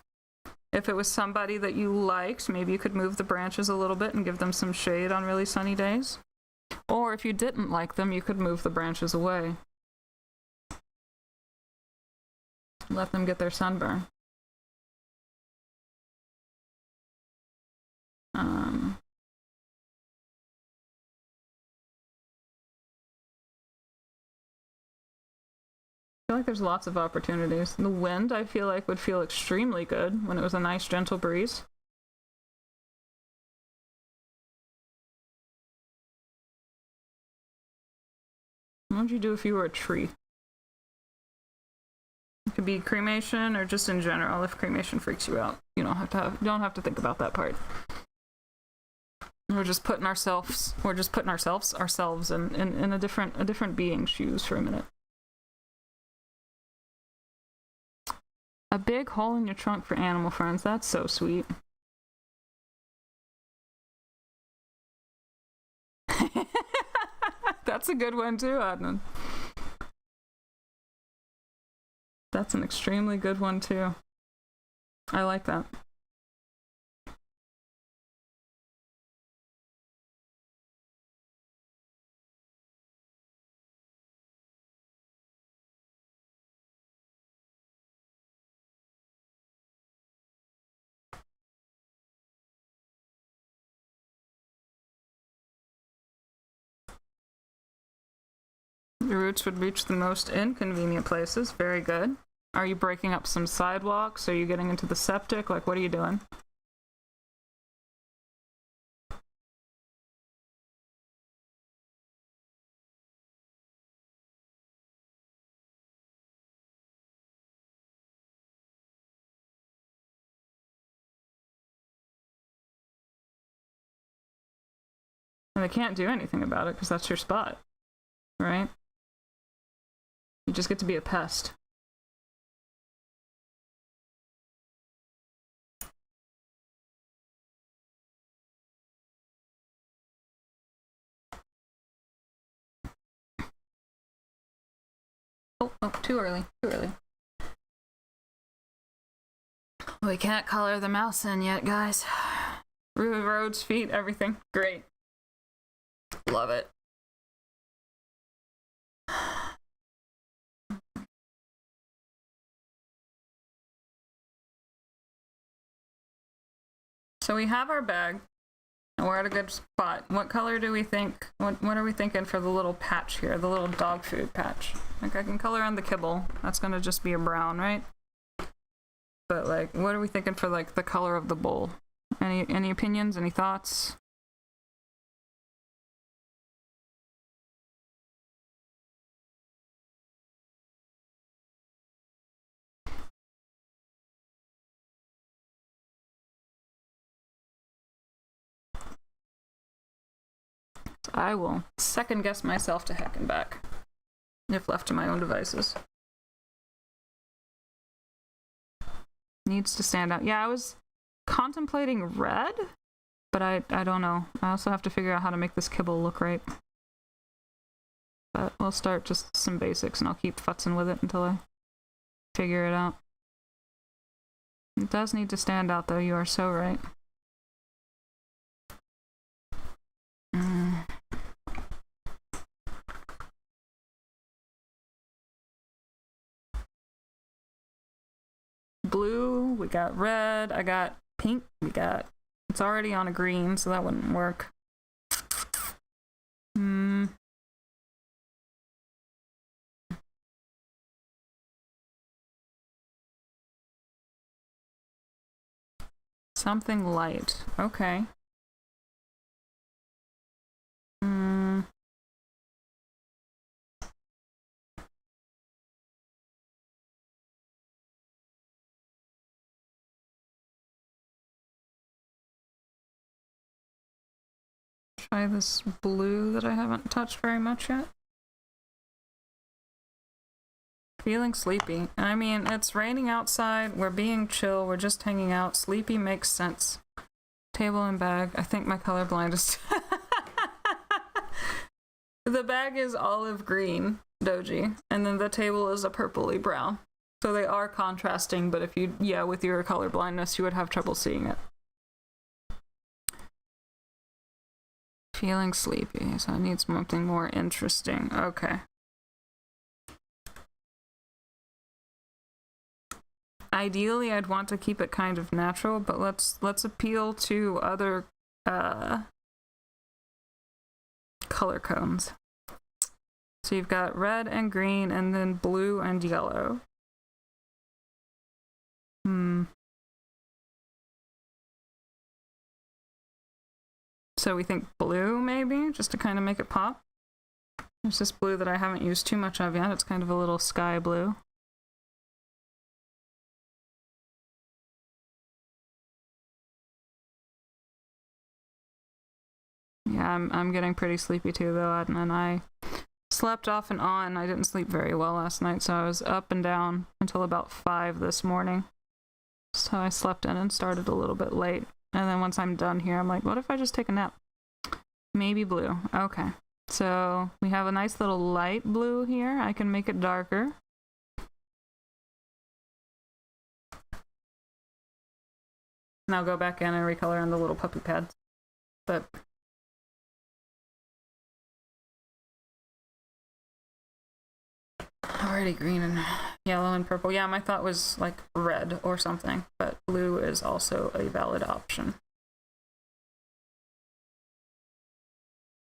If it was somebody that you liked, maybe you could move the branches a little bit and give them some shade on really sunny days. Or if you didn't like them, you could move the branches away. Let them get their sunburn. I feel like there's lots of opportunities. The wind, I feel like, would feel extremely good when it was a nice, gentle breeze. What would you do if you were a tree? It could be cremation or just in general. If cremation freaks you out, you don't have to think about that part. We're just putting ourselves in a different being's shoes for a minute. A big hole in your trunk for animal friends. That's so sweet. That's a good one too, Adnan. That's an extremely good one too. I like that. The roots would reach the most inconvenient places. Very good. Are you breaking up some sidewalks? Are you getting into the septic? Like, what are you doing? And they can't do anything about it because that's your spot, right? You just get to be a pest. Oh, too early. We can't color the mouse in yet, guys. Roads, feet, everything. Great. Love it. So we have our bag. We're at a good spot. What color do we think? What are we thinking for the little patch here? The little dog food patch. Like I can color on the kibble. That's gonna just be a brown, right? But like, what are we thinking for like the color of the bowl? Any opinions? Any thoughts? I will second guess myself to heck and back, if left to my own devices. Needs to stand out. Yeah, I was contemplating red, but I don't know. I also have to figure out how to make this kibble look right. But we'll start just some basics and I'll keep futzing with it until I figure it out. It does need to stand out though, you are so right. Blue, we got red, I got pink, it's already on a green, so that wouldn't work. Something light, okay. Try this blue that I haven't touched very much yet. Feeling sleepy. I mean, it's raining outside, we're being chill, we're just hanging out. Sleepy makes sense. Table and bag. I think my colorblind is... The bag is olive green, Doji, and then the table is a purpley brown. So they are contrasting, but if you, with your colorblindness, you would have trouble seeing it. Feeling sleepy, so I need something more interesting. Okay. Ideally, I'd want to keep it kind of natural, but let's appeal to other color cones. So you've got red and green, and then blue and yellow. So we think blue, maybe, just to kind of make it pop. There's this blue that I haven't used too much of yet. It's kind of a little sky blue. Yeah, I'm getting pretty sleepy too, though, and I slept off and on. I didn't sleep very well last night, so I was up and down until about 5 this morning. So I slept in and started a little bit late. And then once I'm done here, I'm like, what if I just take a nap? Maybe blue. Okay. So we have a nice little light blue here. I can make it darker. Now go back in and recolor on the little puppy pads. But already green and yellow and purple. Yeah, my thought was like red or something, but blue is also a valid option.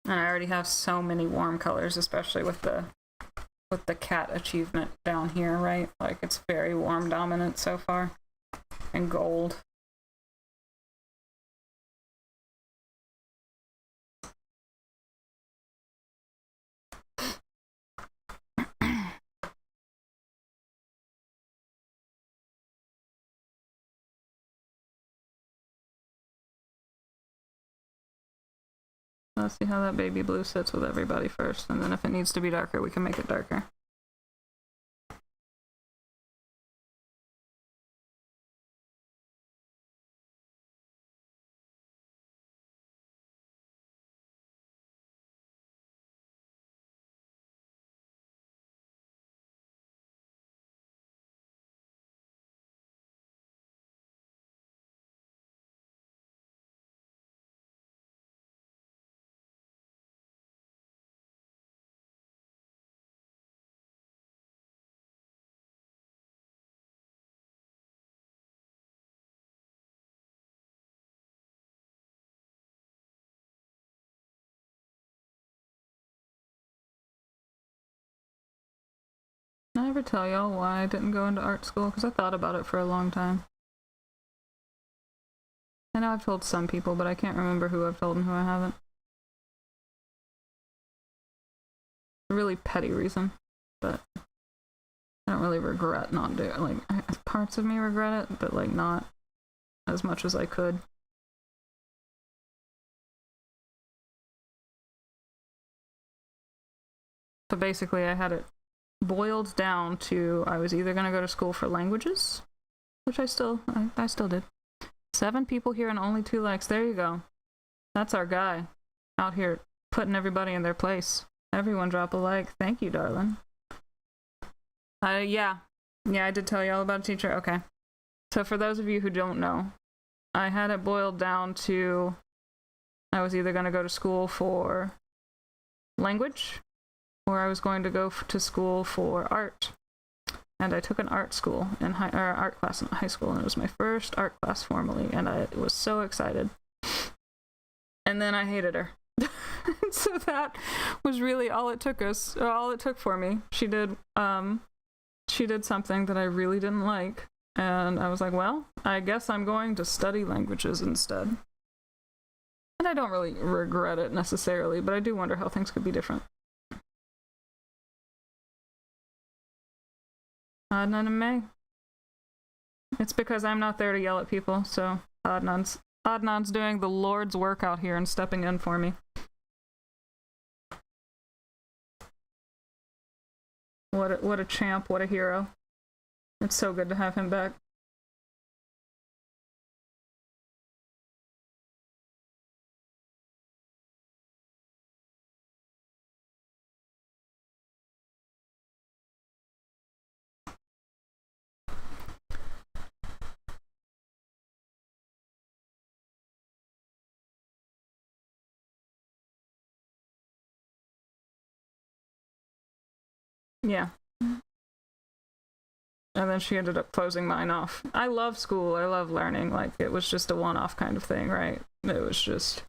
And I already have so many warm colors, especially with the cat achievement down here, right? Like it's very warm dominant so far. And gold. Let's see how that baby blue sits with everybody first, and then if it needs to be darker, we can make it darker. ever tell y'all why I didn't go into art school? Because I thought about it for a long time. I know I've told some people, but I can't remember who I've told and who I haven't. A really petty reason, but I don't really regret not doing it. Like, parts of me regret it, but, like, not as much as I could. So basically, I had it boiled down to I was either going to go to school for languages, which I still did. 7 people here and only 2 likes. There you go. That's our guy out here putting everybody in their place. Everyone drop a like. Thank you, darling. Yeah, I did tell you all about a teacher. Okay. So for those of you who don't know, I had it boiled down to I was either going to go to school for language or I was going to go to school for art. And I took an art school art class in high school, and it was my first art class formally, and I was so excited. And then I hated her. So that was really all it took for me. She did something that I really didn't like, and I was like, well, I guess I'm going to study languages instead. And I don't really regret it necessarily, but I do wonder how things could be different. Adnan and May. It's because I'm not there to yell at people, so Adnan's doing the Lord's work out here and stepping in for me. What a champ, what a hero. It's so good to have him back. Yeah. And then she ended up closing mine off. I love school. I love learning. Like, it was just a one-off kind of thing, right? It was just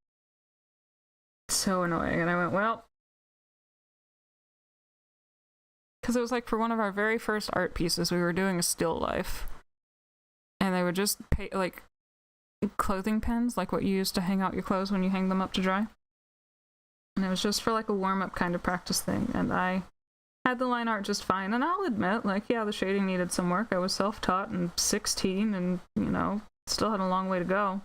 so annoying. And I went, well, because it was like for one of our very first art pieces, we were doing a still life. And they would just pay, like, clothing pins, like what you use to hang out your clothes when you hang them up to dry. And it was just for like a warm-up kind of practice thing. And I had the line art just fine, and I'll admit, like, yeah, the shading needed some work. I was self-taught and 16 and, you know, still had a long way to go.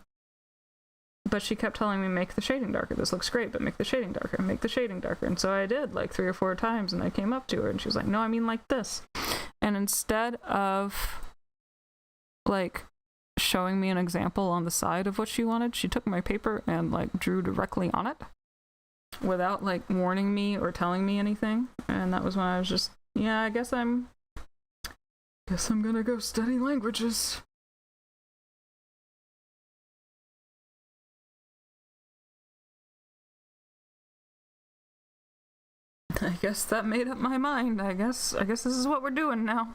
But she kept telling me, make the shading darker. This looks great, but make the shading darker, make the shading darker. And so I did, like, 3 or 4 times, and I came up to her, and she was like, no, I mean like this. And instead of, like, showing me an example on the side of what she wanted, she took my paper and, like, drew directly on it, without, like, warning me or telling me anything. And that was when I was just, yeah, I guess I'm gonna go study languages. I guess that made up my mind. I guess this is what we're doing now.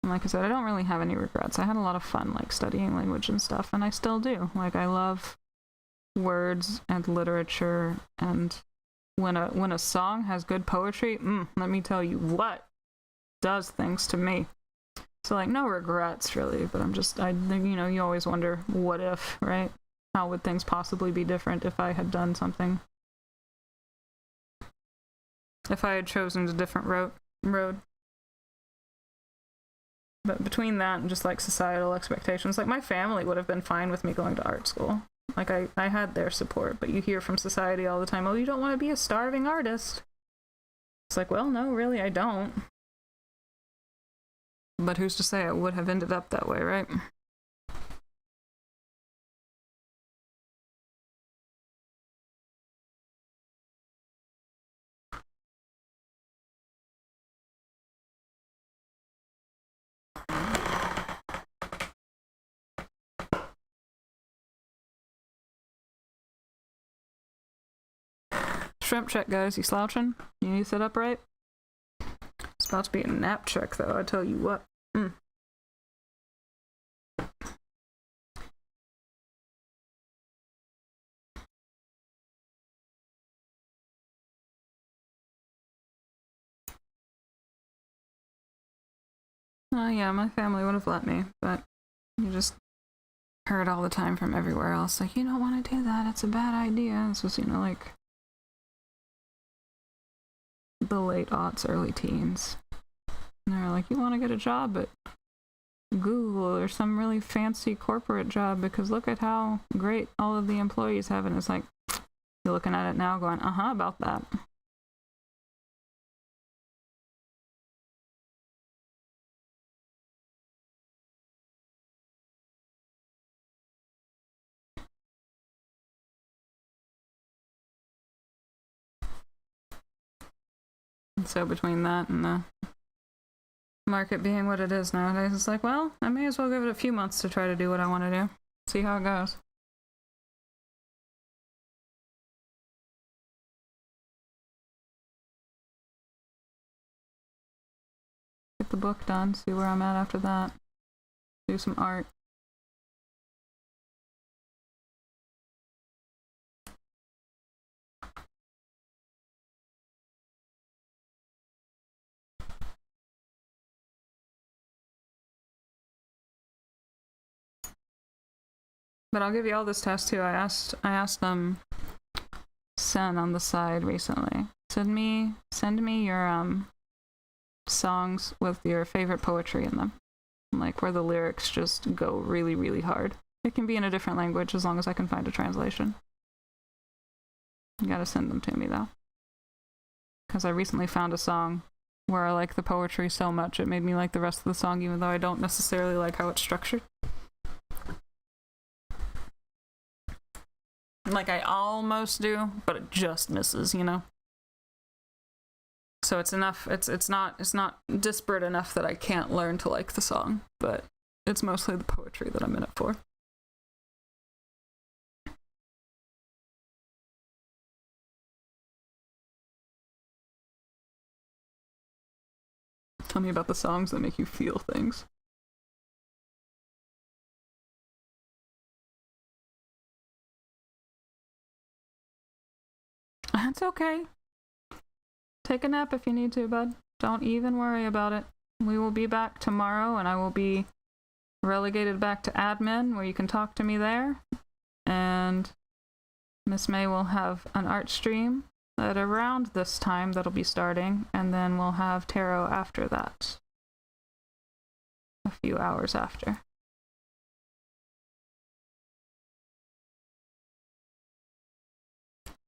And like I said, I don't really have any regrets. I had a lot of fun, like, studying language and stuff, and I still do. Like, I love words and literature, and when a song has good poetry, let me tell you what does things to me. So, like, no regrets, really, but you always wonder, what if, right? How would things possibly be different if I had done something? If I had chosen a different road. But between that and just, like, societal expectations, like, my family would have been fine with me going to art school. Like, I had their support, but you hear from society all the time, oh, you don't want to be a starving artist. It's like, well, no, really, I don't. But who's to say I would have ended up that way, right? Shrimp check, guys. You slouching? You need to sit up right? It's about to be a nap check, though, I tell you what. Yeah, my family would have let me, but you just heard all the time from everywhere else, like, you don't want to do that, it's a bad idea. This was, like the late aughts, early teens. And they're like, you want to get a job at Google or some really fancy corporate job because look at how great all of the employees have. And it's like, you're looking at it now going, about that. And so between that and the market being what it is nowadays, it's like, well, I may as well give it a few months to try to do what I want to do. See how it goes. Get the book done, see where I'm at after that. Do some art. But I'll give you all this test too. I asked them Sen on the side recently. Send me your songs with your favorite poetry in them. Like where the lyrics just go really, really hard. It can be in a different language as long as I can find a translation. You gotta send them to me though. Because I recently found a song where I like the poetry so much it made me like the rest of the song even though I don't necessarily like how it's structured. Like I almost do, but it just misses, So it's enough. It's not disparate enough that I can't learn to like the song, but it's mostly the poetry that I'm in it for. Tell me about the songs that make you feel things. That's okay. Take a nap if you need to, bud. Don't even worry about it. We will be back tomorrow, and I will be relegated back to admin, where you can talk to me there. And Miss May will have an art stream at around this time that'll be starting, and then we'll have tarot after that. A few hours after.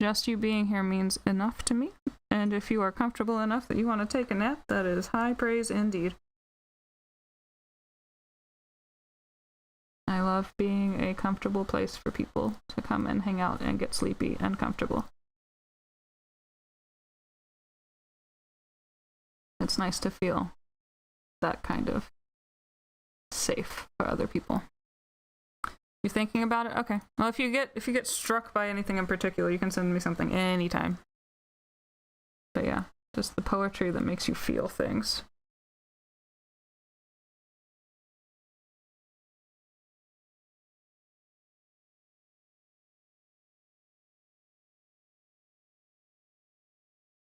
Just you being here means enough to me, and if you are comfortable enough that you want to take a nap, that is high praise indeed. I love being a comfortable place for people to come and hang out and get sleepy and comfortable. It's nice to feel that kind of safe for other people. You thinking about it? Okay. Well, if you get struck by anything in particular, you can send me something anytime. But yeah, just the poetry that makes you feel things.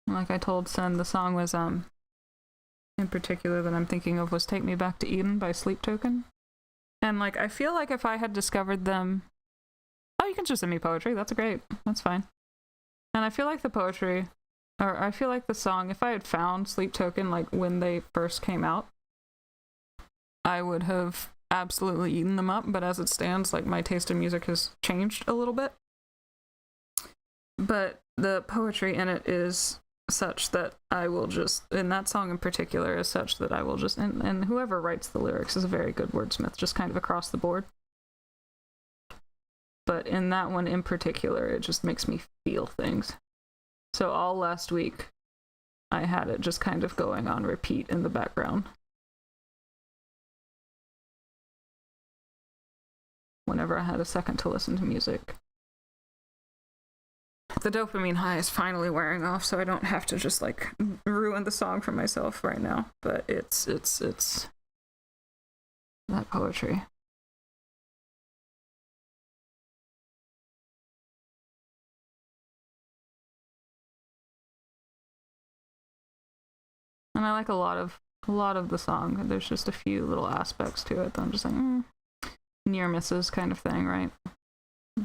Like I told Sen, the song was in particular that I'm thinking of was "Take Me Back to Eden" by Sleep Token. And like I feel like if I had discovered them, oh, you can just send me poetry. That's great. That's fine. And I feel like the poetry, or I feel like the song, if I had found Sleep Token like when they first came out, I would have absolutely eaten them up. But as it stands, like my taste in music has changed a little bit. But the poetry in it is such that I will just, in that song in particular, is such that I will just, and whoever writes the lyrics is a very good wordsmith, just kind of across the board. But in that one in particular, it just makes me feel things. So all last week, I had it just kind of going on repeat in the background. Whenever I had a second to listen to music. The dopamine high is finally wearing off, so I don't have to just like ruin the song for myself right now. But it's that poetry. And I like a lot of a lot of the song. There's just a few little aspects to it that I'm just like, near misses kind of thing, right?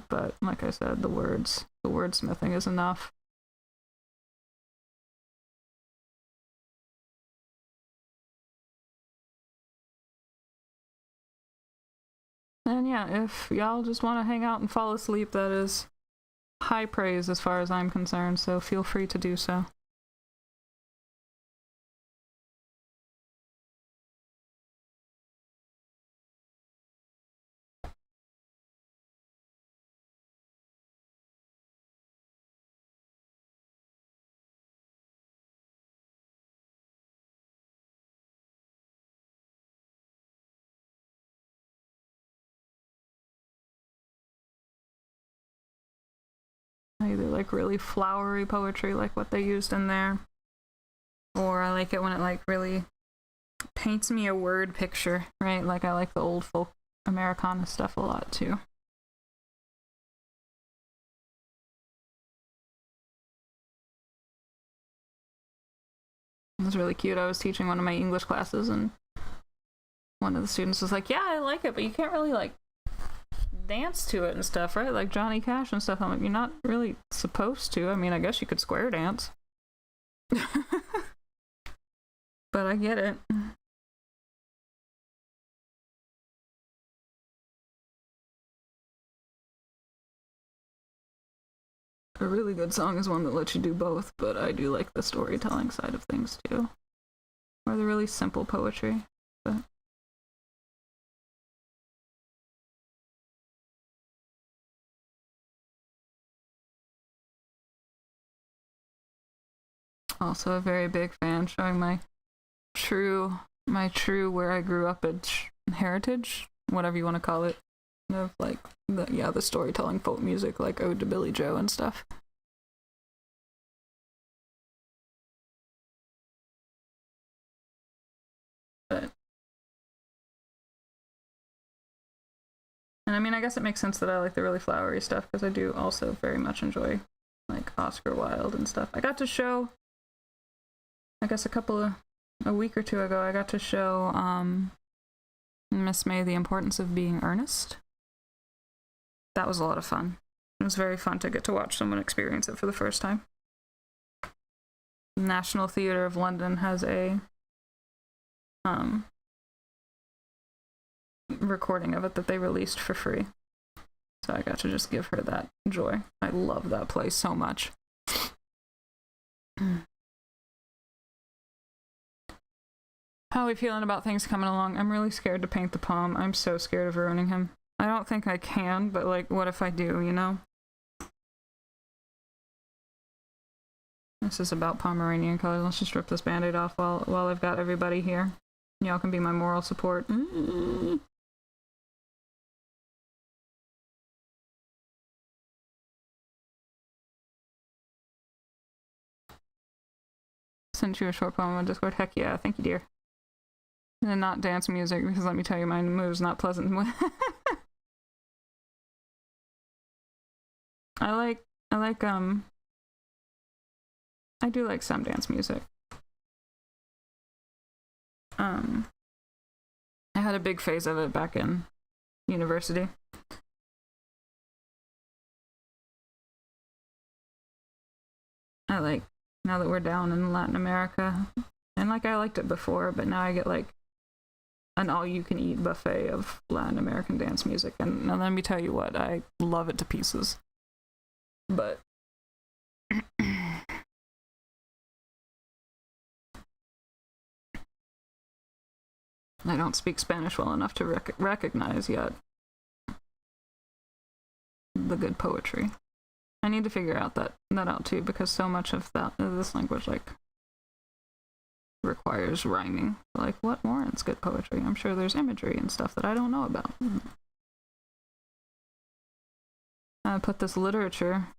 But like I said, the wordsmithing is enough. And yeah, if y'all just want to hang out and fall asleep, that is high praise as far as I'm concerned, so feel free to do so. I either like really flowery poetry like what they used in there, or I like it when it like really paints me a word picture, right? Like I like the old folk Americana stuff a lot too. It was really cute. I was teaching one of my English classes and one of the students was like, yeah, I like it, but you can't really like dance to it and stuff, right? Like Johnny Cash and stuff. I'm like, you're not really supposed to. I mean, I guess you could square dance. But I get it. A really good song is one that lets you do both, but I do like the storytelling side of things too. Or the really simple poetry. But also a very big fan, showing my true where I grew up at heritage, whatever you want to call it, of like the storytelling folk music, like Ode to Billy Joe and stuff. But and I mean, I guess it makes sense that I like the really flowery stuff because I do also very much enjoy like Oscar Wilde and stuff. I got to show, I guess a week or two ago, I got to show Miss May The Importance of Being Earnest. That was a lot of fun. It was very fun to get to watch someone experience it for the first time. National Theatre of London has a recording of it that they released for free. So I got to just give her that joy. I love that place so much. How are we feeling about things coming along? I'm really scared to paint the palm. I'm so scared of ruining him. I don't think I can, but like, what if I do, you know? This is about Pomeranian colors. Let's just rip this band-aid off while I've got everybody here. Y'all can be my moral support. Sent you a short poem on Discord. Heck yeah, thank you, dear. And not dance music, because let me tell you, my move's not pleasant. I do like some dance music. I had a big phase of it back in university. I like, now that we're down in Latin America, and like I liked it before, but now I get like an all-you-can-eat buffet of Latin American dance music, and now let me tell you what, I love it to pieces. But I don't speak Spanish well enough to recognize yet the good poetry. I need to figure out that out too, because so much of this language like requires rhyming. Like, what warrants good poetry? I'm sure there's imagery and stuff that I don't know about. I put this literature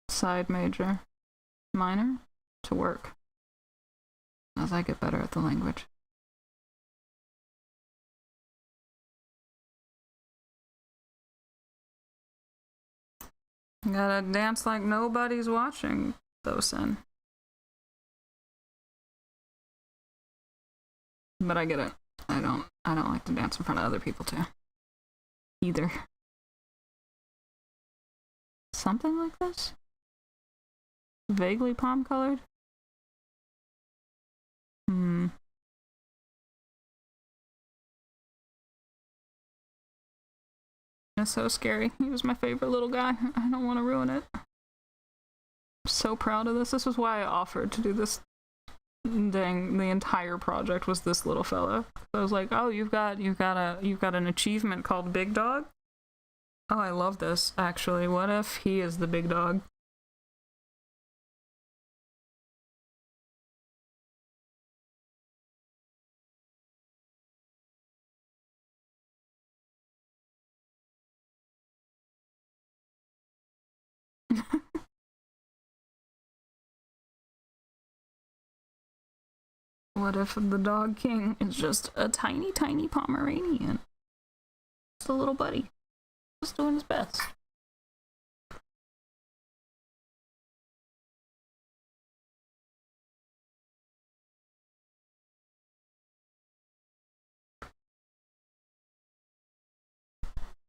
side major minor to work as I get better at the language. Gotta dance like nobody's watching, though, son. But I get it. I don't like to dance in front of other people too. Either. Something like this? Vaguely palm colored? It's so scary. He was my favorite little guy. I don't want to ruin it. I'm so proud of this. This is why I offered to do this. Dang, the entire project was this little fella. I was like, oh, you've got an achievement called Big Dog? Oh, I love this, actually. What if he is the big dog? What if the dog king is just a tiny, tiny Pomeranian? Just a little buddy. Just doing his best.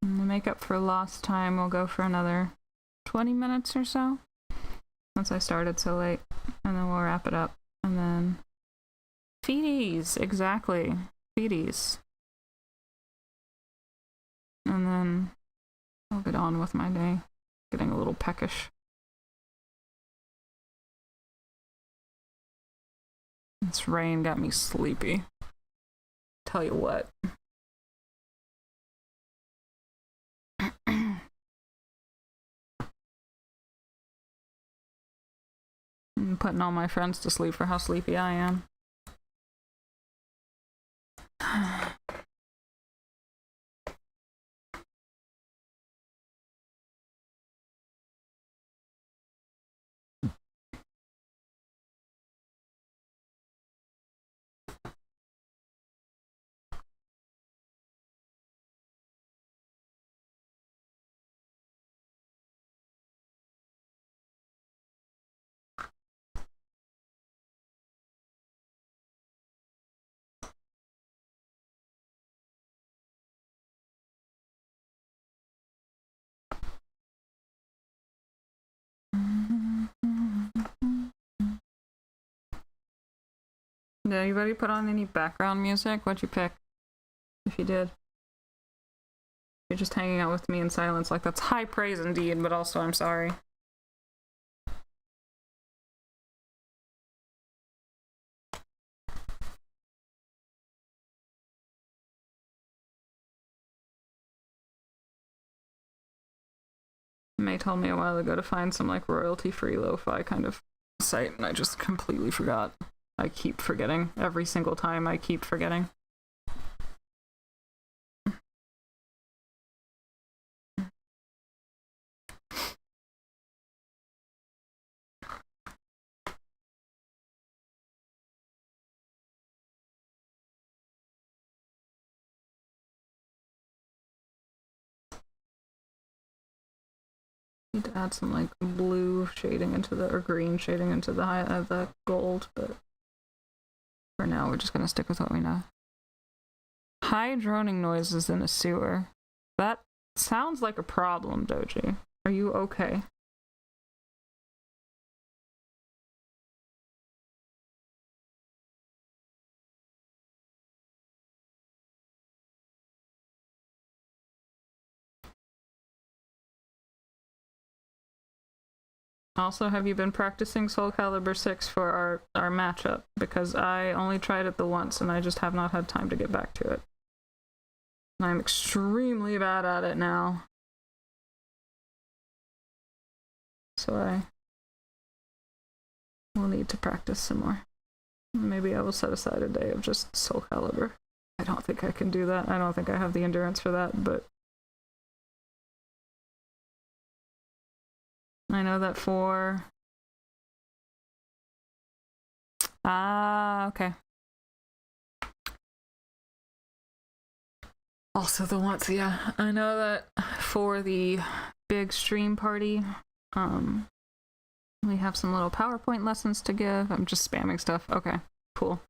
And to make up for lost time, we'll go for another 20 minutes or so. Once I started so late. And then we'll wrap it up. And then... feeties! Exactly. Feeties. And then I'll get on with my day. Getting a little peckish. This rain got me sleepy. Tell you what. I'm putting all my friends to sleep for how sleepy I am. Did anybody put on any background music? What'd you pick? If you did. You're just hanging out with me in silence. Like, that's high praise indeed, but also I'm sorry. May told me a while ago to find some, like, royalty-free lo-fi kind of site, and I just completely forgot. I keep forgetting. Every single time I keep forgetting. Need to add some like blue shading into the, or green shading into the gold, but for now we're just gonna stick with what we know. High droning noises in a sewer. That sounds like a problem, Doji. Are you okay? Also, have you been practicing Soul Calibur 6 for our matchup? Because I only tried it the once and I just have not had time to get back to it. And I'm extremely bad at it now. So I will need to practice some more. Maybe I will set aside a day of just Soul Calibur. I don't think I can do that. I don't think I have the endurance for that, but I know that for... okay. Also the once, yeah. I know that for the big stream party, we have some little PowerPoint lessons to give. I'm just spamming stuff. Okay, cool.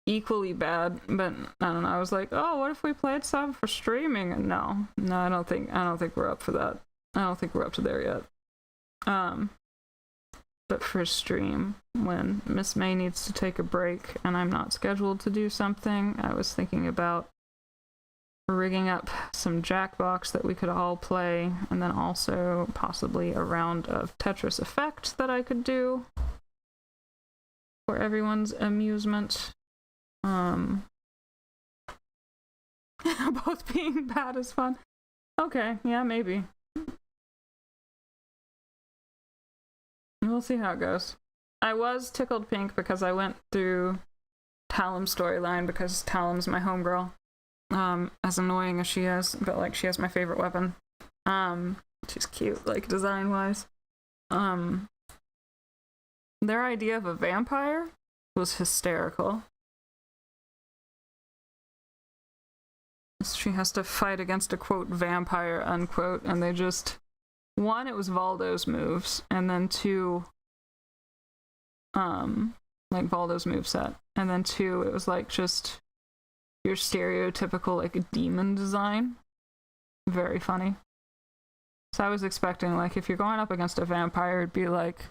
equally bad, but I don't know. I was like, oh, what if we played some for streaming? And no, I don't think we're up for that. I don't think we're up to there yet. But for stream, when Miss May needs to take a break and I'm not scheduled to do something, I was thinking about rigging up some Jackbox that we could all play, and then also possibly a round of Tetris Effect that I could do for everyone's amusement. Both being bad is fun. Okay, yeah, maybe. We'll see how it goes. I was tickled pink because I went through Talim's storyline, because Talim's my homegirl. As annoying as she is, but like she has my favorite weapon. She's cute, like design wise. Their idea of a vampire was hysterical. She has to fight against a quote vampire unquote, and they just, one, it was Valdo's moves, and then two, like Valdo's moveset, and then two, it was like just your stereotypical like demon design. Very funny. So I was expecting, like, if you're going up against a vampire, it'd be like,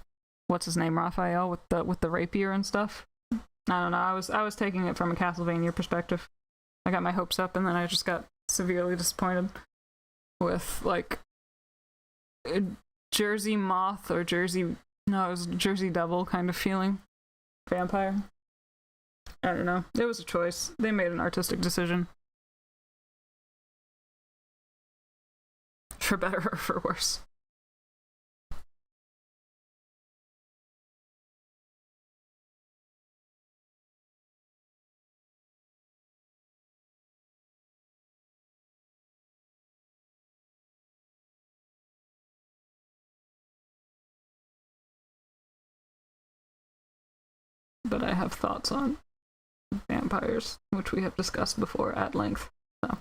what's his name, Raphael, with the rapier and stuff. I don't know. I was taking it from a Castlevania perspective. I got my hopes up, and then I just got severely disappointed with like a Jersey Moth or Jersey Devil kind of feeling vampire. I don't know. It was a choice. They made an artistic decision. For better or for worse. But I have thoughts on vampires, which we have discussed before at length. So.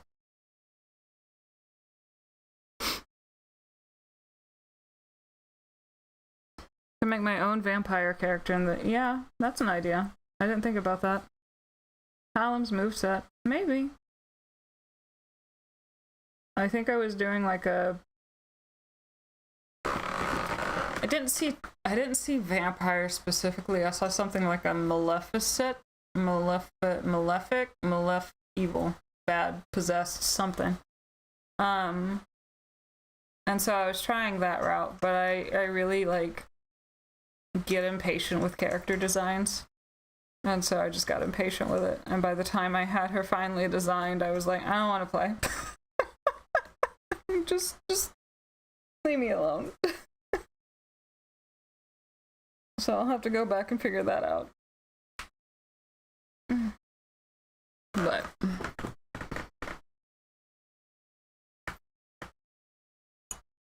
To make my own vampire character in the... Yeah, that's an idea. I didn't think about that. Talim's moveset. Maybe. I think I was doing like a... I didn't see vampire specifically. I saw something like a maleficent, evil, bad, possessed, something. And so I was trying that route, but I really like get impatient with character designs. And so I just got impatient with it. And by the time I had her finally designed, I was like, I don't want to play. just leave me alone. So I'll have to go back and figure that out. But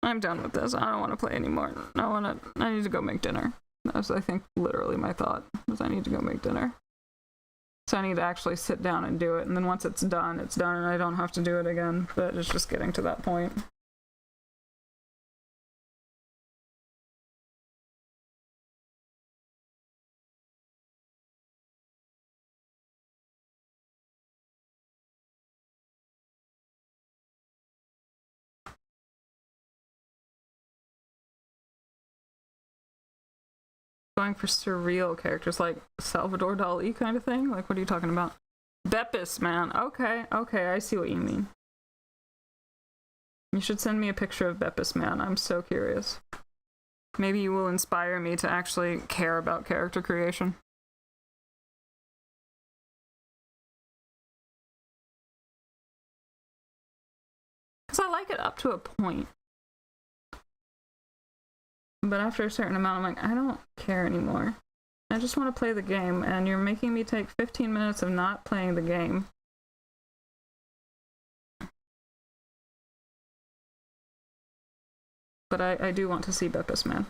I'm done with this. I don't want to play anymore. I need to go make dinner. That was, I think, literally my thought, was I need to go make dinner. So I need to actually sit down and do it, and then once it's done, and I don't have to do it again, but it's just getting to that point. Going for surreal characters like Salvador Dali kind of thing? Like, what are you talking about? Beppis, man. Okay, I see what you mean. You should send me a picture of Beppis, man. I'm so curious. Maybe you will inspire me to actually care about character creation. Because I like it up to a point. But after a certain amount, I'm like, I don't care anymore. I just want to play the game, and you're making me take 15 minutes of not playing the game. But I do want to see Beppis, man.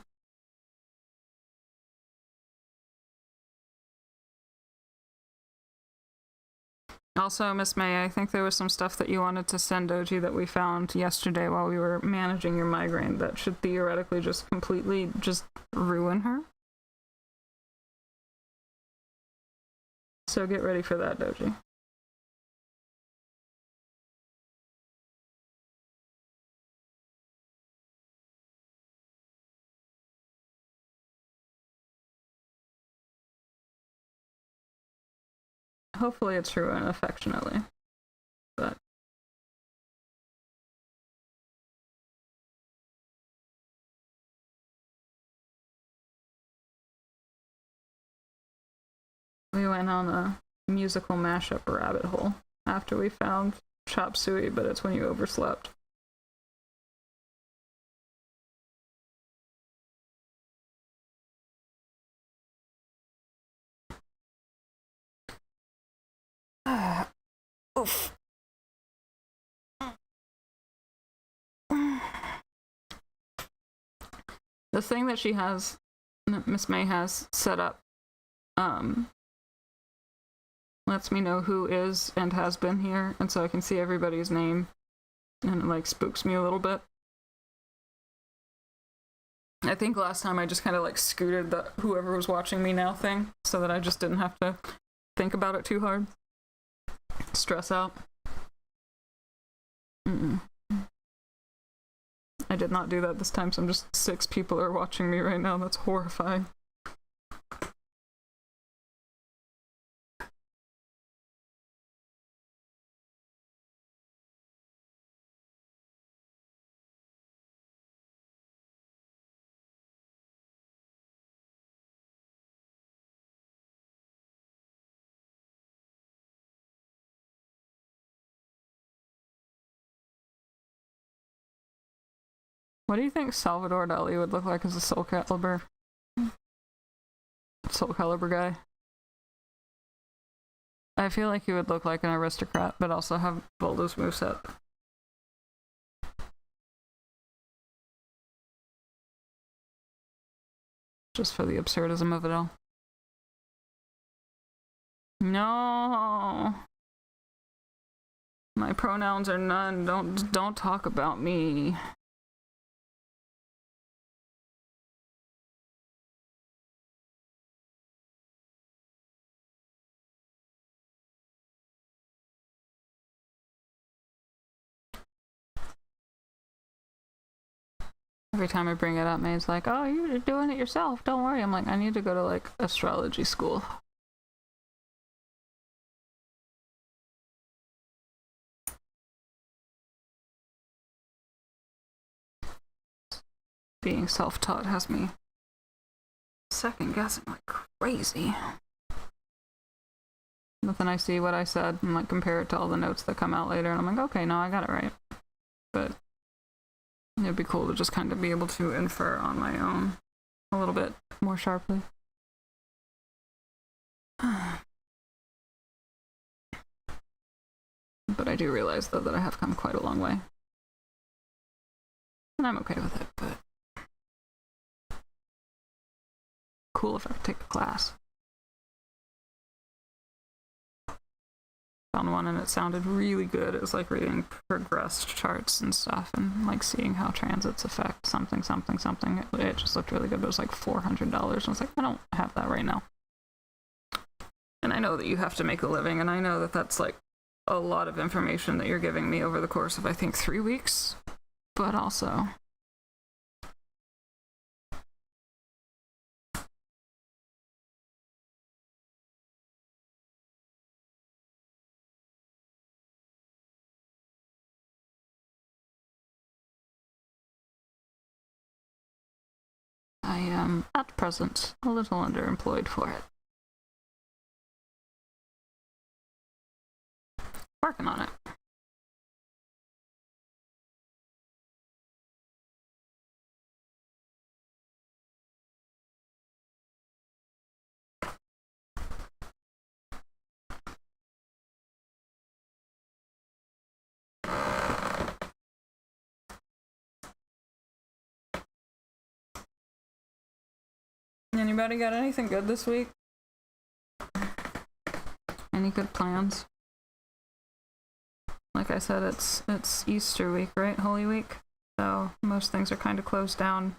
Also, Miss May, I think there was some stuff that you wanted to send Doji that we found yesterday while we were managing your migraine that should theoretically just completely just ruin her. So get ready for that, Doji. Hopefully it's true and affectionately, but we went on a musical mashup rabbit hole after we found Chop Suey, but it's when you overslept. Oof. The thing that she has, Miss May has set up, lets me know who is and has been here, and so I can see everybody's name, and it like spooks me a little bit. I think last time I just kind of like scooted the whoever was watching me now thing, so that I just didn't have to think about it too hard. Stress out. I did not do that this time, so I'm just 6 people are watching me right now. That's horrifying. What do you think Salvador Dali would look like as a Soul Calibur guy? I feel like he would look like an aristocrat, but also have Voldo's moveset. Just for the absurdism of it all. No! My pronouns are none. Don't talk about me. Every time I bring it up, May's like, oh, you're doing it yourself. Don't worry. I'm like, I need to go to, like, astrology school. Being self-taught has me second-guessing like crazy. But then I see what I said and, like, compare it to all the notes that come out later, and I'm like, okay, no, I got it right. But it'd be cool to just kind of be able to infer on my own a little bit more sharply. But I do realize, though, that I have come quite a long way. And I'm okay with it, but cool if I could take a class. Found one and it sounded really good. It was like reading progressed charts and stuff and like seeing how transits affect something. It just looked really good, but it was like $400. I was like, I don't have that right now. And I know that you have to make a living, and I know that that's like a lot of information that you're giving me over the course of, I think, 3 weeks. But also, I am, at present, a little underemployed for it. Working on it. Anybody got anything good this week? Any good plans? Like I said, it's Easter week, right? Holy Week. So most things are kind of closed down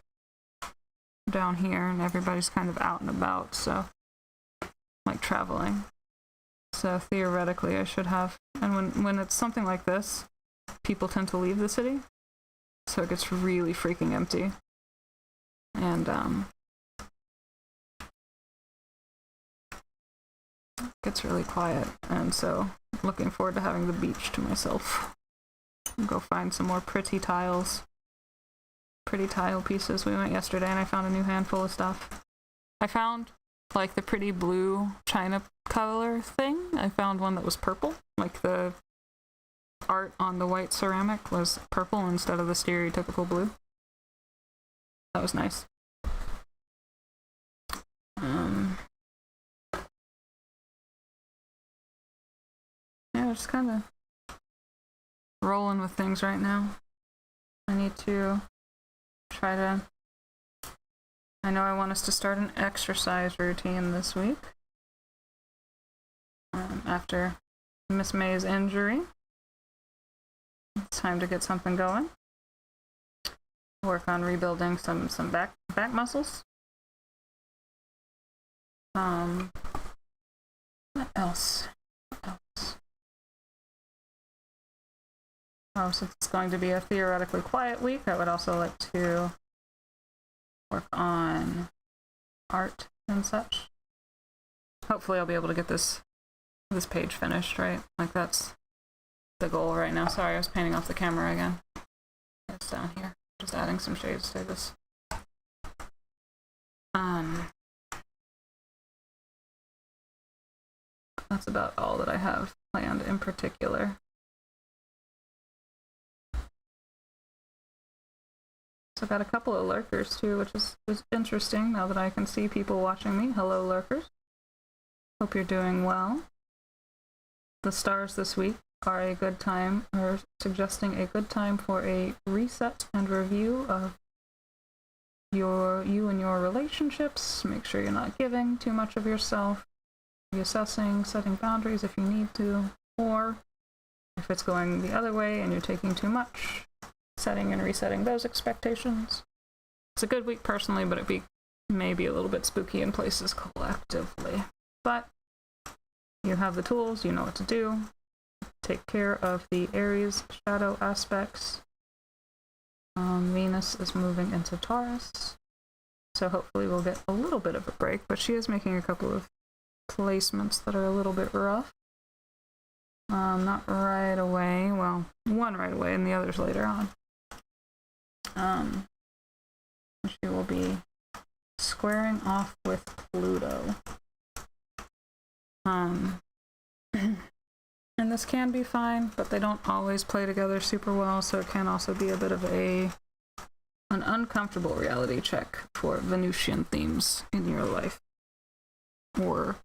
here, and everybody's kind of out and about, so like traveling. So theoretically I should have, and when it's something like this, people tend to leave the city, so it gets really freaking empty. And gets really quiet, and so looking forward to having the beach to myself. Go find some more pretty tile pieces. We went yesterday and I found a new handful of stuff. I found like the pretty blue china color thing. I found one that was purple, like the art on the white ceramic was purple instead of the stereotypical blue. That was nice. Yeah, just kind of rolling with things right now. I need to try to... I know I want us to start an exercise routine this week. After Miss May's injury. It's time to get something going. Work on rebuilding some back muscles. What else? Oh, since it's going to be a theoretically quiet week, I would also like to work on art and such. Hopefully I'll be able to get this page finished, right? Like that's the goal right now. Sorry, I was painting off the camera again. It's down here. Just adding some shades to this. That's about all that I have planned in particular. So I've got a couple of lurkers too, which is interesting now that I can see people watching me. Hello, lurkers. Hope you're doing well. The stars this week are a good time, or suggesting a good time for a reset and review of you and your relationships. Make sure you're not giving too much of yourself. Reassessing, setting boundaries if you need to, or if it's going the other way and you're taking too much, setting and resetting those expectations. It's a good week personally, but it may be a little bit spooky in places collectively. But you have the tools, you know what to do. Take care of the Aries shadow aspects. Venus is moving into Taurus, so hopefully we'll get a little bit of a break, but she is making a couple of placements that are a little bit rough. Not right away. Well, one right away and the others later on. She will be squaring off with Pluto. And this can be fine, but they don't always play together super well, so it can also be a bit of an uncomfortable reality check for Venusian themes in your life, or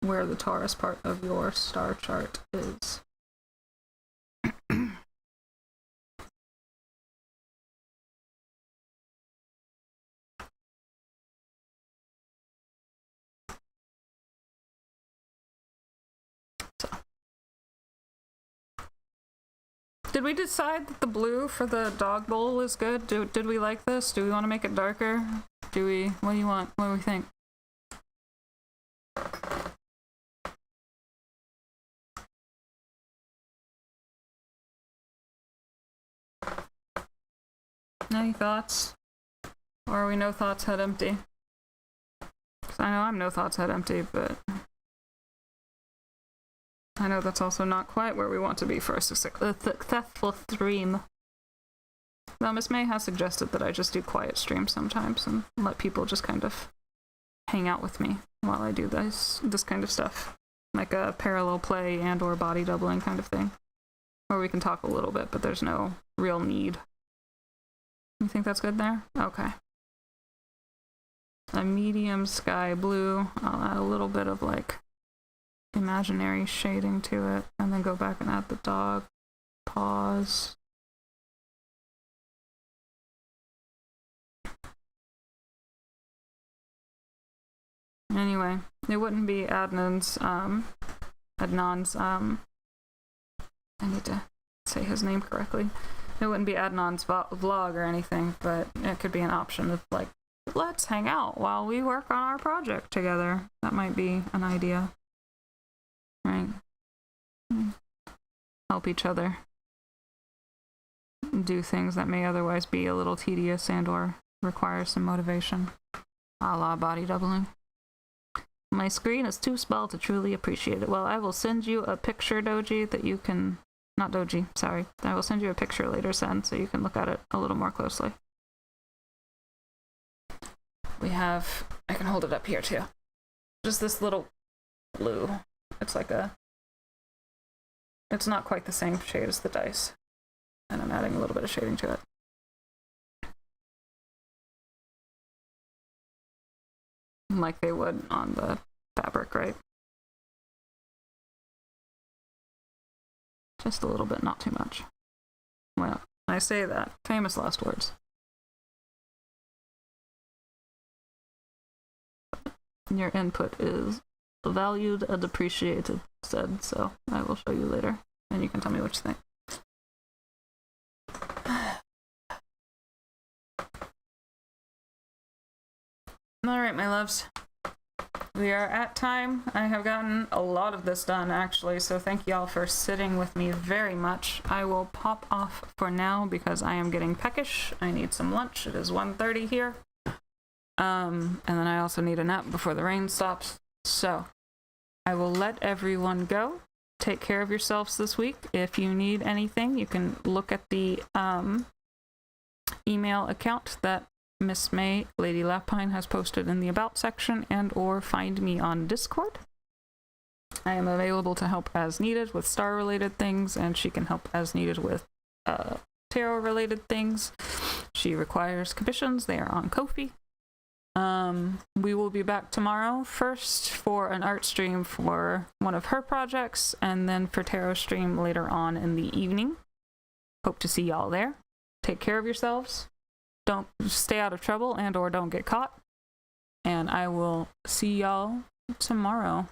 where the Taurus part of your star chart is. Did we decide that the blue for the dog bowl is good? Did we like this? Do we want to make it darker? What do you want? What do we think? Any thoughts? Or are we no thoughts, head empty? 'Cause I know I'm no thoughts, head empty, but I know that's also not quite where we want to be for a successful stream. Now, Miss May has suggested that I just do quiet streams sometimes and let people just kind of hang out with me while I do this kind of stuff. Like a parallel play and or body doubling kind of thing. Where we can talk a little bit, but there's no real need. You think that's good there? Okay. A medium sky blue. I'll add a little bit of like imaginary shading to it, and then go back and add the dog paws. Anyway, it wouldn't be Adnan's, I need to say his name correctly. It wouldn't be Adnan's vlog or anything, but it could be an option of like, let's hang out while we work on our project together. That might be an idea. right? Help each other do things that may otherwise be a little tedious and or require some motivation, a la body doubling. My screen is too small to truly appreciate it. Well, I will send you a picture, Doji, that you can... Not Doji, sorry. I will send you a picture later, Sen, so you can look at it a little more closely. We have... I can hold it up here, too. Just this little blue. It's like a... It's not quite the same shade as the dice. And I'm adding a little bit of shading to it. Like they would on the fabric, right? Just a little bit, not too much. Well, I say that. Famous last words. Your input is valued and appreciated, said, so I will show you later, and you can tell me what you think. Alright, my loves. We are at time. I have gotten a lot of this done, actually, so thank y'all for sitting with me very much. I will pop off for now because I am getting peckish. I need some lunch. It is 1:30 here. And then I also need a nap before the rain stops. So, I will let everyone go. Take care of yourselves this week. If you need anything, you can look at the email account that Miss May, Lady Lapine, has posted in the About section, and or find me on Discord. I am available to help as needed with star-related things, and she can help as needed with tarot-related things. She requires commissions. They are on Ko-fi. We will be back tomorrow, first for an art stream for one of her projects, and then for tarot stream later on in the evening. Hope to see y'all there. Take care of yourselves. Don't stay out of trouble and or don't get caught. And I will see y'all tomorrow.